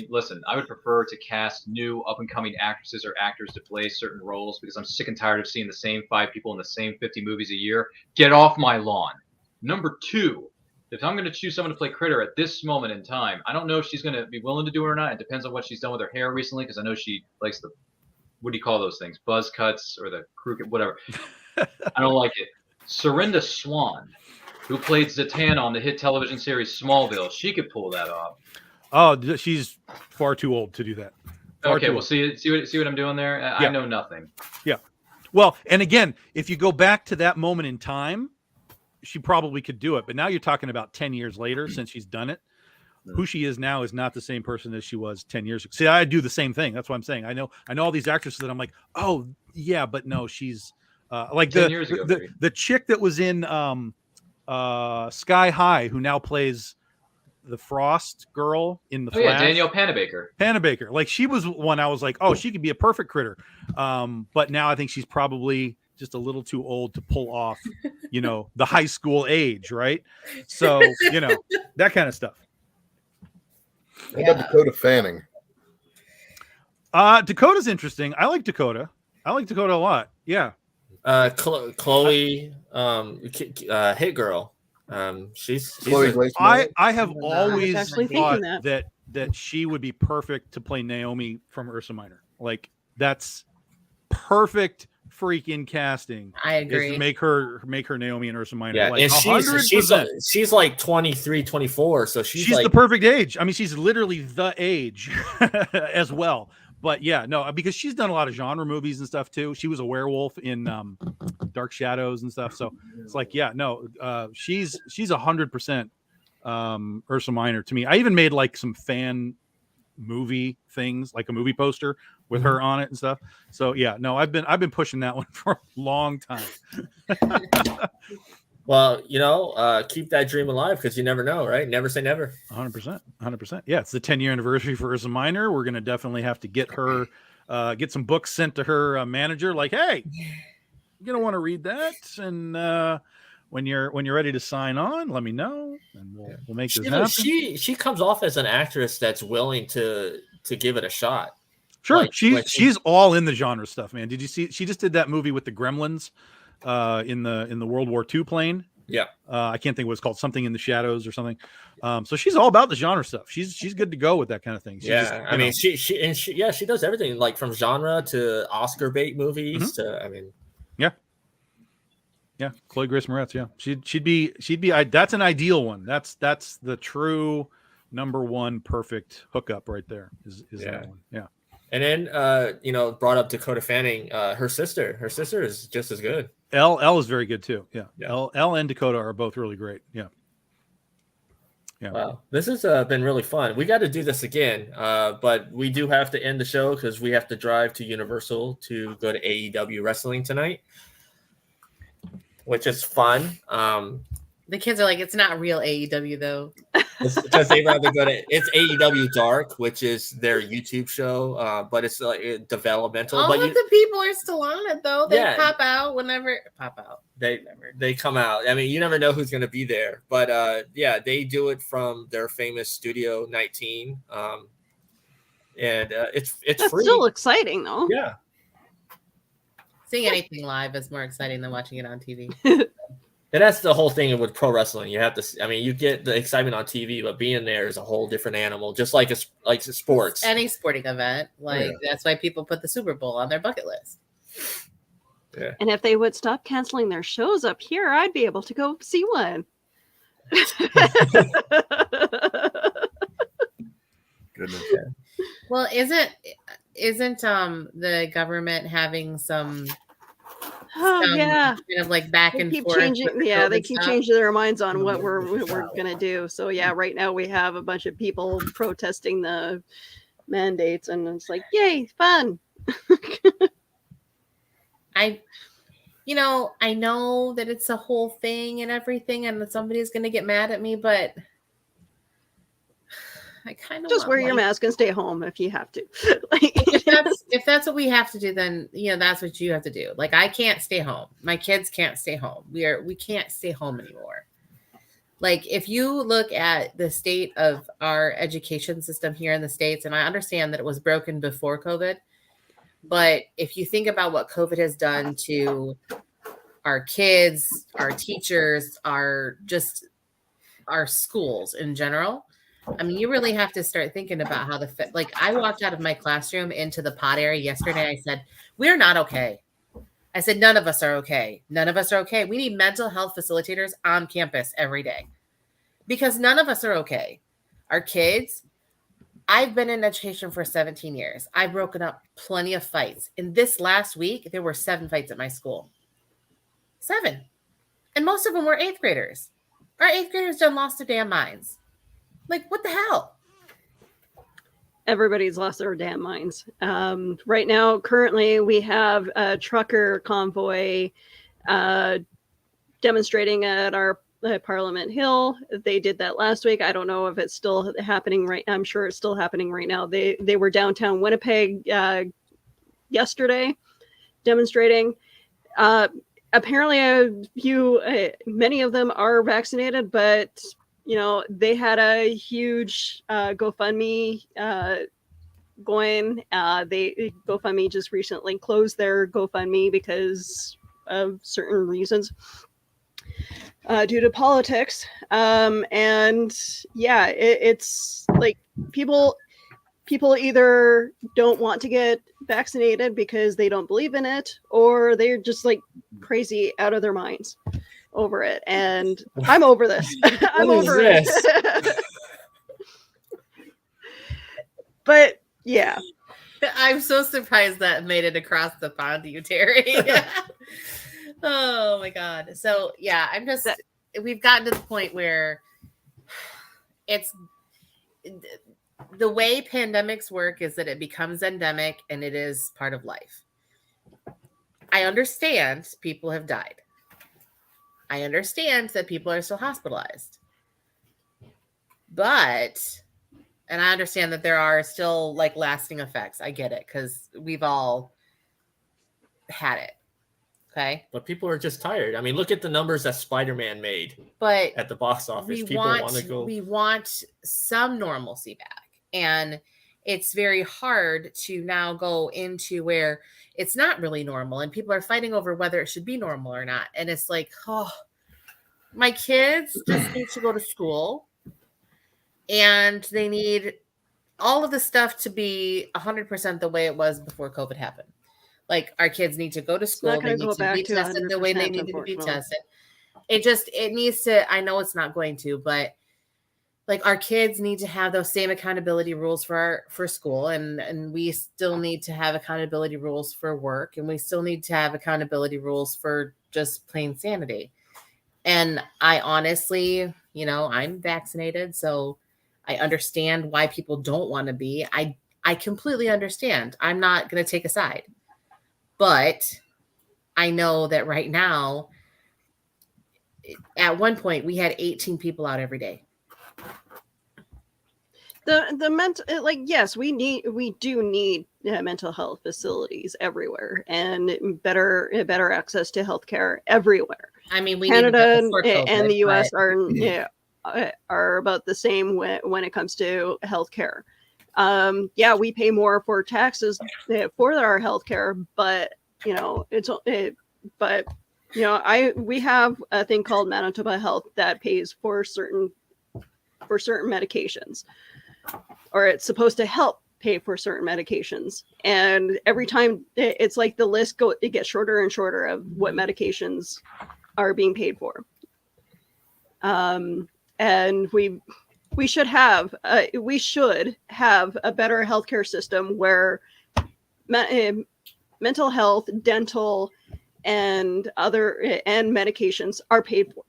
listen. I would prefer to cast new up and coming actresses or actors to play certain roles because I'm sick and tired of seeing the same 5 people in the same 50 movies a year. Get off my lawn. Number 2, if I'm going to choose someone to play Critter at this moment in time, I don't know if she's going to be willing to do it or not. It depends on what she's done with her hair recently, because I know she likes the, what do you call those things? Buzz cuts or the crooked, whatever. I don't like it. Serinda Swan, who played Zatanna on the hit television series Smallville, she could pull that off. Oh, she's far too old to do that. Okay, well, see what I'm doing there? I know nothing. Yeah. Well, and again, if you go back to that moment in time, she probably could do it. But now you're talking about 10 years later since she's done it. Who she is now is not the same person as she was 10 years ago. See, I do the same thing. That's what I'm saying. I know all these actresses that I'm like, oh yeah, but no, she's like 10 years ago, the chick that was in Sky High, who now plays the Frost girl in the Flash. Yeah, Danielle Panabaker. Like, she was one I was like, oh, she could be a perfect Critter. But now I think she's probably just a little too old to pull off, the high school age, right? So, that kind of stuff. What about Dakota Fanning? Dakota's interesting. I like Dakota a lot. Yeah. Chloe, Hit Girl. She's Chloe Grace I have I was always actually thought thinking that she would be perfect to play Naomi from Ursa Minor. Like, that's perfect freaking casting. I Is agree. to make her Naomi and Ursa Minor. yeah, like, and she's 100%. like 23, 24, so she's like the perfect age. I mean, she's literally the age as well. But yeah, no, because she's done a lot of genre movies and stuff too. She was a werewolf in Dark Shadows and stuff. So it's like, yeah, no, she's 100% Ursa Minor to me. I even made like some fan movie things, like a movie poster with her on it and stuff. So yeah, no, I've been pushing that one for a long time. well, keep that dream alive, because you never know, right? Never say never. 100%. Yeah, it's the 10-year anniversary for Ursa Minor. We're gonna definitely have to get her, get some books sent to her manager. Like, hey, you're gonna want to read that, and when you're ready to sign on, let me know, and we'll make this happen. She comes off as an actress that's willing to give it a shot. Sure, Like, she's all in the genre stuff, man. Did you see? She just did that movie with the Gremlins, in the World War II plane. Yeah, I can't think what it's called, something in the shadows or something. So she's all about the genre stuff. She's good to go with that kind of thing. She she does everything, like from genre to Oscar bait movies to yeah, Chloe Grace Moretz. Yeah, she'd be. That's an ideal one. That's the true number one perfect hookup right there. Is that one? Yeah. And then brought up Dakota Fanning. Her sister is just as good. Elle is very good too. Yeah. Yeah. Elle and Dakota are both really great. Yeah. Yeah. Wow, this has been really fun. We got to do this again, but we do have to end the show because we have to drive to Universal to go to AEW Wrestling tonight, which is fun. The kids are like, it's not real AEW though. It's because they rather go to it's AEW Dark, which is their YouTube show, but it's like developmental. All but of the people are still on it though. They Yeah. pop out whenever they come out. I mean, you never know who's going to be there, but yeah, they do it from their famous Studio 19, and it's That's free. still exciting, though. Yeah. Seeing anything live is more exciting than watching it on TV. And that's the whole thing with pro wrestling. You have to, I mean, you get the excitement on TV, but being there is a whole different animal, just like sports. Any sporting event, that's why people put the Super Bowl on their bucket list. Yeah. And if they would stop canceling their shows up here, I'd be able to go see one. Goodness. Well, isn't the government having some yeah, kind of like back they and keep forth? changing. with the Yeah, they COVID keep stuff? changing their minds on what we're gonna do. So yeah, right now we have a bunch of people protesting the mandates, and it's like, yay, fun. I know that it's a whole thing and everything, and that somebody's gonna get mad at me, but I kind of Just wear your mask and stay home if you have to. if that's what we have to do, then that's what you have to do. Like, I can't stay home. My kids can't stay home. We can't stay home anymore. Like, if you look at the state of our education system here in the States, and I understand that it was broken before COVID, but if you think about what COVID has done to our kids, our teachers, our schools in general, I mean, you really have to start thinking about how I walked out of my classroom into the pod area yesterday. I said, we're not okay. I said, none of us are okay. None of us are okay. We need mental health facilitators on campus every day because none of us are okay. Our kids, I've been in education for 17 years. I've broken up plenty of fights. In this last week, there were 7 fights at my school. 7. And most of them were 8th graders. Our 8th graders done lost their damn minds. Like, what the hell? Everybody's lost their damn minds. Right now, currently, we have a trucker convoy demonstrating at our Parliament Hill. They did that last week. I don't know if it's still happening right now. I'm sure it's still happening right now. They were downtown Winnipeg yesterday demonstrating. Apparently, many of them are vaccinated, but they had a huge GoFundMe going. GoFundMe just recently closed their GoFundMe because of certain reasons due to politics. And yeah, it's like people either don't want to get vaccinated because they don't believe in it, or they're just like crazy out of their minds over it. And I'm over this. I'm over it. But yeah, I'm so surprised that made it across the pond to you, Terry. Oh my God. So yeah, we've gotten to the point where it's the way pandemics work is that it becomes endemic and it is part of life. I understand people have died. I understand that people are still hospitalized. But, and I understand that there are still like lasting effects. I get it because we've all had it. Okay. But people are just tired. I mean, look at the numbers that Spider-Man made at the box office. We want some normalcy back. And it's very hard to now go into where it's not really normal and people are fighting over whether it should be normal or not. And it's like, oh, my kids just need to go to school and they need all of the stuff to be 100% the way it was before COVID happened. Like, our kids need to go to school. They need to be tested the way they needed to be tested. It needs to, I know it's not going to, but like our kids need to have those same accountability rules for school, and we still need to have accountability rules for work, and we still need to have accountability rules for just plain sanity. And I honestly, I'm vaccinated, so I understand why people don't want to be. I completely understand. I'm not going to take a side. But I know that right now, at one point, we had 18 people out every day. The mental, like, yes, we do need mental health facilities everywhere, and better access to healthcare everywhere. I mean, we Canada need to and the US are about the same when it comes to healthcare. We pay more for taxes for our healthcare, but we have a thing called Manitoba Health that pays for certain medications, or it's supposed to help pay for certain medications. And every time it's like the list it gets shorter and shorter of what medications are being paid for. And we should have a better healthcare system where mental health, dental, and medications are paid for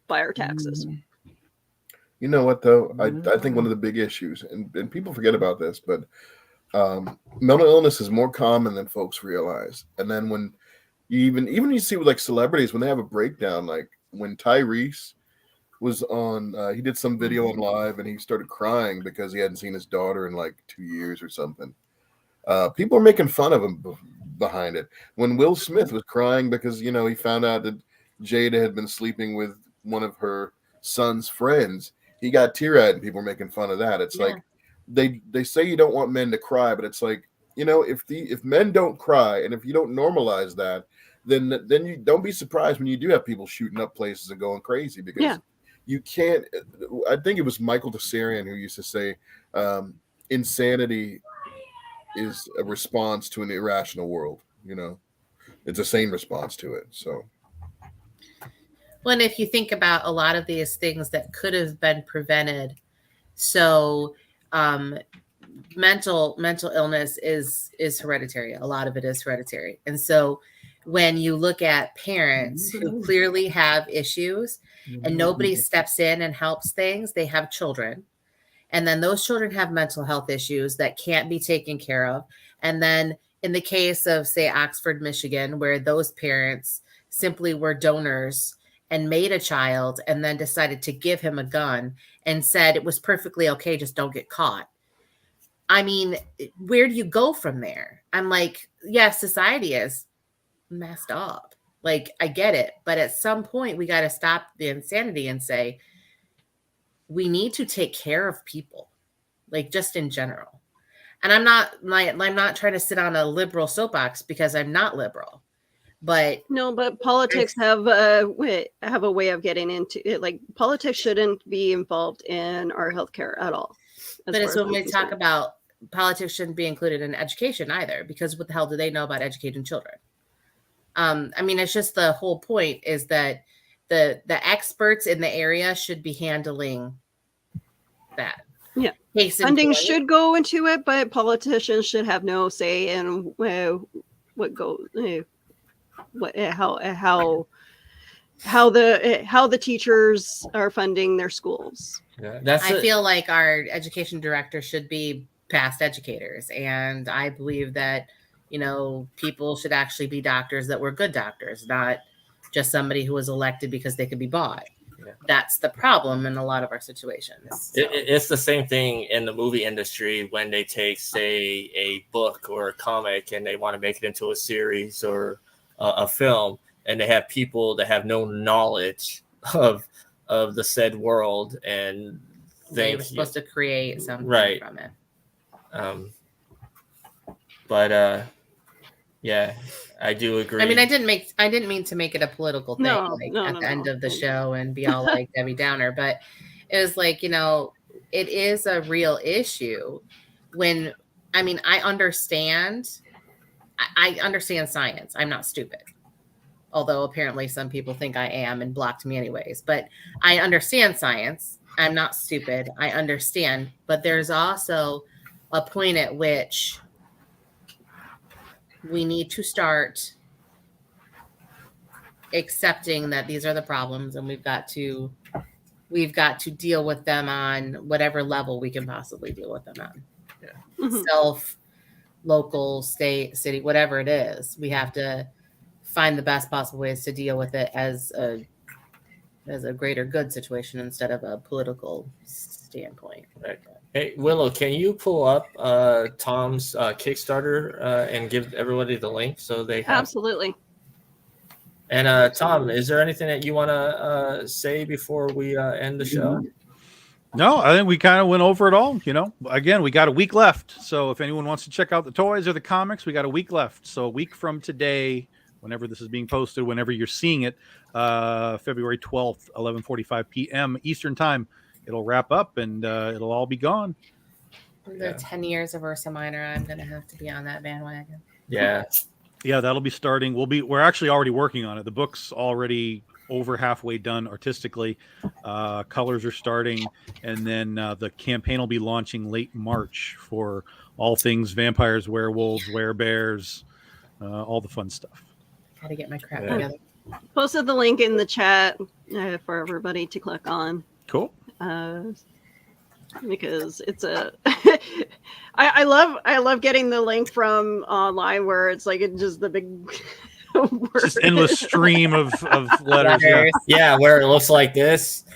by our taxes. You know what, though? I think one of the big issues, and people forget about this, but mental illness is more common than folks realize. And then when you see with like celebrities, when they have a breakdown, like when Tyrese was on, he did some video on live and he started crying because he hadn't seen his daughter in like 2 years or something. People are making fun of him behind it. When Will Smith was crying because, he found out that Jada had been sleeping with one of her son's friends, he got tear-eyed and people were making fun of that. It's like they say you don't want men to cry, but it's like, if men don't cry and if you don't normalize that, then you don't be surprised when you do have people shooting up places and going crazy, because you can't. I think it was Michael Tessarian who used to say insanity is a response to an irrational world. It's a sane response to it. So. Well, and if you think about a lot of these things that could have been prevented, so mental illness is hereditary. A lot of it is hereditary. And so when you look at parents who clearly have issues and nobody steps in and helps things, they have children. And then those children have mental health issues that can't be taken care of. And then in the case of, say, Oxford, Michigan, where those parents simply were donors and made a child and then decided to give him a gun and said it was perfectly okay, just don't get caught. I mean, where do you go from there? I'm like, yes, society is messed up. Like, I get it. But at some point, we got to stop the insanity and say, we need to take care of people, like just in general. And I'm not trying to sit on a liberal soapbox, because I'm not liberal. But politics have a way of getting into it. Like, politics shouldn't be involved in our healthcare at all. But it's when we talk about politics shouldn't be included in education either, because what the hell do they know about educating children? I mean, it's just the whole point is that the experts in the area should be handling that. Yeah, funding should go into it, but politicians should have no say in what goes. How the teachers are funding their schools. I feel like our education director should be past educators, and I believe that people should actually be doctors that were good doctors, not just somebody who was elected because they could be bought. That's the problem in a lot of our situations. So. It's the same thing in the movie industry when they take, say, a book or a comic and they want to make it into a series or a film, and they have people that have no knowledge of the said world, and they were supposed to create something from it. Yeah, I do agree. I mean, I didn't mean to make it a political thing at the end of the show and be all like Debbie Downer, but it was like, it is a real issue when, I mean, I understand science. I'm not stupid. Although apparently some people think I am and blocked me anyways, but I understand science. I'm not stupid. I understand. But there's also a point at which we need to start accepting that these are the problems, and we've got to deal with them on whatever level we can possibly deal with them on. Self, local, state, city, whatever it is. We have to find the best possible ways to deal with it as a greater good situation instead of a political standpoint. Right. Hey, Willow, can you pull up Tom's Kickstarter and give everybody the link so they have? Absolutely. And Tom, is there anything that you want to say before we end the show? No, I think we kind of went over it all. Again, we got a week left. So if anyone wants to check out the toys or the comics, we got a week left. So a week from today, whenever this is being posted, whenever you're seeing it, February 12th, 11:45 p.m. Eastern time, it'll wrap up and it'll all be gone. The 10 years of Ursa Minor, I'm going to have to be on that bandwagon. Yeah. Yeah, that'll be starting. We're actually already working on it. The book's already over halfway done artistically. Colors are starting, and then the campaign will be launching late March for all things vampires, werewolves, werebears, all the fun stuff. Got to get my crap together. Posted the link in the chat for everybody to click on. Cool. Because it's a I love getting the link from online where it's like it's just the big just endless stream of letters. Yeah, where it looks like this.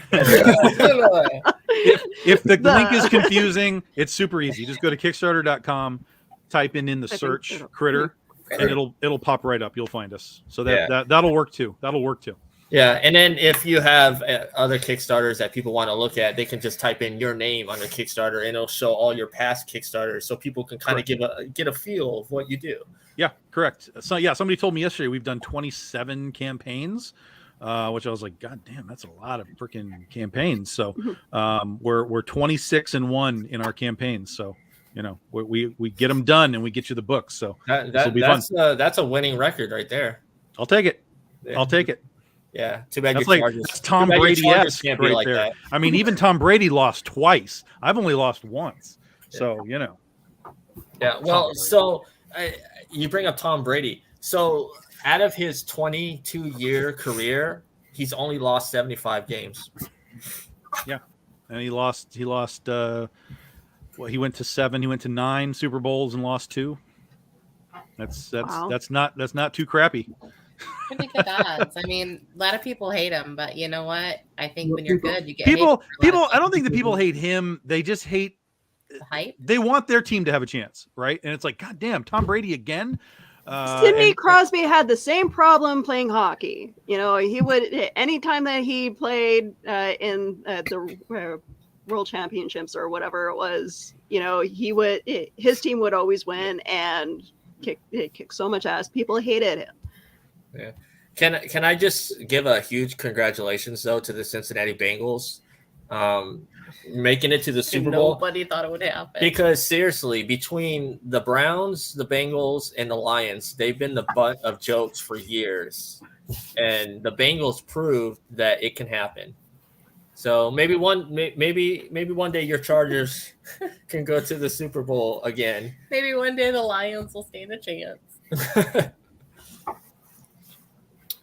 If the link is confusing, it's super easy. Just go to Kickstarter.com, type in the search critter, and it'll pop right up. You'll find us. So that'll work too. Yeah, and then if you have other Kickstarters that people want to look at, they can just type in your name on the Kickstarter, and it'll show all your past Kickstarters, so people can kind of get a feel of what you do. Yeah, correct. So yeah, somebody told me yesterday we've done 27 campaigns, which I was like, God damn, that's a lot of freaking campaigns. So we're 26-1 in our campaigns. So we get them done and we get you the books. So that'll be fun. That's a winning record right there. I'll take it. Yeah. I'll take it. Yeah, too bad that's Tom Brady-esque right like there. That. I mean, even Tom Brady lost twice. I've only lost once. So, Yeah, well, so you bring up Tom Brady. So out of his 22-year career, he's only lost 75 games. Yeah, and he lost. He went to 7. He went to 9 Super Bowls and lost 2. That's not too crappy. Pretty good odds. I mean, a lot of people hate him, but you know what? I think when you're good, you get people. I don't think that people hate him. They just hate the hype. They want their team to have a chance, right? And it's like, God damn, Tom Brady again. Sidney Crosby had the same problem playing hockey. He would anytime that he played in the World Championships or whatever it was. His team would always win and kick so much ass. People hated him. Yeah. Can I just give a huge congratulations though to the Cincinnati Bengals making it to the Super Bowl? Nobody thought it would happen. Because seriously, between the Browns, the Bengals, and the Lions, they've been the butt of jokes for years. And the Bengals proved that it can happen. So maybe one day your Chargers can go to the Super Bowl again. Maybe one day the Lions will stand a chance.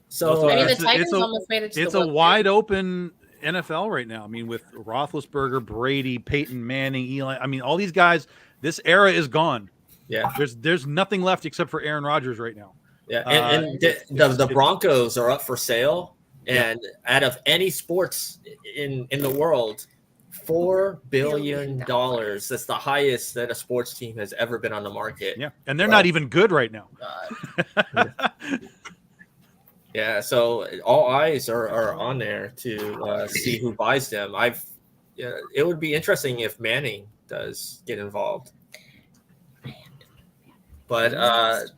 So I mean, the Titans almost made it to the It's a wide open NFL right now. I mean, with Roethlisberger, Brady, Peyton Manning, Eli. I mean, all these guys. This era is gone. Yeah, there's nothing left except for Aaron Rodgers right now. Yeah, and the Broncos are up for sale, and out of any sports in the world, $4 billion. That's the highest that a sports team has ever been on the market. Yeah, and they're not even good right now. Yeah, so all eyes are on there to see who buys them. It would be interesting if Manning does get involved. But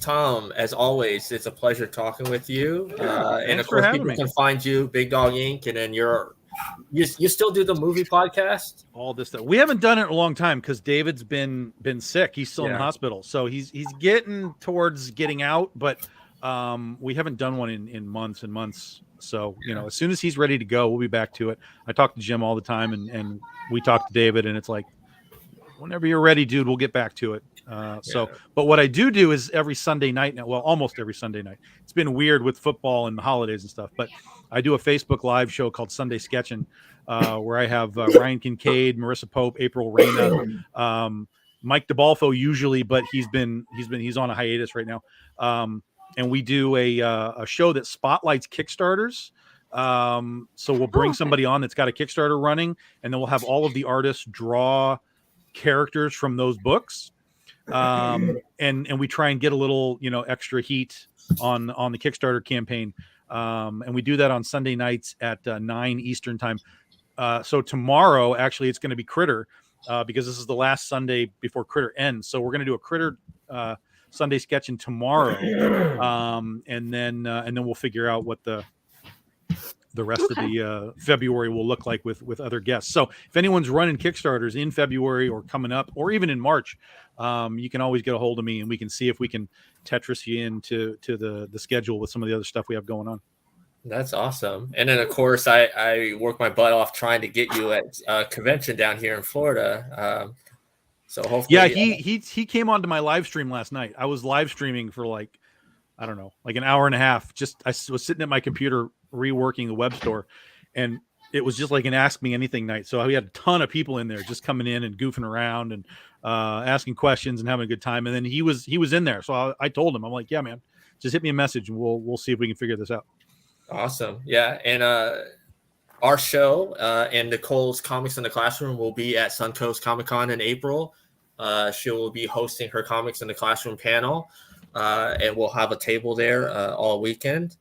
Tom, as always, it's a pleasure talking with you. And of course, people can find you, Big Dog Inc. And then you still do the movie podcast. All this stuff. We haven't done it in a long time because David's been sick. He's still in the hospital, so he's getting towards getting out, but. We haven't done one in months and months. So, as soon as he's ready to go, we'll be back to it. I talk to Jim all the time, and we talk to David, and it's like, whenever you're ready, dude, we'll get back to it. But what I do is every Sunday night now, well, almost every Sunday night. It's been weird with football and the holidays and stuff, but I do a Facebook Live show called Sunday Sketching, where I have Ryan Kincaid, Marissa Pope, April Reyna, Mike DeBalfo usually, but he's on a hiatus right now. And we do a show that spotlights Kickstarters. So we'll bring somebody on that's got a Kickstarter running, and then we'll have all of the artists draw characters from those books. And we try and get a little, extra heat on the Kickstarter campaign. And we do that on Sunday nights at 9 Eastern time. So tomorrow, actually, it's going to be Critter, because this is the last Sunday before Critter ends. So we're going to do a Critter Sunday sketching tomorrow, and then we'll figure out what the rest of the February will look like with other guests. So if anyone's running Kickstarters in February or coming up, or even in March, you can always get a hold of me, and we can see if we can Tetris you into the schedule with some of the other stuff we have going on. That's awesome. And then, of course, I work my butt off trying to get you at a convention down here in Florida. So hopefully, yeah, he came onto my live stream last night. I was live streaming for like an hour and a half. I was sitting at my computer reworking the web store, and it was just like an Ask Me Anything night. So we had a ton of people in there just coming in and goofing around and asking questions and having a good time. And then he was in there. So I told him, I'm like, yeah, man, just hit me a message and we'll see if we can figure this out. Awesome. Yeah. And our show and Nicole's Comics in the Classroom will be at Suncoast Comic-Con in April. She will be hosting her Comics in the Classroom panel, and we'll have a table there all weekend.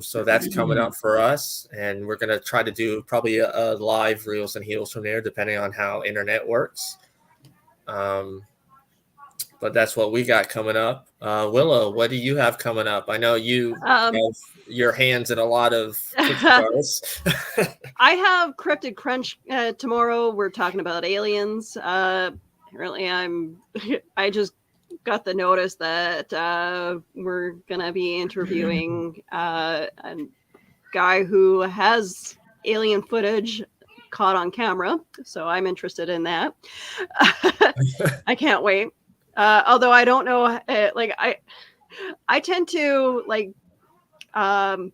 So that's coming up for us, and we're going to try to do probably a live Reels and Heels from there, depending on how internet works. But that's what we got coming up. Willow, what do you have coming up? I know you have your hands in a lot of Kickstarters. I have Cryptid Crunch tomorrow. We're talking about aliens. Apparently, I just got the notice that we're gonna be interviewing a guy who has alien footage caught on camera. So I'm interested in that. I can't wait. Although I don't know, I tend to I'm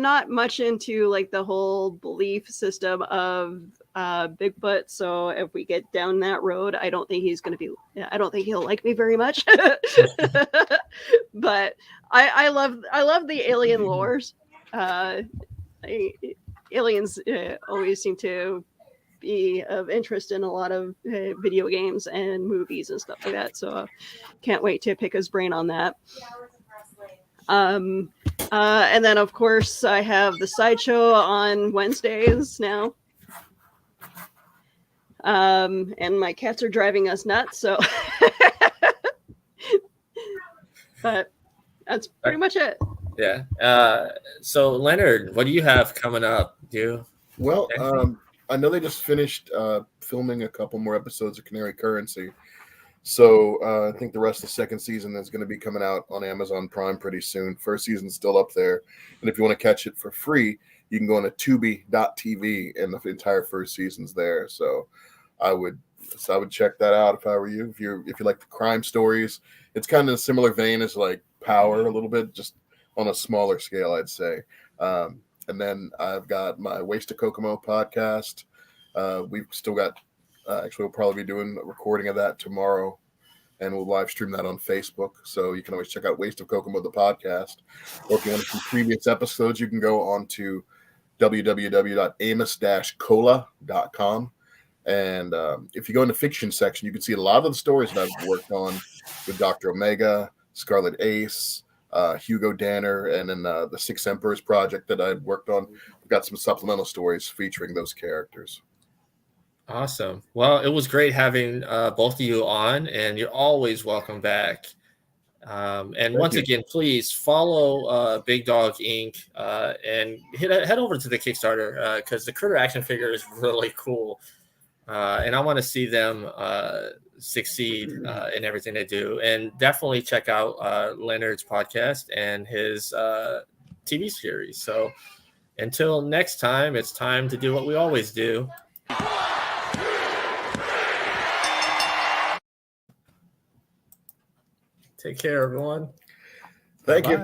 not much into like the whole belief system of Bigfoot. So if we get down that road, I don't think he'll like me very much. But I love the alien lores. Aliens always seem to be of interest in a lot of video games and movies and stuff like that. So can't wait to pick his brain on that. And then of course I have the sideshow on Wednesdays now. And my cats are driving us nuts. So, but that's pretty much it. Yeah. So Leonard, what do you have coming up? Well, I know they just finished filming a couple more episodes of Canary Currency. So I think the rest of the second season is going to be coming out on Amazon Prime pretty soon. First season's still up there. And if you want to catch it for free, you can go on to Tubi.tv, and the entire first season's there. So I would check that out if I were you. If you like the crime stories, it's kind of a similar vein as like Power a little bit, just on a smaller scale, I'd say. And then I've got my Waste of Kokomo podcast. We've still got, actually, we'll probably be doing a recording of that tomorrow, and we'll live stream that on Facebook. So you can always check out Waste of Kokomo, the podcast. Or if you want to see previous episodes, you can go on to www.amos-cola.com. And if you go in the fiction section, you can see a lot of the stories that I've worked on with Dr. Omega, Scarlet Ace, Hugo Danner, and then the Six Emperors project that I worked on. We've got some supplemental stories featuring those characters. Awesome. Well, it was great having both of you on, and you're always welcome back. And once again, please follow Big Dog Inc. And head over to the Kickstarter because the Critter action figure is really cool. and I want to see them succeed in everything they do. And definitely check out Leonard's podcast and his TV series. So until next time, it's time to do what we always do. Take care, everyone. Thank you. Bye.